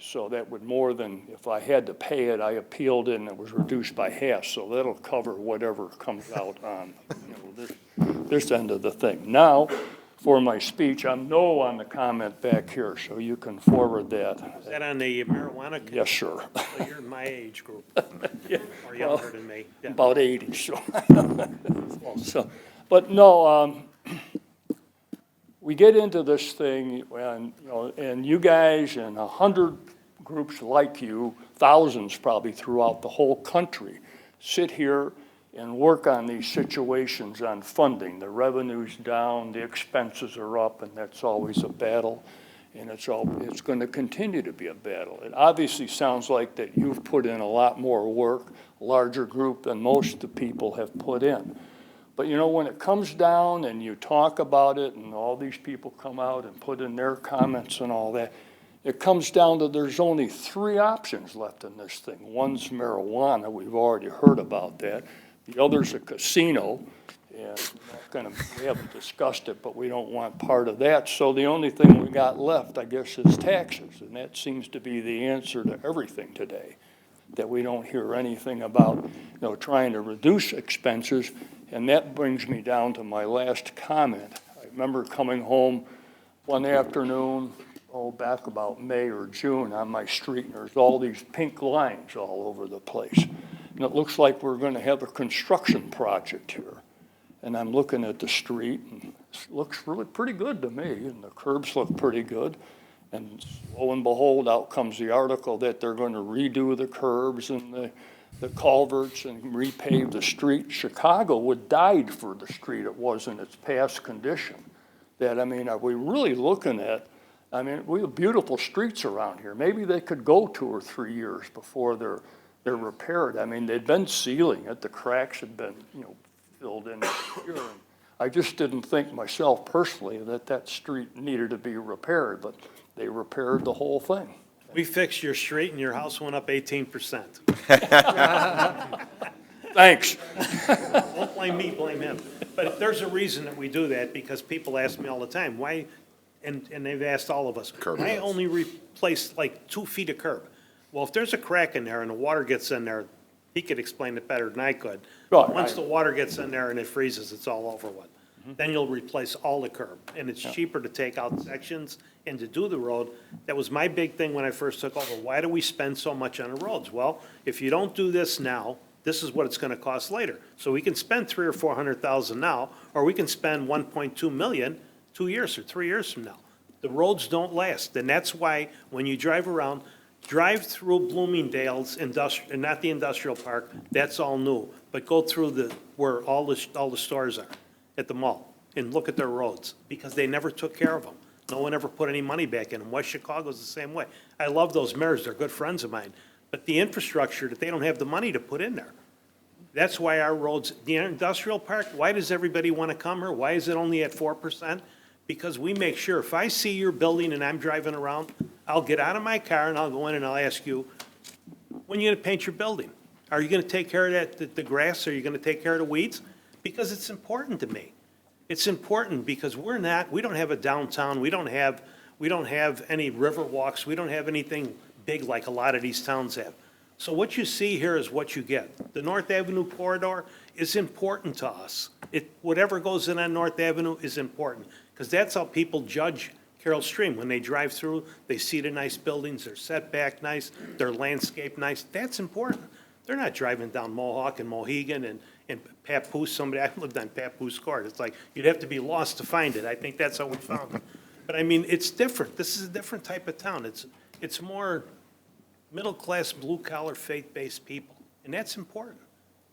So that would more than, if I had to pay it, I appealed it and it was reduced by half. So that'll cover whatever comes out on, this end of the thing. Now, for my speech, I'm no on the comment back here, so you can forward that. Is that on the marijuana? Yes, sir. So you're in my age group, Yeah, or younger than me. Yeah. about 80, so. So, but no, we get into this thing and, and you guys and 100 groups like you, thousands probably throughout the whole country, sit here and work on these situations on funding. The revenue's down, the expenses are up, and that's always a battle. And it's going to continue to be a battle. It obviously sounds like that you've put in a lot more work, larger group than most of the people have put in. But when it comes down and you talk about it and all these people come out and put in their comments and all that, it comes down to there's only 3 options left in this thing. One's marijuana, we've already heard about that. The other's a casino, and we haven't discussed it, but we don't want part of that. So the only thing we got left, I guess, is taxes, and that seems to be the answer to everything today, that we don't hear anything about, trying to reduce expenses. And that brings me down to my last comment. I remember coming home one afternoon, back about May or June on my street, and there's all these pink lines all over the place. And it looks like we're going to have a construction project here. And I'm looking at the street, and it looks really pretty good to me, and the curbs look pretty good. And lo and behold, out comes the article that they're going to redo the curbs and the culverts and repave the street. Chicago would died for the street it was in its past condition. That, are we really looking at, we have beautiful streets around here. Maybe they could go 2 or 3 years before they're repaired. They'd been sealing it, the cracks had been, filled in here. And I just didn't think myself personally that street needed to be repaired, but they repaired the whole thing. We fixed your street and your house went up 18%. Thanks. Don't blame me, blame him. But there's a reason that we do that, because people ask me all the time, why, and they've asked all of us, why only replace like 2 feet of curb? Well, if there's a crack in there and the water gets in there, he could explain it better than I could. Right. Once the water gets in there and it freezes, it's all over with. Then you'll replace all the curb, and it's cheaper to take out sections and to do the road. That was my big thing when I first took over. Why do we spend so much on the roads? Well, if you don't do this now, this is what it's gonna cost later. So we can spend $300,000 or $400,000 now, or we can spend 1.2 million 2 years or 3 years from now. The roads don't last, and that's why when you drive around, drive through Bloomingdale's not the industrial park, that's all new. But go through where all the stores are at the mall and look at their roads, because they never took care of them. No one ever put any money back in them. West Chicago's the same way. I love those mayors, they're good friends of mine. But the infrastructure that they don't have the money to put in there. That's why our roads, the industrial park, why does everybody want to come here? Why is it only at 4%? Because we make sure, if I see your building and I'm driving around, I'll get out of my car and I'll go in and I'll ask you, when are you going to paint your building? Are you going to take care of the grass? Are you going to take care of the weeds? because it's important to me. It's important because we don't have a downtown, we don't have any river walks, we don't have anything big like a lot of these towns have. So what you see here is what you get. The North Avenue corridor is important to us. Whatever goes in on North Avenue is important, because that's how people judge Carroll Stream. When they drive through, they see the nice buildings, they're set back nice, they're landscaped nice. That's important. They're not driving down Mohawk and Mohegan and Papoose. I lived on Papoose Court. It's like, you'd have to be lost to find it. I think that's how we found it. But I mean, it's different. This is a different type of town. It's more middle-class, blue-collar, faith-based people. And that's important,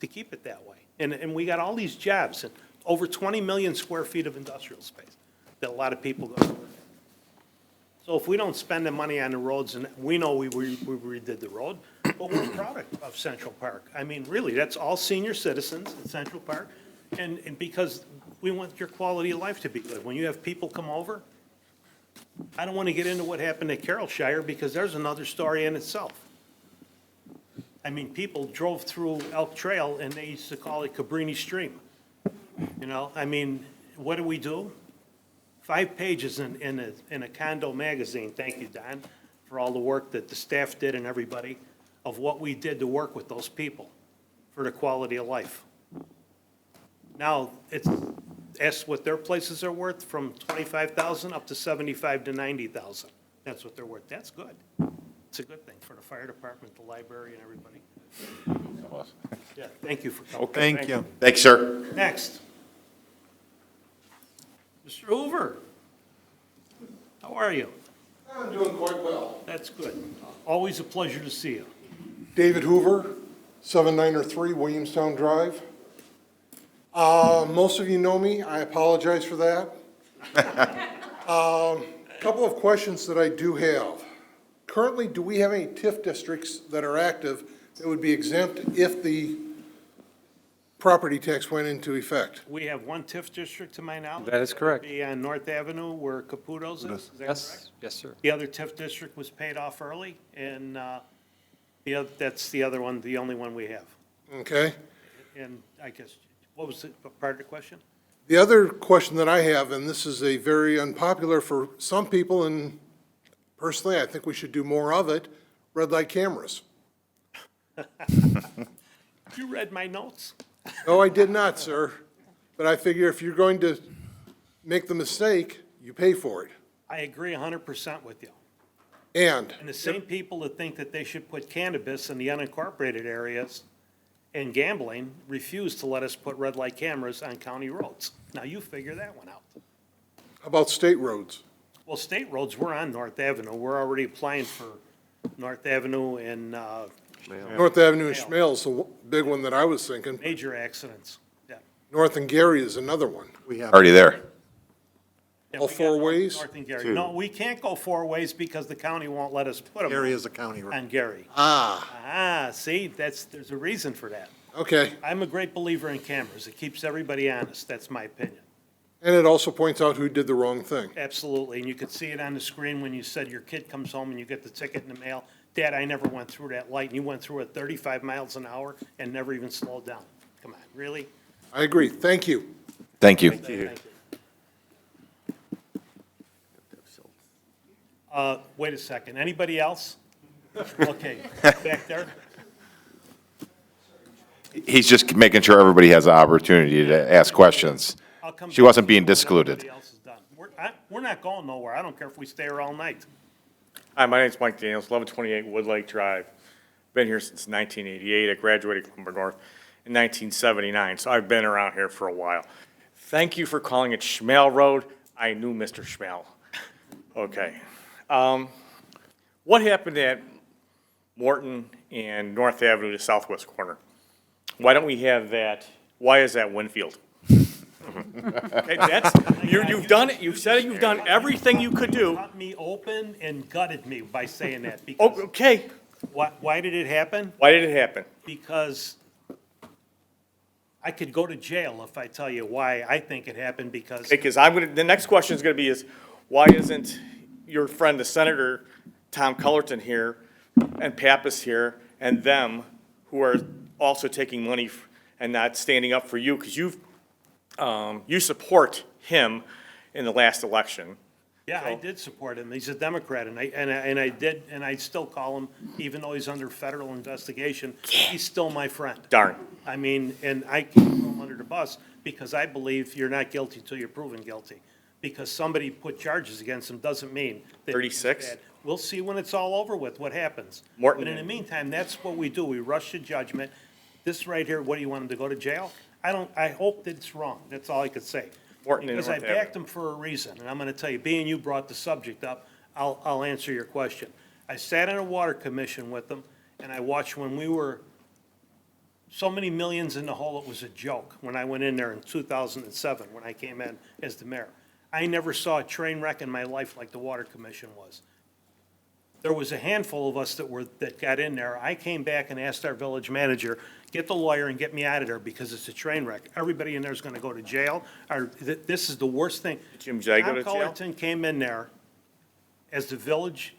to keep it that way. And we got all these jobs, and over 20 million square feet of industrial space that a lot of people go to work. So if we don't spend the money on the roads, and we know we redid the road, but we're proud of Central Park. I mean, really, that's all senior citizens in Central Park, and because we want your quality of life to be good. When you have people come over, I don't want to get into what happened at Carrollshire, because there's another story in itself. I mean, people drove through Elk Trail, and they used to call it Cabrini Stream. You know, I mean, what do? 5 pages in a condo magazine, thank you, Don, for all the work that the staff did and everybody, of what we did to work with those people for the quality of life. Now, ask what their places are worth, from 25,000 up to 75 to 90,000. That's what they're worth. That's good. It's a good thing for the fire department, the library, and everybody. Yeah, thank you for coming. Thank you. Thanks, sir. Next. Mr. Hoover, how are you? I'm doing quite well. That's good. Always a pleasure to see you. David Hoover, 7903 Williamstown Drive. Most of you know me. I apologize for that. Couple of questions that I do have. Currently, do we have any TIF districts that are active that would be exempt if the property tax went into effect? We have one TIF district, to my knowledge. That is correct. Be on North Avenue where Caputo's is that correct? Yes, sir. The other TIF district was paid off early, and that's the other one, the only one we have. Okay. And I guess, what was the part of the question? The other question that I have, and this is a very unpopular for some people, and personally, I think we should do more of it, red light cameras. You read my notes? No, I did not, sir. But I figure if you're going to make the mistake, you pay for it. I agree 100% with you. And And the same people that think that they should put cannabis in the unincorporated areas and gambling refuse to let us put red light cameras on county roads. Now, you figure that one out. how about state roads? Well, state roads, we're on North Avenue. We're already applying for North Avenue and North Avenue and Schmale's the big one that I was thinking. major accidents. Yeah. North and Gary is another one. We have. Already there. Yeah, All we got four ways? North and Gary. Two. No, we can't go 4 ways because the county won't let us put them Gary is a county road. on Gary. Ah, See, there's a reason for that. okay. I'm a great believer in cameras. It keeps everybody honest. That's my opinion. And it also points out who did the wrong thing. Absolutely, and you could see it on the screen when you said your kid comes home and you get the ticket in the mail. Dad, I never went through that light, and you went through it 35 miles an hour and never even slowed down. Come on, really? I agree. Thank you. Thank you. Thank you. Wait a second, anybody else? Okay, back there? He's just making sure everybody has the opportunity to ask questions. I'll come She back wasn't to being you when discluded. everybody else is done. We're not going nowhere. I don't care if we stay here all night. Hi, my name's Mike Daniels, 1128 Woodlake Drive. Been here since 1988. I graduated Cumber North in 1979, so I've been around here for a while. Thank you for calling it Schmale Road. I knew Mr. Schmale. Okay. What happened at Morton and North Avenue to southwest corner? Why don't we have that, why is that Winfield? Okay, you've done it, you've said it, you've done everything you could do. Cut me open and gutted me by saying that. Because Oh, okay, why did it happen? why did it happen? Because I could go to jail if I tell you why I think it happened, because Because the next question is gonna be is, why isn't your friend, the Senator Tom Cullerton here, and Pappas here, and them, who are also taking money and not standing up for you, because you've you support him in the last election. Yeah, I did support him. He's a Democrat, and I still call him, even though he's under federal investigation, he's still my friend. Darn. I mean, and I can't throw him under the bus because I believe you're not guilty until you're proven guilty. Because somebody put charges against him doesn't mean that he's 36? bad. We'll see when it's all over with, what happens. Morton. But in the meantime, that's what we do. We rush to judgment. This right here, what do you want him to go to jail? I hope that it's wrong. That's all I could say. Morton and Because I North Avenue. backed him for a reason, and I'm gonna tell you, being you brought the subject up, I'll answer your question. I sat in a water commission with them, and I watched when we were so many millions in the hole, it was a joke, when I went in there in 2007, when I came in as the mayor. I never saw a train wreck in my life like the water commission was. There was a handful of us that got in there. I came back and asked our village manager, get the lawyer and get me out of there because it's a train wreck. Everybody in there is gonna go to jail, this is the worst thing. Jim Jay go to jail? Tom Cullerton came in there as the village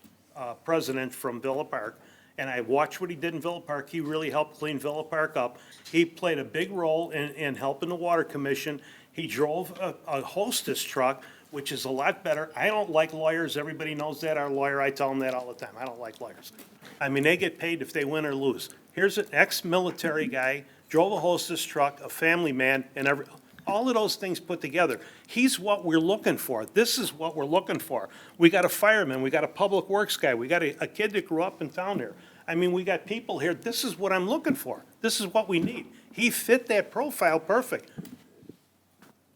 president from Villa Park, and I watched what he did in Villa Park. He really helped clean Villa Park up. He played a big role in helping the water commission. He drove a hostess truck, which is a lot better. I don't like lawyers. Everybody knows that. Our lawyer, I tell them that all the time. I don't like lawyers. I mean, they get paid if they win or lose. Here's an ex-military guy, drove a hostess truck, a family man, and all of those things put together. He's what we're looking for. This is what we're looking for. We got a fireman. We got a public works guy. We got a kid that grew up in town here. I mean, we got people here. This is what I'm looking for. This is what we need. He fit that profile perfect.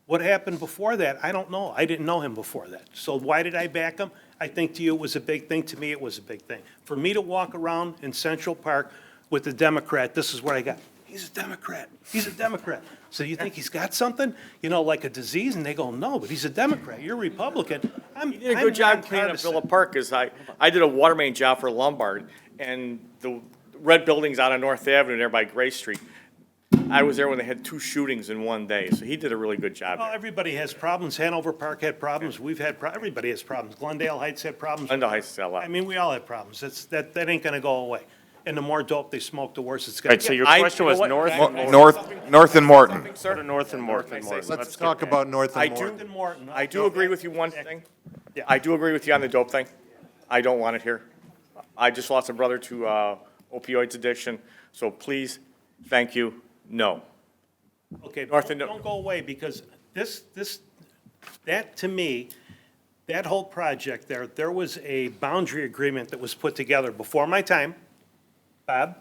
What happened before that, I don't know. I didn't know him before that. So why did I back him? I think to you it was a big thing. To me, it was a big thing. For me to walk around in Central Park with a Democrat, this is what I got. He's a Democrat. He's a Democrat. So you think he's got something, like a disease? And they go, no, but he's a Democrat. You're Republican. You did a good job cleaning up Villa Park, because I did a water main job for Lombard, and the red buildings out on North Avenue there by Gray Street, I was there when they had 2 shootings in one day, so he did a really good job Well, there. everybody has problems. Hanover Park had problems. We've had, everybody has problems. Glendale Heights had problems. Glendale Heights had a lot. I mean, we all have problems. That ain't gonna go away. And the more dope they smoke, the worse it's All gonna right, so get. your I- question you know was what? North Can I- and Morton. North and Morton. Go to North and Morton. Let's talk about North I and do- Morton. North and Morton. I do agree with you one thing. Yeah. I do agree with you on the dope thing. I don't want it here. I just lost a brother to opioids addiction, so please, thank you, no. Okay, North and- don't go away, because that to me, that whole project there was a boundary agreement that was put together before my time. Bob,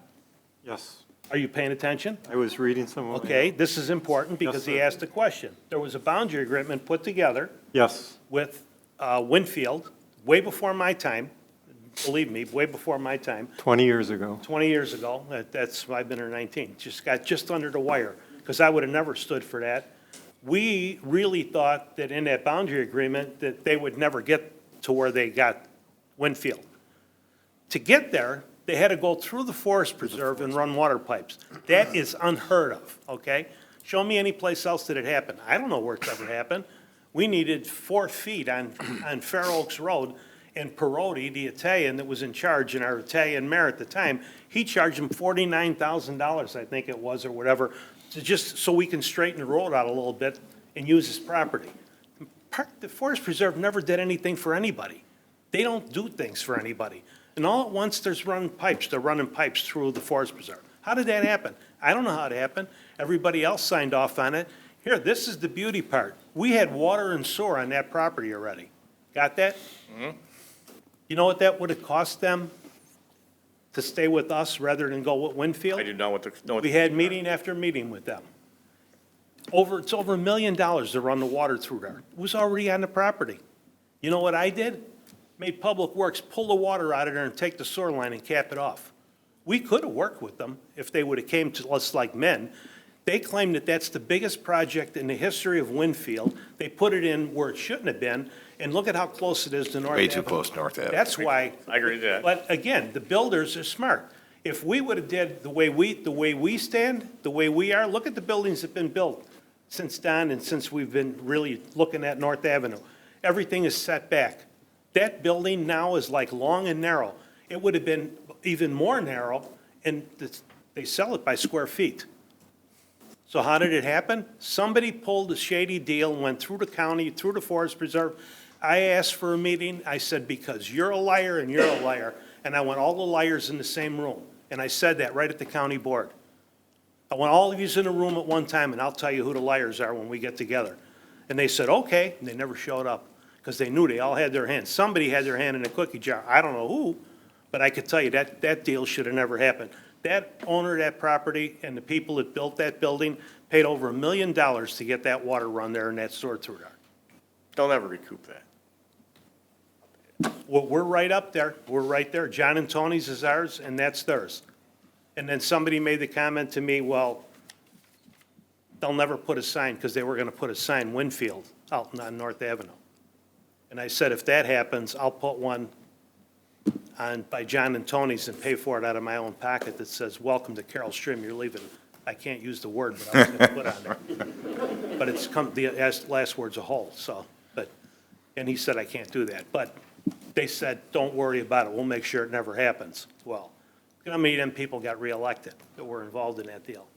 Yes, are you paying attention? I was reading some of it. Okay, this is important because he sir. asked a question. There was a boundary agreement put together Yes, with Winfield way before my time, believe me, way before my time, 20 years ago. 20 years ago. I've been here 19. Just got just under the wire, because I would have never stood for that. We really thought that in that boundary agreement that they would never get to where they got Winfield. To get there, they had to go through the forest preserve and run water pipes. That is unheard of, okay? Show me any place else that it happened. I don't know where it's ever happened. We needed 4 feet on Fair Oaks Road, and Perotti, the Italian that was in charge, and our Italian mayor at the time, he charged him $49,000, I think it was, or whatever, just so we can straighten the road out a little bit and use his property. The Forest Preserve never did anything for anybody. They don't do things for anybody. And all at once, they're running pipes through the Forest Preserve. How did that happen? I don't know how it happened. Everybody else signed off on it. Here, this is the beauty part. We had water and sewer on that property already. Got that? You know what that would have cost them to stay with us rather than go with Winfield? I do not know what We had meeting after meeting with them. It's over $1 million to run the water through there. It was already on the property. You know what I did? Made Public Works pull the water out of there and take the sewer line and cap it off. We could have worked with them if they would have came to us like men. They claim that that's the biggest project in the history of Winfield. They put it in where it shouldn't have been, and look at how close it is to North Avenue. Way too close to North Avenue. That's why. I agree with that. But again, the builders are smart. If we would have did the way we stand, the way we are, look at the buildings that have been built since Don and since we've been really looking at North Avenue. Everything is set back. That building now is like long and narrow. It would have been even more narrow, and they sell it by square feet. So how did it happen? Somebody pulled a shady deal, went through the county, through the forest preserve. I asked for a meeting. I said, because you're a liar and you're a liar. And I want all the liars in the same room. And I said that right at the county board. I want all of you in a room at one time, and I'll tell you who the liars are when we get together. And they said, okay, and they never showed up, because they knew they all had their hand. Somebody had their hand in a cookie jar. I don't know who, but I could tell you that deal should have never happened. That owner of that property and the people that built that building paid over $1 million to get that water run there and that sewer through there. They'll never recoup that. Well, we're right up there. We're right there. John and Tony's is ours, and that's theirs. And then somebody made the comment to me, well, they'll never put a sign, because they were going to put a sign, Winfield, out on North Avenue. And I said, if that happens, I'll put one on, by John and Tony's and pay for it out of my own pocket that says, welcome to Carroll Stream, you're leaving. I can't use the word, but I was going to put on there. But it's come, the last word's a hole, so, but, and he said I can't do that. But they said, don't worry about it, we'll make sure it never happens. Well, how many of them people got reelected that were involved in that deal?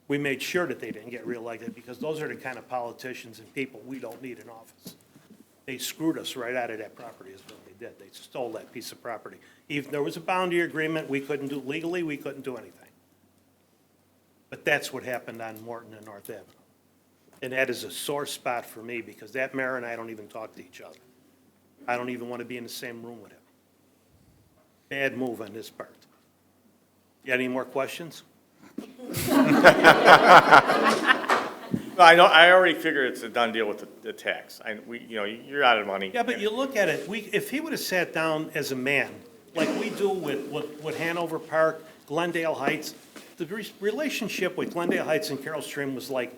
We made sure that they didn't get reelected, because those are the kind of politicians and people we don't need in office. They screwed us right out of that property is what they did. They stole that piece of property. Even there was a boundary agreement, we couldn't do, legally, we couldn't do anything. But that's what happened on Morton and North Avenue. And that is a sore spot for me, because that mayor and I don't even talk to each other. I don't even want to be in the same room with him. Bad move on his part. You got any more questions? I know, I already figured it's a done deal with the tax. You're out of money. Yeah, but you look at it, if he would have sat down as a man, like we do with Hanover Park, Glendale Heights, the relationship with Glendale Heights and Carroll Stream was like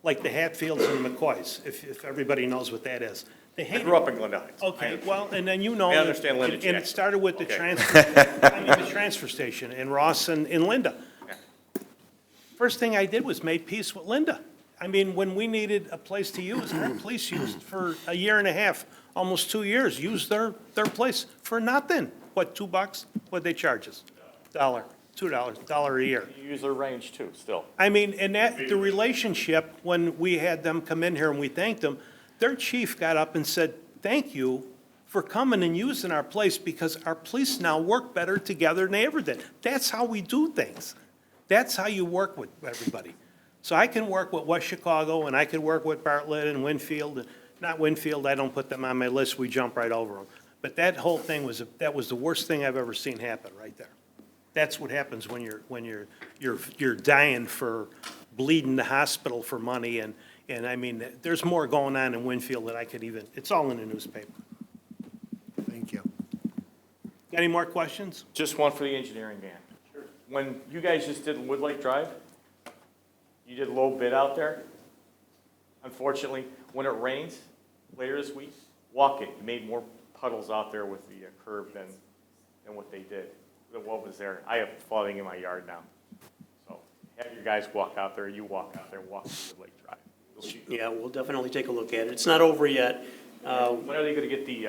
the Hatfields and McCoys, if everybody knows what that is. They I hated. grew up in Glendale Heights. Okay, well, and then you know. I understand Linda, And Jack. it started with the Okay. the transfer station, and Ross and Linda. First thing I did was made peace with Linda. I mean, when we needed a place to use, the police used for a year and a half, almost 2 years, used their place for nothing. What, $2? What'd they charge us? $1, $2, $1 a year. You use their range too, still. I mean, and the relationship, when we had them come in here and we thanked them, their chief got up and said, thank you for coming and using our place, because our police now work better together than they ever did. That's how we do things. That's how you work with everybody. So I can work with West Chicago, and I could work with Bartlett and Winfield, and not Winfield, I don't put them on my list, we jump right over them. But that whole thing that was the worst thing I've ever seen happen right there. That's what happens when you're dying for bleeding the hospital for money, and I mean, there's more going on in Winfield that I could even, it's all in the newspaper. Thank you. Got any more questions? Just one for the engineering man. Sure. When you guys just did Wood Lake Drive, you did low bid out there. Unfortunately, when it rains later this week, walk it. You made more puddles out there with the curb than what they did. What was there? I have flooding in my yard now. So have your guys walk out there, you walk out there, walk the Wood Lake Drive. Yeah, we'll definitely take a look at it. It's not over yet. When are they gonna get the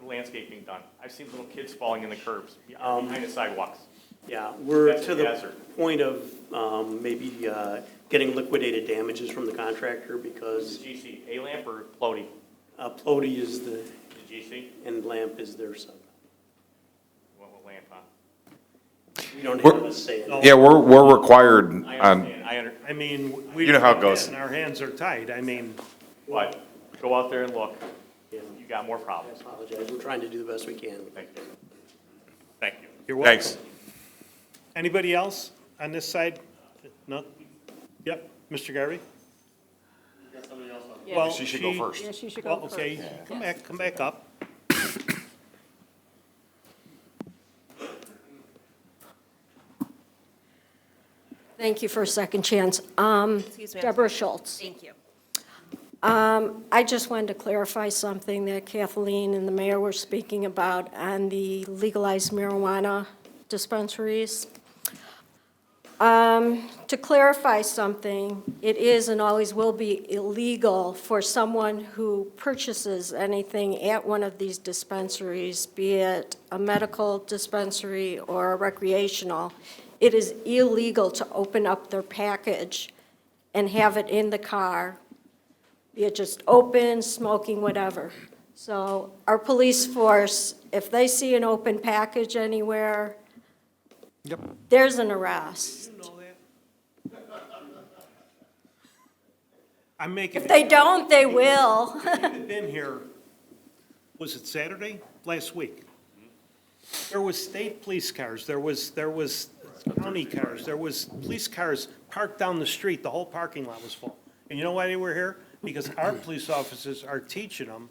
landscaping done? I've seen little kids falling in the curbs, behind the sidewalks. Yeah, we're That's to a the hazard. point of maybe getting liquidated damages from the contractor, because GC, A-Lamp or Plody? Plody is the, The GC? and Lamp is their sub. What will Lamp on? We don't have a say in it. Yeah, we're required I on, understand, I mean, we. You know how it goes. And our hands are tied, I mean. But go out there and look. Yeah. You got more I problems. apologize. We're trying to do the best we can. Thank you. Thank you. You're welcome. thanks. Anybody else on this side? No? Yep, Mr. Garvey? Well, She should go first. Yeah, she should Well, go first. okay, come back up. Thank you for a second chance. Excuse me. Deborah Schultz. Thank you. I just wanted to clarify something that Kathleen and the mayor were speaking about on the legalized marijuana dispensaries. To clarify something, it is and always will be illegal for someone who purchases anything at one of these dispensaries, be it a medical dispensary or a recreational, it is illegal to open up their package and have it in the car, be it just open, smoking, whatever. So our police force, if they see an open package anywhere, there's an arrest. I'm making. If they don't, they will. I've been here, was it Saturday? Last week. There was state police cars, there was county cars, there was police cars parked down the street, the whole parking lot was full. And you know why they were here? Because our police officers are teaching them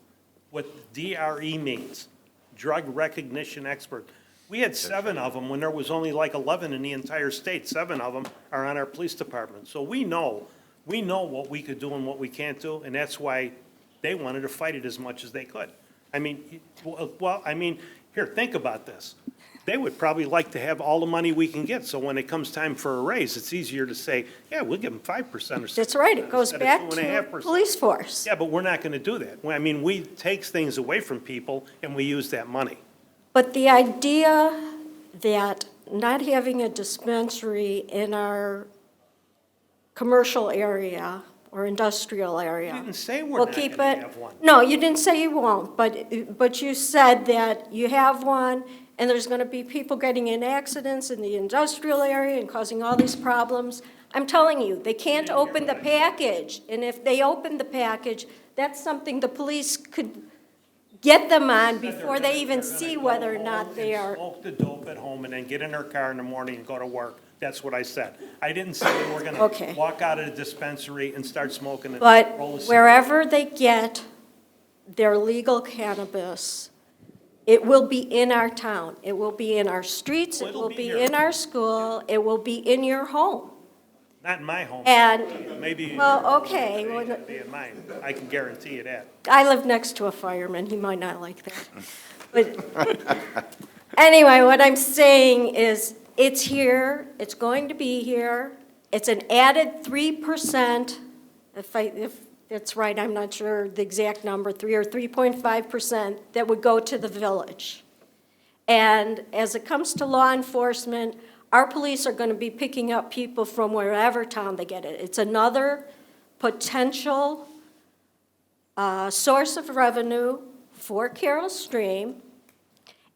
what DRE means, drug recognition expert. We had 7 of them when there was only like 11 in the entire state. 7 of them are on our police department. So we know what we could do and what we can't do, and that's why they wanted to fight it as much as they could. I mean, here, think about this. They would probably like to have all the money we can get, so when it comes time for a raise, it's easier to say, yeah, we'll give them 5% or something. That's right, it goes instead of back to 2.5%. police force. Yeah, but we're not gonna do that. I mean, we take things away from people and we use that money. But the idea that not having a dispensary in our commercial area or industrial area. You didn't say we're will not keep gonna it. have one. No, you didn't say you won't, but you said that you have one, and there's gonna be people getting in accidents in the industrial area and causing all these problems. I'm telling you, they can't open the package, and if they open the package, that's something the police could get them on before they even see whether or not they are. Smoke the dope at home and then get in their car in the morning and go to work. That's what I said. I didn't say we're Okay. gonna walk out of the dispensary and start smoking and But roll a cigarette. wherever they get their legal cannabis, it will be in our town. It will be in our streets, it will be in our school, it will be in your home. Not in my home. And, Maybe. well, okay, well, It'll be in mine. I can guarantee you that. I live next to a fireman, he might not like that. But anyway, what I'm saying is, it's here, it's going to be here, it's an added 3%, if it's right, I'm not sure the exact number, 3 or 3.5%, that would go to the village. And as it comes to law enforcement, our police are going to be picking up people from wherever town they get it. It's another potential source of revenue for Carroll Stream.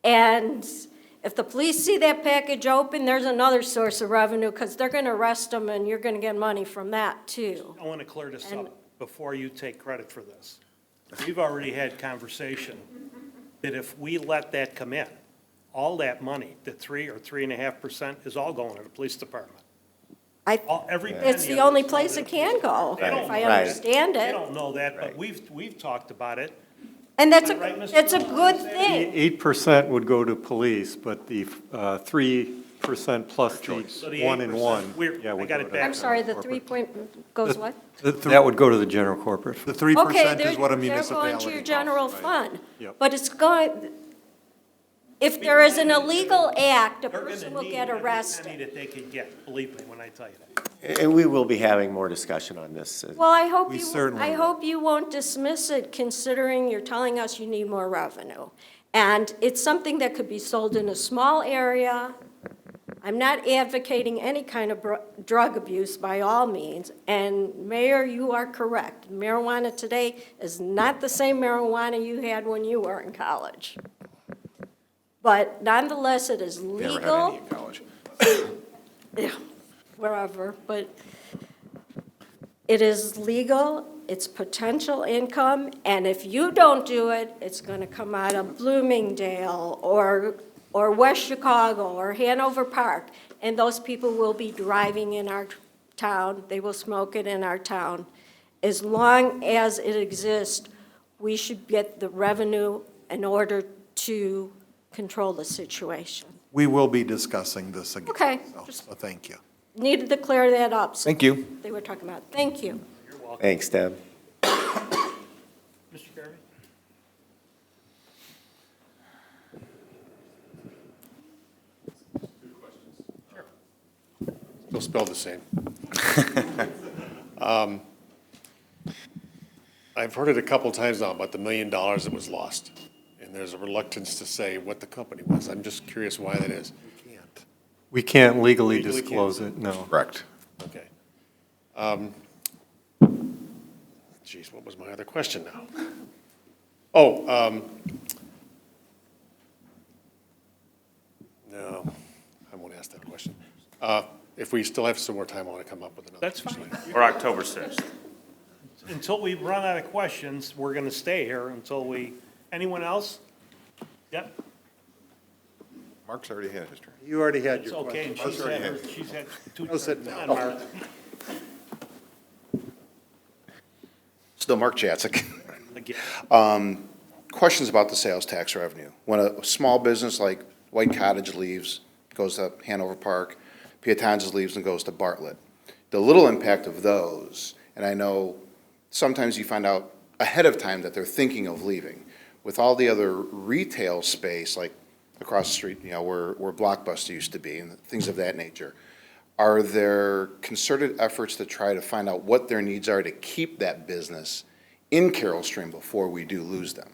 And if the police see that package open, there's another source of revenue because they're going to arrest them and you're going to get money from that too. I want to clear this up before you take credit for this. We've already had conversation that if we let that come in, all that money, the 3 or 3.5% is all going to the police department. Every It's penny the of only this place it can go, They don't if I know that. understand They it. don't know that, but we've talked about it. And that's Am I right, Mr. it's a good thing. 8% would go to police, but the 3% plus the So the 1 and 1. 8%, yeah, I would got go it to back. I'm sorry, the 3 point goes what? That would go to the general corporate. The fund. 3% Okay, is what a they're municipality going to your costs, general right? fund. Yep. But it's going, if there is an illegal act, a They're person gonna will need get every arrested. penny that they can get, believe me when I tell you that. And we will be having more discussion on this. Well, I hope We you, certainly I will. hope you won't dismiss it, considering you're telling us you need more revenue. And it's something that could be sold in a small area. I'm not advocating any kind of drug abuse by all means. And Mayor, you are correct. Marijuana today is not the same marijuana you had when you were in college. But nonetheless, it is Never had legal. any in college. Yeah, wherever, but it is legal, it's potential income, and if you don't do it, it's gonna come out of Bloomingdale or West Chicago or Hanover Park, and those people will be driving in our town, they will smoke it in our town. As long as it exists, we should get the revenue in order to control the situation. We will be discussing this again. Okay, So thank you. needed to clear that up. so Thank you. They were talking about, thank you. Thanks, Deb. Mr. Garvey? They'll spell the same. I've heard it a couple times now about the $1 million that was lost. And there's a reluctance to say what the company was. I'm just curious why that is. We can't legally Legally can't. disclose it, no. Correct. Okay. Geez, what was my other question now? Oh, no, I won't ask that question. If we still have some more time, I want to come up with another. That's fine. Or October 6th. Until we run out of questions, we're going to stay here until anyone else? Yep, Mark's already had his turn. You already had it's your okay, question. and she's had two. Go sit Come down. on, Mark. Still Mark Jacek. Again. Questions about the sales tax revenue. When a small business like White Cottage leaves, goes to Hanover Park, Pietanza's leaves and goes to Bartlett, the little impact of those, and I know sometimes you find out ahead of time that they're thinking of leaving. With all the other retail space, like across the street, where Blockbuster used to be and things of that nature, are there concerted efforts to try to find out what their needs are to keep that business in Carroll Stream before we do lose them?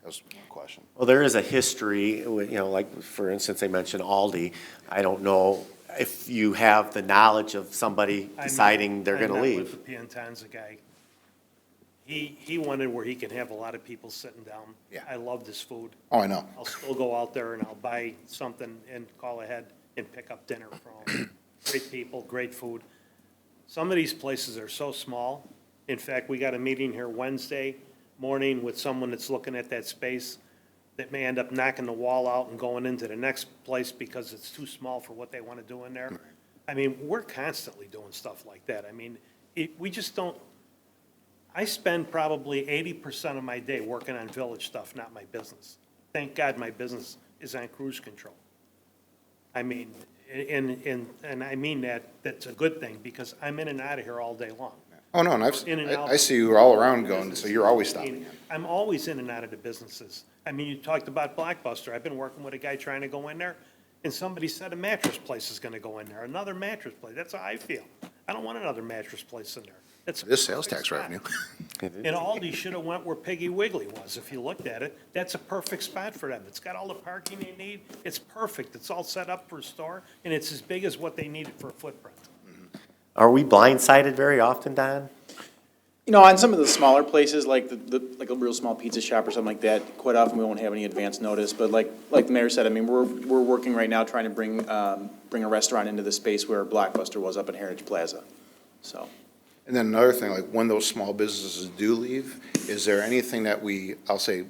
That was one question. Well, there is a history, like, for instance, they mentioned Aldi. I don't know if you have the knowledge of somebody deciding they're going to I met leave. with the Piantanza guy. He wanted where he can have a lot of people sitting down. Yeah. I love this food. Oh, I know. I'll still go out there and I'll buy something and call ahead and pick up dinner from 'em. Great people, great food. Some of these places are so small. In fact, we got a meeting here Wednesday morning with someone that's looking at that space that may end up knocking the wall out and going into the next place because it's too small for what they want to do in there. I mean, we're constantly doing stuff like that. I mean, we just don't, I spend probably 80% of my day working on village stuff, not my business. Thank God my business is on cruise control. I mean, and I mean that's a good thing because I'm in and out of here all day long. Oh, no, and In and out. I see you all around going, so you're always stopping in. I'm always in and out of the businesses. I mean, you talked about Blockbuster. I've been working with a guy trying to go in there, and somebody said a mattress place is gonna go in there, another mattress place. That's how I feel. I don't want another mattress place in there. That's a This sales perfect tax spot. revenue. And Aldi should have went where Piggy Wiggly was, if you looked at it. That's a perfect spot for them. It's got all the parking they need. It's perfect. It's all set up for a store, and it's as big as what they needed for a footprint. Are we blindsided very often, Don? On some of the smaller places, like like a real small pizza shop or something like that, quite often we won't have any advance notice. But like the mayor said, I mean, we're working right now trying to bring a restaurant into the space where Blockbuster was up in Heritage Plaza, so. And then another thing, like when those small businesses do leave, is there anything that I'll say,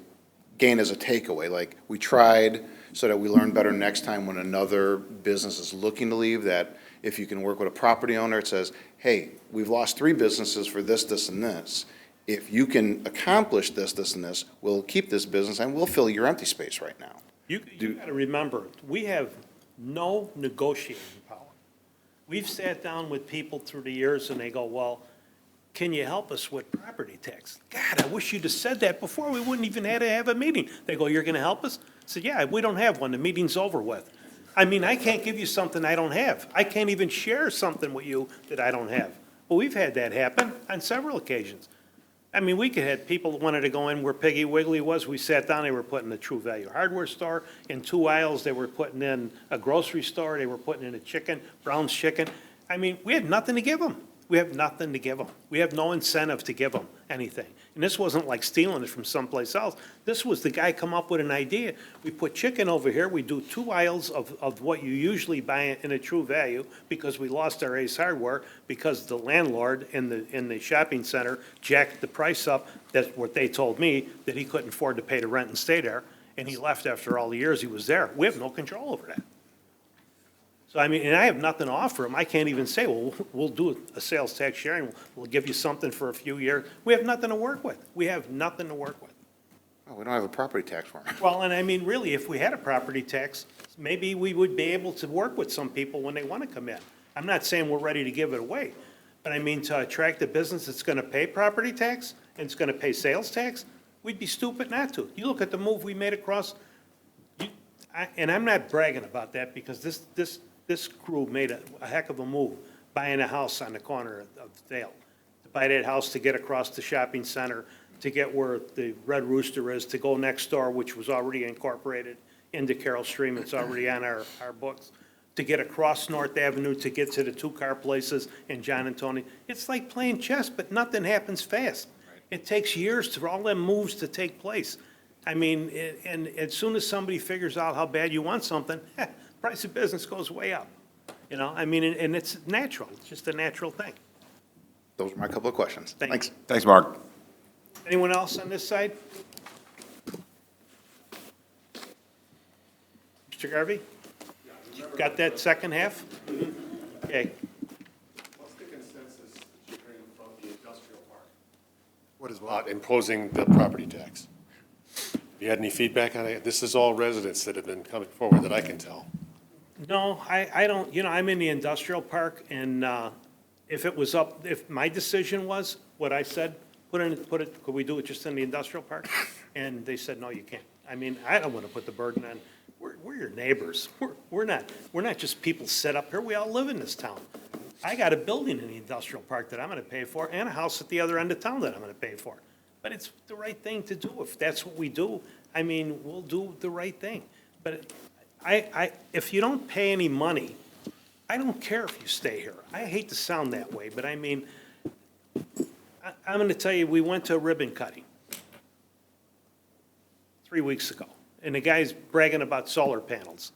gain as a takeaway? Like, we tried so that we learn better next time when another business is looking to leave, that if you can work with a property owner, it says, hey, we've lost 3 businesses for this, this, and this. If you can accomplish this, this, and this, we'll keep this business and we'll fill your empty space right now. You gotta remember, we have no negotiating power. We've sat down with people through the years and they go, well, can you help us with property tax? God, I wish you'd have said that before. We wouldn't even have to have a meeting. They go, you're gonna help us? I said, yeah, we don't have one. The meeting's over with. I mean, I can't give you something I don't have. I can't even share something with you that I don't have. But we've had that happen on several occasions. I mean, we could have people that wanted to go in where Piggy Wiggly was. We sat down, they were putting a True Value hardware store. In 2 aisles, they were putting in a grocery store. They were putting in a chicken, Brown's Chicken. I mean, we had nothing to give them. We have nothing to give them. We have no incentive to give them anything. And this wasn't like stealing it from someplace else. This was the guy come up with an idea. We put chicken over here. We do 2 aisles of what you usually buy in a True Value because we lost our Ace Hardware because the landlord in the shopping center jacked the price up. That's what they told me, that he couldn't afford to pay the rent and stay there. And he left after all the years he was there. We have no control over that. So, I mean, and I have nothing to offer him. I can't even say, well, we'll do a sales tax sharing. We'll give you something for a few years. We have nothing to work with. We have nothing to work with. Oh, we don't have a property tax for them. Well, and I mean, really, if we had a property tax, maybe we would be able to work with some people when they want to come in. I'm not saying we're ready to give it away, but I mean, to attract a business that's going to pay property tax and it's going to pay sales tax, we'd be stupid not to. You look at the move we made across, and I'm not bragging about that because this crew made a heck of a move, buying a house on the corner of Dale. To buy that house to get across the shopping center, to get where the Red Rooster is, to go next door, which was already incorporated into Carroll Stream. It's already on our books. To get across North Avenue, to get to the two-car places in John and Tony. It's like playing chess, but nothing happens fast. It takes years for all them moves to take place. I mean, and as soon as somebody figures out how bad you want something, price of business goes way up. You know, I mean, and it's natural. It's just a natural thing. Those are my couple of questions. Thanks. Thanks, Mark. Anyone else on this side? Mr. Garvey? Got that second half? Okay. What's the consensus that you're hearing from the industrial park? What is what? Imposing the property tax. Have you had any feedback on it? This is all residents that have been coming forward that I can tell. No, I don't, you know, I'm in the industrial park, and if it was up, if my decision was what I said, could we do it just in the industrial park? And they said, no, you can't. I mean, I don't want to put the burden on, we're your neighbors. We're not just people set up here, we all live in this town. I got a building in the industrial park that I'm going to pay for, and a house at the other end of town that I'm going to pay for. But it's the right thing to do. If that's what we do, I mean, we'll do the right thing. But if you don't pay any money, I don't care if you stay here. I hate to sound that way, but I mean, I'm going to tell you, we went to a ribbon cutting 3 weeks ago, and the guy's bragging about solar panels.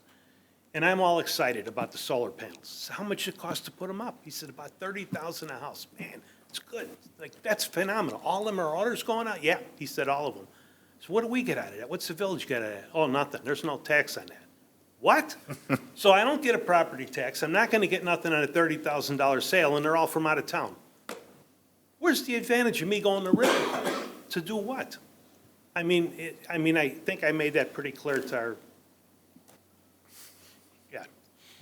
And I'm all excited about the solar panels. So how much it costs to put them up? He said about $30,000 a house. Man, it's good. Like, that's phenomenal. All of them are orders going out? Yeah, he said all of them. So what do we get out of that? What's the village get out of that? Oh, nothing. There's no tax on that. What? So I don't get a property tax. I'm not going to get nothing on a $30,000 sale, and they're all from out of town. Where's the advantage of me going to ribbon cutting? To do what? I mean, I think I made that pretty clear to our, yeah,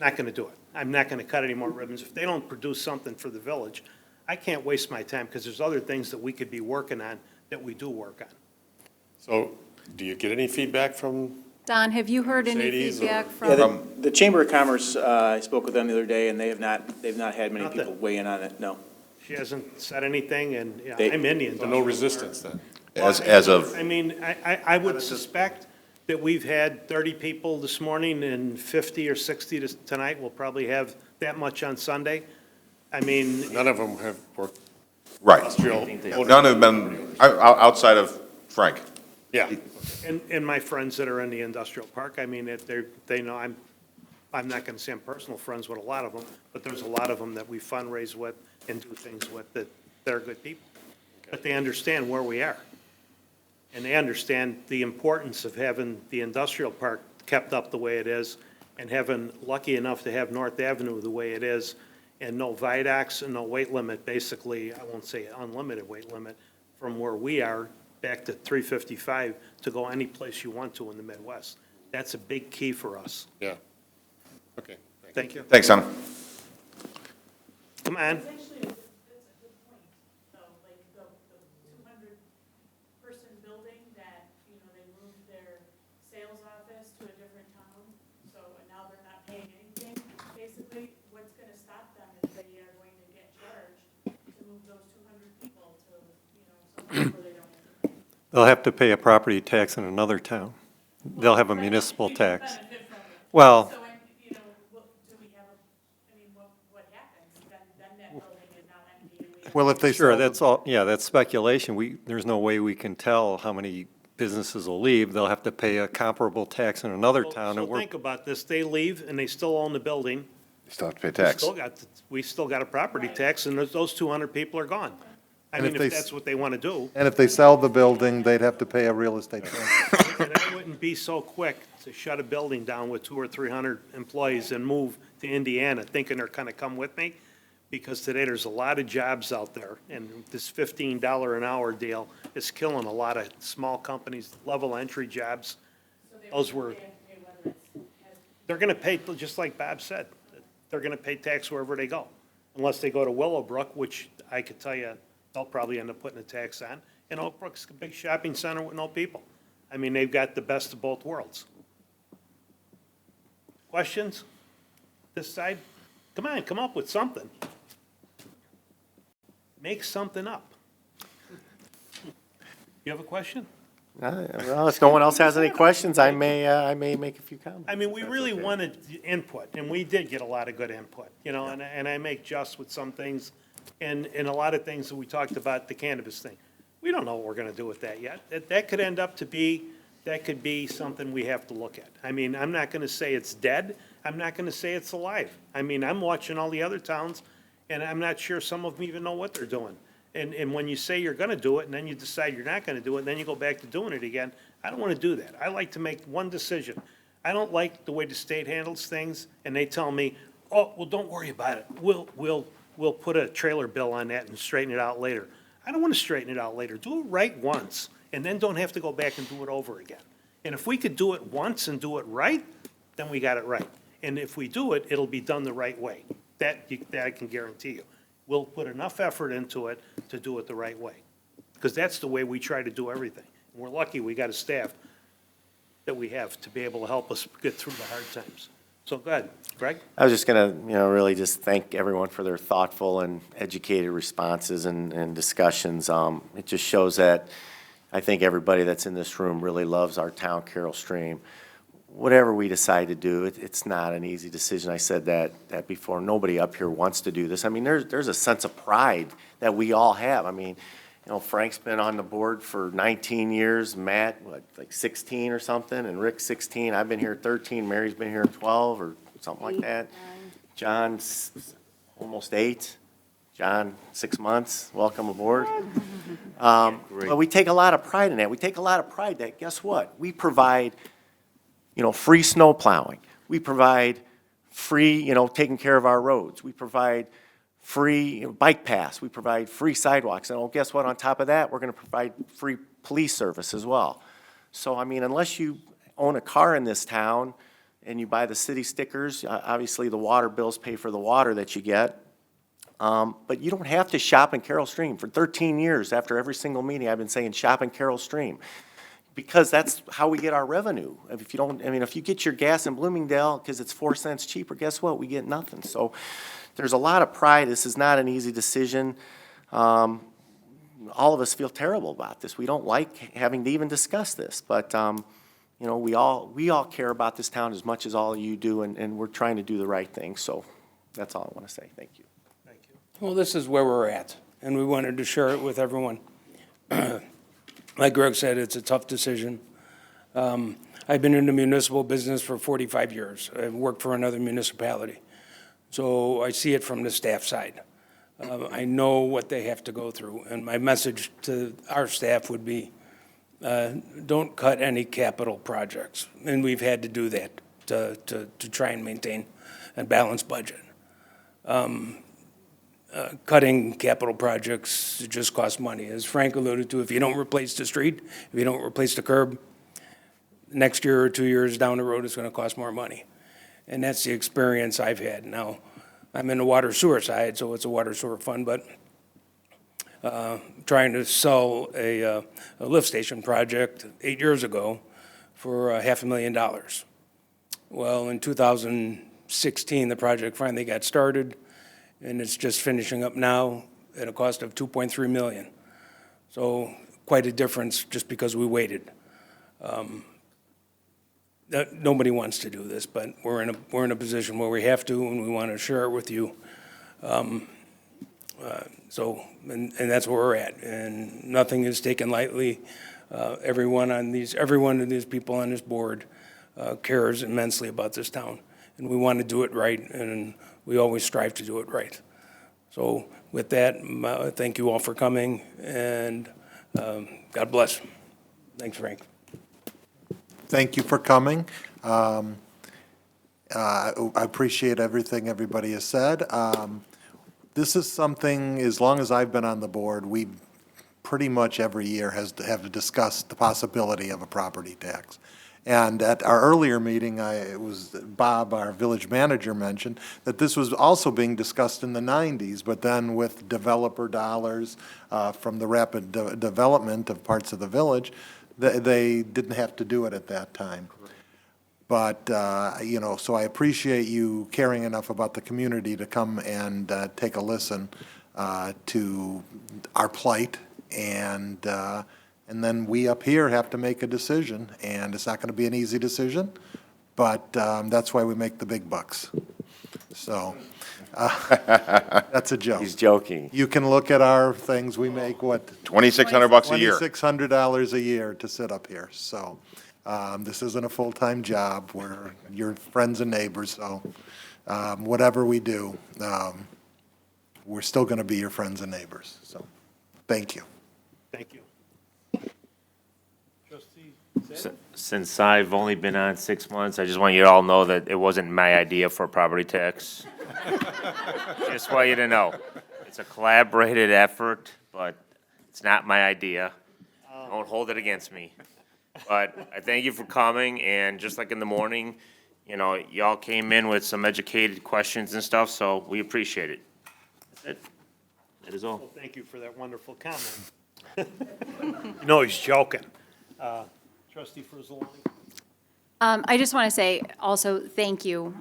not going to do it. I'm not going to cut any more ribbons. If they don't produce something for the village, I can't waste my time, because there's other things that we could be working on that we do work on. So do you get any feedback from? Don, have you heard any Mercedes feedback or- from? Yeah, the Chamber of Commerce, I spoke with them the other day, and they've not had many Nothing. people weigh in on it, no. She hasn't said anything, and yeah, They- I'm in the So industrial no park. resistance then? As of, I mean, I would suspect that we've had 30 people this morning and 50 or 60 tonight. We'll probably have that much on Sunday. I mean, None of them have worked right. industrial. None have been, outside of Frank. Yeah. and my friends that are in the industrial park, I mean, they know I'm not going to say I'm personal friends with a lot of them, but there's a lot of them that we fundraise with and do things with that they're good people. But they understand where we are. And they understand the importance of having the industrial park kept up the way it is, and having, lucky enough to have North Avenue the way it is, and no viaducts and no weight limit, basically, I won't say unlimited weight limit, from where we are back to 355 to go any place you want to in the Midwest. That's a big key for us. Yeah. Okay. Thank you. Thanks, Son. Come on. It's actually, that's a good point, though, like the 200-person building that, you know, they moved their sales office to a different town, so now they're not paying anything. Basically, what's gonna stop them is they are going to get charged to move those 200 people to, you know, somewhere where they don't have to pay. They'll have to pay a property tax in another town. They'll have a municipal tax. Benefit from it. Well, So, you know, do we have I mean, what happens? Then that building is now empty and we. Well, if they sure, sell that's all, yeah, that's speculation. There's no way we can tell how many businesses will leave. They'll have to pay a comparable tax in another town. So and we're think about this, they leave and they still own the building. You still have to pay We tax. still got a property tax, and those 200 people are gone. I And mean, if if they that's what they want to do. And if they sell the building, they'd have to pay a real estate tax. And I wouldn't be so quick to shut a building down with 200 or 300 employees and move to Indiana thinking they're going to come with me, because today there's a lot of jobs out there, and this $15 an hour deal is killing a lot of small companies, level entry jobs. Those were, they're going to pay, just like Bob said, they're going to pay tax wherever they go, unless they go to Willowbrook, which I could tell you, they'll probably end up putting a tax on. And Oak Brook's a big shopping center with no people. I mean, they've got the best of both worlds. Questions? This side? Come on, come up with something. Make something up. You have a question? Well, if no one else has any questions, I may make a few comments. I mean, we really wanted input, and we did get a lot of good input, you know, and I make just with some things, and a lot of things that we talked about, the cannabis thing. We don't know what we're gonna do with that yet. That could end up to be, that could be something we have to look at. I mean, I'm not gonna say it's dead, I'm not gonna say it's alive. I mean, I'm watching all the other towns, and I'm not sure some of them even know what they're doing. And when you say you're gonna do it, and then you decide you're not gonna do it, and then you go back to doing it again, I don't wanna do that. I like to make one decision. I don't like the way the state handles things, and they tell me, oh, well, don't worry about it. We'll put a trailer bill on that and straighten it out later. I don't wanna straighten it out later. Do it right once, and then don't have to go back and do it over again. And if we could do it once and do it right, then we got it right. And if we do it, it'll be done the right way. That I can guarantee you. We'll put enough effort into it to do it the right way. Because that's the way we try to do everything. And we're lucky we got a staff that we have to be able to help us get through the hard times. So go ahead, Greg? I was just gonna, really just thank everyone for their thoughtful and educated responses and discussions. It just shows that I think everybody that's in this room really loves our town, Carroll Stream. Whatever we decide to do, it's not an easy decision. I said that before. Nobody up here wants to do this. I mean, there's a sense of pride that we all have. I mean, Frank's been on the board for 19 years, Matt, like 16 or something, and Rick 16. I've been here 13, Mary's been here 12 or something like that. John's almost 8. John, 6 months. Welcome aboard. But we take a lot of pride in that. We take a lot of pride that, guess what? We provide free snow plowing. We provide free, taking care of our roads. We provide free bike paths. We provide free sidewalks. And guess what? On top of that, we're going to provide free police service as well. So, I mean, unless you own a car in this town and you buy the city stickers, obviously the water bills pay for the water that you get. But you don't have to shop in Carroll Stream. For 13 years, after every single meeting, I've been saying shop in Carroll Stream. Because that's how we get our revenue. If you get your gas in Bloomingdale because it's 4 cents cheaper, guess what? We get nothing. So there's a lot of pride. This is not an easy decision. All of us feel terrible about this. We don't like having to even discuss this. But, we all care about this town as much as all of you do, and we're trying to do the right thing. So that's all I want to say. Thank you. Thank you. Well, this is where we're at, and we wanted to share it with everyone. Like Greg said, it's a tough decision. I've been in the municipal business for 45 years. I've worked for another municipality. So I see it from the staff side. I know what they have to go through. And my message to our staff would be, don't cut any capital projects. And we've had to do that to try and maintain a balanced budget. Cutting capital projects just costs money. As Frank alluded to, if you don't replace the street, if you don't replace the curb, next year or 2 years down the road, it's gonna cost more money. And that's the experience I've had. Now, I'm in the water sewer side, so it's a water sewer fund, but trying to sell a lift station project 8 years ago for $500,000. Well, in 2016, the project finally got started, and it's just finishing up now at a cost of $2.3 million. So quite a difference just because we waited. Nobody wants to do this, but we're in a position where we have to, and we want to share it with you. And that's where we're at, and nothing is taken lightly. Every one of these people on this board cares immensely about this town, and we want to do it right, and we always strive to do it right. So with that, thank you all for coming, and God bless. Thanks, Frank. Thank you for coming. I appreciate everything everybody has said. This is something, as long as I've been on the board, we pretty much every year have discussed the possibility of a property tax. And at our earlier meeting, it was Bob, our village manager, mentioned that this was also being discussed in the 90s, but then with developer dollars from the rapid development of parts of the village, they didn't have to do it at that time. But, so I appreciate you caring enough about the community to come and take a listen to our plight and and then we up here have to make a decision, and it's not going to be an easy decision, but that's why we make the big bucks. So, that's a joke. He's joking. You can look at our things, we make what? $2,600 a year. $2,600 a year to sit up here, so, this isn't a full-time job, we're your friends and neighbors, so, whatever we do, we're still gonna be your friends and neighbors, so, thank you. Thank you. Trustee Zeta? Since I've only been on 6 months, I just want you to all know that it wasn't my idea for property tax. Just want you to know. It's a collaborated effort, but it's not my idea. Don't hold it against me. But I thank you for coming, and just like in the morning, you know, y'all came in with some educated questions and stuff, so we appreciate it. That's it. That is all. Well, thank you for that wonderful comment. No, he's joking. Trustee Frizzaloni? I just want to say also, thank you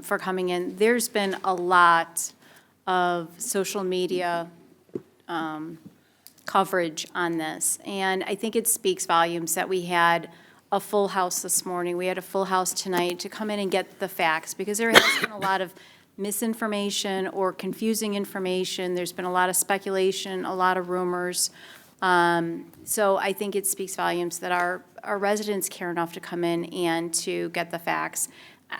for coming in. There's been a lot of social media coverage on this, and I think it speaks volumes that we had a full house this morning. We had a full house tonight to come in and get the facts, because there has been a lot of misinformation or confusing information. There's been a lot of speculation, a lot of rumors. So I think it speaks volumes that our residents care enough to come in and to get the facts.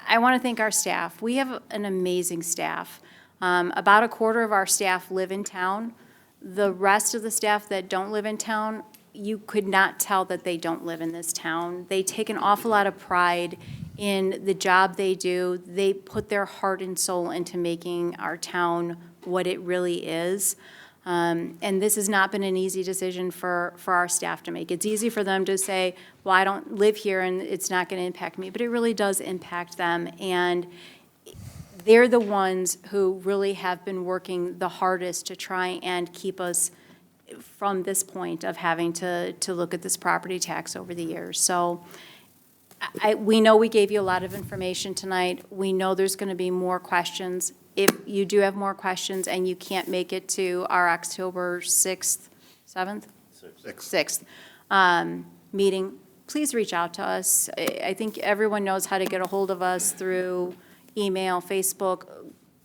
I want to thank our staff. We have an amazing staff. About a quarter of our staff live in town. The rest of the staff that don't live in town, you could not tell that they don't live in this town. They take an awful lot of pride in the job they do. They put their heart and soul into making our town what it really is. And this has not been an easy decision for our staff to make. It's easy for them to say, well, I don't live here and it's not going to impact me, but it really does impact them. And they're the ones who really have been working the hardest to try and keep us from this point of having to look at this property tax over the years. So we know we gave you a lot of information tonight. We know there's going to be more questions. If you do have more questions and you can't make it to our October 6th, 7th? 6th meeting, please reach out to us. I think everyone knows how to get a hold of us through email, Facebook,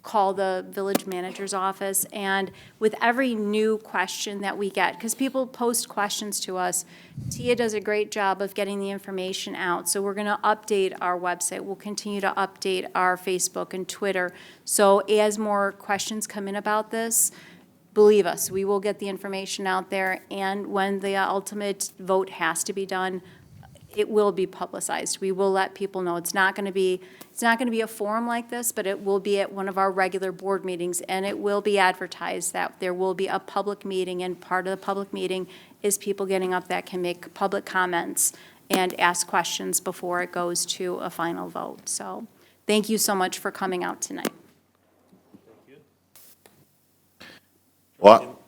call the village manager's office. And with every new question that we get, because people post questions to us, Tia does a great job of getting the information out. So we're going to update our website. We'll continue to update our Facebook and Twitter. So as more questions come in about this, believe us, we will get the information out there. And when the ultimate vote has to be done, it will be publicized. We will let people know. It's not going to be a forum like this, but it will be at one of our regular board meetings, and it will be advertised that there will be a public meeting, and part of the public meeting is people getting up that can make public comments and ask questions before it goes to a final vote. So thank you so much for coming out tonight. Well,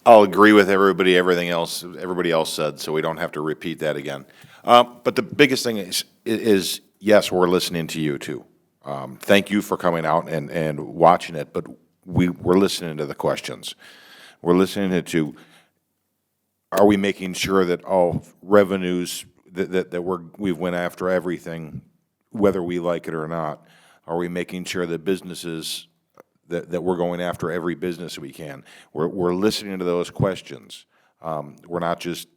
I'll agree with everybody else said, so we don't have to repeat that again. But the biggest thing is, yes, we're listening to you too. Thank you for coming out and watching it, but we're listening to the questions. We're listening to, are we making sure that all revenues, that we went after everything, whether we like it or not? Are we making sure that businesses, that we're going after every business we can? We're listening to those questions. We're not just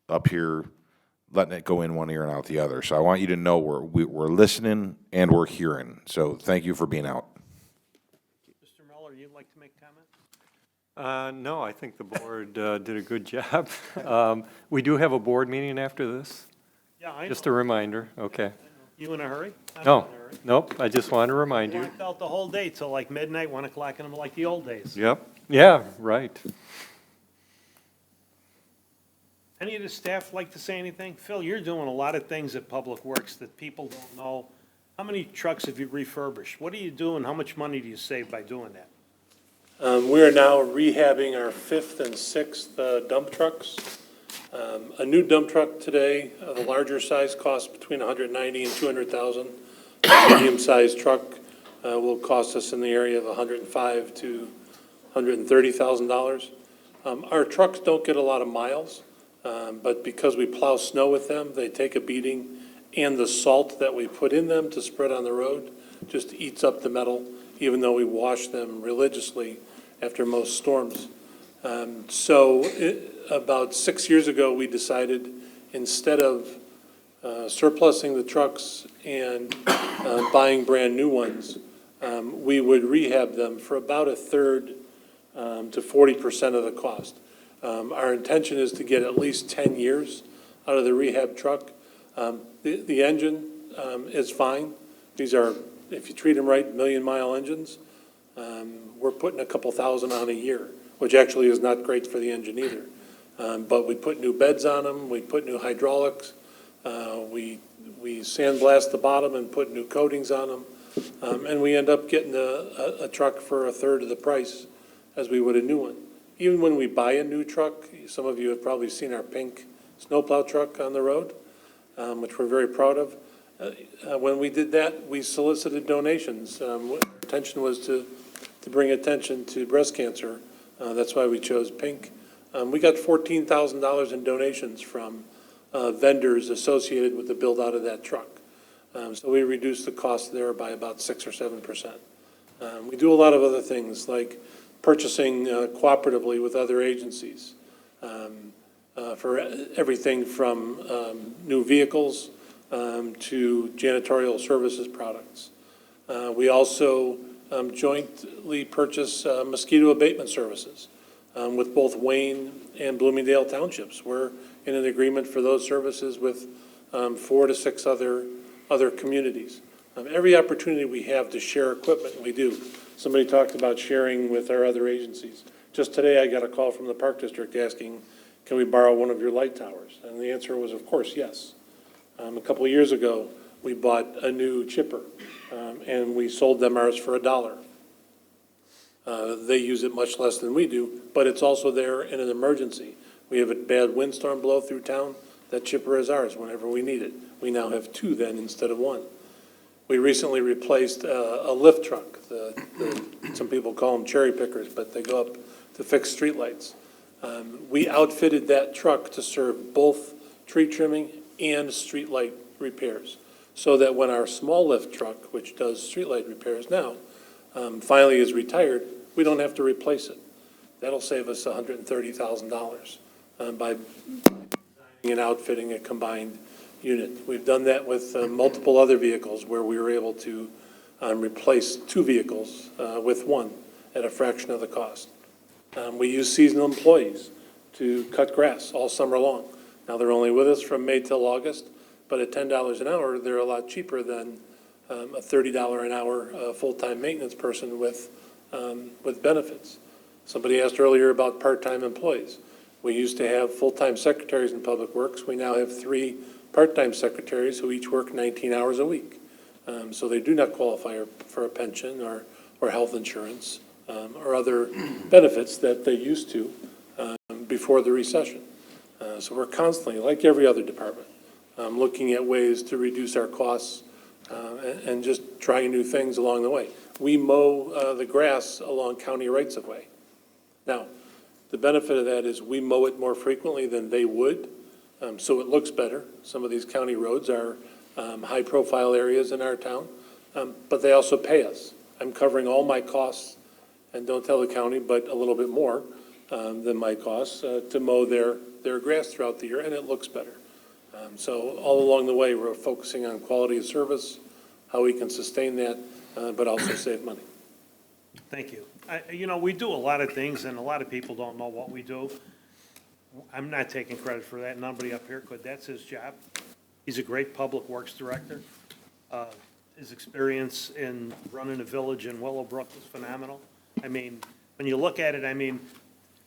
up here letting it go in one ear and out the other. So I want you to know we're listening and we're hearing. So thank you for being out. Mr. Mueller, you'd like to make a comment? No, I think the board did a good job. We do have a board meeting after this. Yeah, I know. Just a reminder, okay. You in a hurry? I'm No, not in a hurry. nope, I just wanted to remind you. Blacked out the whole day till like midnight, 1 o'clock, and I'm like the old days. Yep, yeah, right. Any of the staff like to say anything? Phil, you're doing a lot of things at Public Works that people don't know. How many trucks have you refurbished? What are you doing? How much money do you save by doing that? We are now rehabbing our 5th and 6th dump trucks. A new dump truck today, the larger size, costs between $190,000 and $200,000. A medium-sized truck will cost us in the area of $105,000 to $130,000. Our trucks don't get a lot of miles, But because we plow snow with them, they take a beating, and the salt that we put in them to spread on the road just eats up the metal, even though we wash them religiously after most storms. About 6 years ago, we decided, instead of surplusing the trucks and buying brand-new ones, we would rehab them for about a third to 40% of the cost. Our intention is to get at least 10 years out of the rehab truck. The engine is fine. These are, if you treat them right, million-mile engines. We're putting a couple thousand on a year, which actually is not great for the engine either. But we put new beds on them, we put new hydraulics, we sandblast the bottom and put new coatings on them, and we end up getting a truck for a third of the price as we would a new one. Even when we buy a new truck, some of you have probably seen our pink snowplow truck on the road, which we're very proud of. When we did that, we solicited donations. Our intention was to bring attention to breast cancer. That's why we chose pink. We got $14,000 in donations from vendors associated with the build-out of that truck. So we reduced the cost there by about 6 or 7%. We do a lot of other things, like purchasing cooperatively with other agencies for everything from new vehicles to janitorial services products. We also jointly purchase mosquito abatement services with both Wayne and Bloomingdale townships. We're in an agreement for those services with 4 to 6 other communities. Every opportunity we have to share equipment, we do. Somebody talked about sharing with our other agencies. Just today, I got a call from the Park District asking, can we borrow one of your light towers? And the answer was, of course, yes. A couple of years ago, we bought a new chipper, and we sold them ours for $1. They use it much less than we do, but it's also there in an emergency. We have a bad windstorm blow through town, that chipper is ours whenever we need it. We now have 2 then instead of 1. We recently replaced a lift truck. Some people call them cherry pickers, but they go up to fix streetlights. We outfitted that truck to serve both tree trimming and streetlight repairs, so that when our small lift truck, which does streetlight repairs now, finally is retired, we don't have to replace it. That'll save us $130,000 by designing and outfitting a combined unit. We've done that with multiple other vehicles where we were able to replace 2 vehicles with 1 at a fraction of the cost. We use seasonal employees to cut grass all summer long. Now, they're only with us from May till August, but at $10 an hour, they're a lot cheaper than a $30 an hour full-time maintenance person with benefits. Somebody asked earlier about part-time employees. We used to have full-time secretaries in Public Works. We now have 3 part-time secretaries who each work 19 hours a week. So they do not qualify for a pension or health insurance or other benefits that they used to before the recession. So we're constantly, like every other department, looking at ways to reduce our costs and just trying new things along the way. We mow the grass along county rights-of-way. Now, the benefit of that is we mow it more frequently than they would, so it looks better. Some of these county roads are high-profile areas in our town, but they also pay us. I'm covering all my costs, and don't tell the county, but a little bit more than my costs to mow their grass throughout the year, and it looks better. So all along the way, we're focusing on quality of service, how we can sustain that, but also save money. Thank you. We do a lot of things, and a lot of people don't know what we do. I'm not taking credit for that. Nobody up here could. That's his job. He's a great public works director. His experience in running a village in Willowbrook is phenomenal. I mean, when you look at it,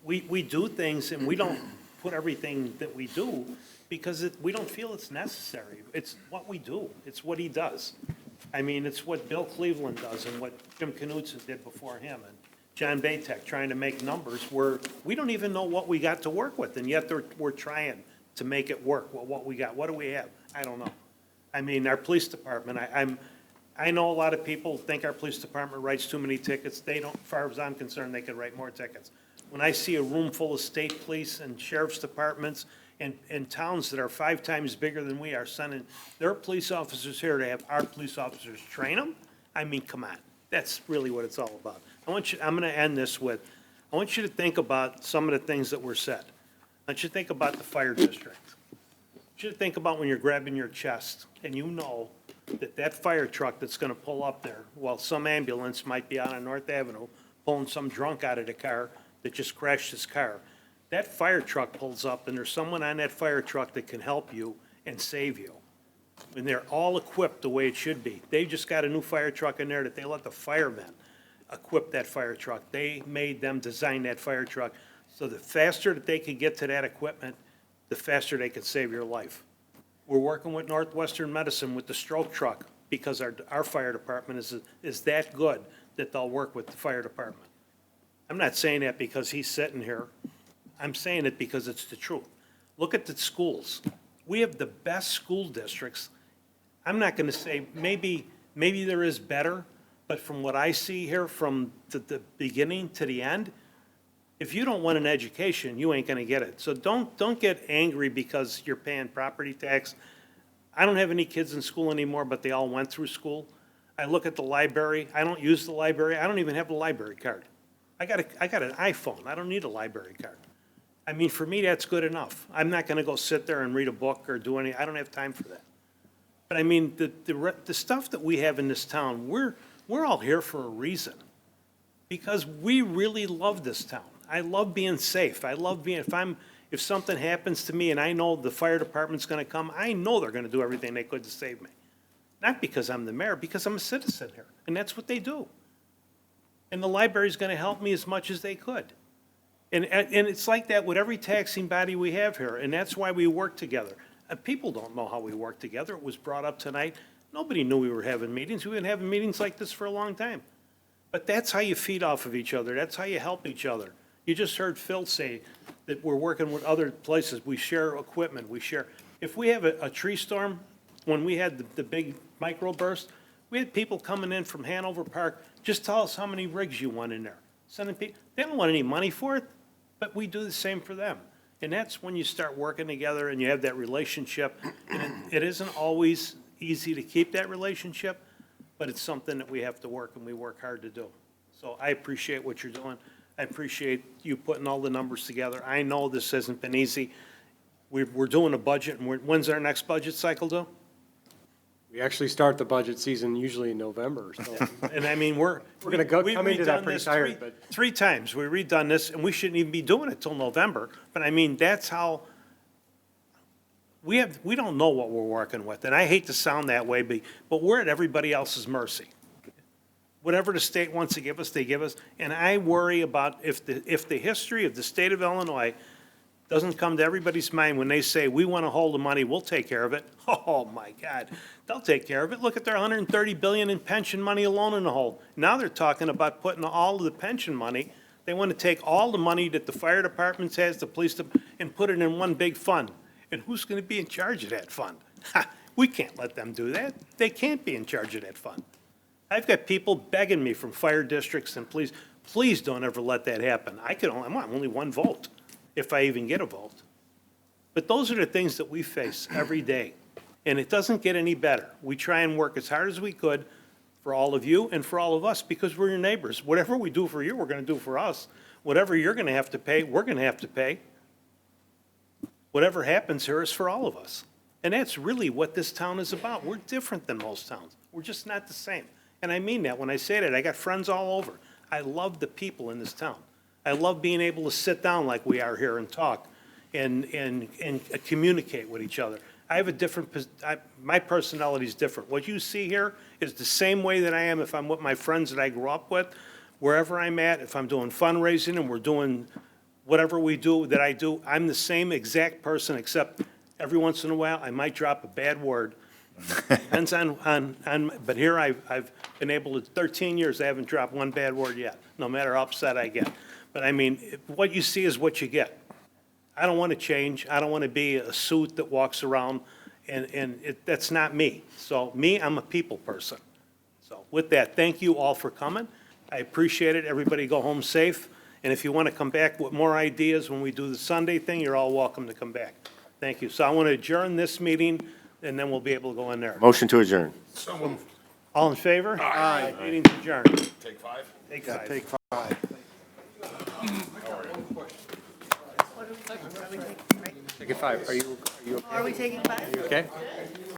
we do things, and we don't put everything that we do because we don't feel it's necessary. It's what we do. It's what he does. It's what Bill Cleveland does and what Jim Knudsen did before him and John Baytek trying to make numbers where we don't even know what we got to work with, and yet we're trying to make it work. Well, what we got, what do we have? I don't know. Our police department, I know a lot of people think our police department writes too many tickets. They don't, as far as I'm concerned, they could write more tickets. When I see a room full of state police and sheriff's departments and towns that are 5 times bigger than we are sending their police officers here to have our police officers train them? I mean, come on, that's really what it's all about. I'm gonna end this with, I want you to think about some of the things that were said. I want you to think about the fire district. I want you to think about when you're grabbing your chest, and you know that fire truck that's gonna pull up there, while some ambulance might be out on North Avenue, pulling some drunk out of the car that just crashed his car. That fire truck pulls up, and there's someone on that fire truck that can help you and save you. And they're all equipped the way it should be. They just got a new fire truck in there that they let the firemen equip that fire truck. They made them design that fire truck, so the faster that they can get to that equipment, the faster they can save your life. We're working with Northwestern Medicine with the stroke truck, because our fire department is that good that they'll work with the fire department. I'm not saying that because he's sitting here. I'm saying it because it's the truth. Look at the schools. We have the best school districts. I'm not gonna say, maybe there is better, but from what I see here, from the beginning to the end, if you don't want an education, you ain't gonna get it. So don't get angry because you're paying property tax. I don't have any kids in school anymore, but they all went through school. I look at the library. I don't use the library. I don't even have a library card. I got an iPhone. I don't need a library card. I mean, for me, that's good enough. I'm not gonna go sit there and read a book or do I don't have time for that. But I mean, the stuff that we have in this town, we're all here for a reason. Because we really love this town. I love being safe. I love being, if something happens to me and I know the fire department's gonna come, I know they're gonna do everything they could to save me. Not because I'm the mayor, because I'm a citizen here, and that's what they do. And the library's gonna help me as much as they could. And it's like that with every taxing body we have here, and that's why we work together. People don't know how we work together. It was brought up tonight. Nobody knew we were having meetings. We've been having meetings like this for a long time. But that's how you feed off of each other. That's how you help each other. You just heard Phil say that we're working with other places. We share equipment. We share. If we have a tree storm, when we had the big microburst, we had people coming in from Hanover Park, just tell us how many rigs you want in there. Sending people, they don't want any money for it, but we do the same for them. And that's when you start working together and you have that relationship. And it isn't always easy to keep that relationship, but it's something that we have to work, and we work hard to do. So I appreciate what you're doing. I appreciate you putting all the numbers together. I know this hasn't been easy. We're doing a budget, and when's our next budget cycle due? We actually start the budget season usually in November, so. And I mean, we're gonna come into that redone pretty this tired, but. 3 times. We redone this, and we shouldn't even be doing it till November. But I mean, that's how, we don't know what we're working with. And I hate to sound that way, but we're at everybody else's mercy. Whatever the state wants to give us, they give us. And I worry about if the history of the state of Illinois doesn't come to everybody's mind when they say, we want to hold the money, we'll take care of it. Oh, my God, they'll take care of it. Look at their $130 billion in pension money alone in the hole. Now they're talking about putting all of the pension money. They want to take all the money that the fire department has, the police department, and put it in one big fund. And who's going to be in charge of that fund? We can't let them do that. They can't be in charge of that fund. I've got people begging me from fire districts and please don't ever let that happen. I want only 1 vote, if I even get a vote. But those are the things that we face every day, and it doesn't get any better. We try and work as hard as we could for all of you and for all of us, because we're your neighbors. Whatever we do for you, we're going to do for us. Whatever you're going to have to pay, we're going to have to pay. Whatever happens here is for all of us. And that's really what this town is about. We're different than most towns. We're just not the same. And I mean that when I say that. I got friends all over. I love the people in this town. I love being able to sit down like we are here and talk and communicate with each other. I have a different, my personality is different. What you see here is the same way that I am if I'm with my friends that I grew up with, wherever I'm at, if I'm doing fundraising and we're doing whatever we do that I do, I'm the same exact person, except every once in a while I might drop a bad word. Depends on, but here I've been able to, 13 years, I haven't dropped 1 bad word yet, no matter how upset I get. But I mean, what you see is what you get. I don't want to change. I don't want to be a suit that walks around, and that's not me. So me, I'm a people person. So with that, thank you all for coming. I appreciate it. Everybody go home safe. And if you want to come back with more ideas when we do the Sunday thing, you're all welcome to come back. Thank you. So I want to adjourn this meeting, and then we'll be able to go in there. Motion to adjourn. All in favor? Aye. Meeting's adjourned. Take five? Take five. Take five. Take it five. Are you Are we taking 5? okay?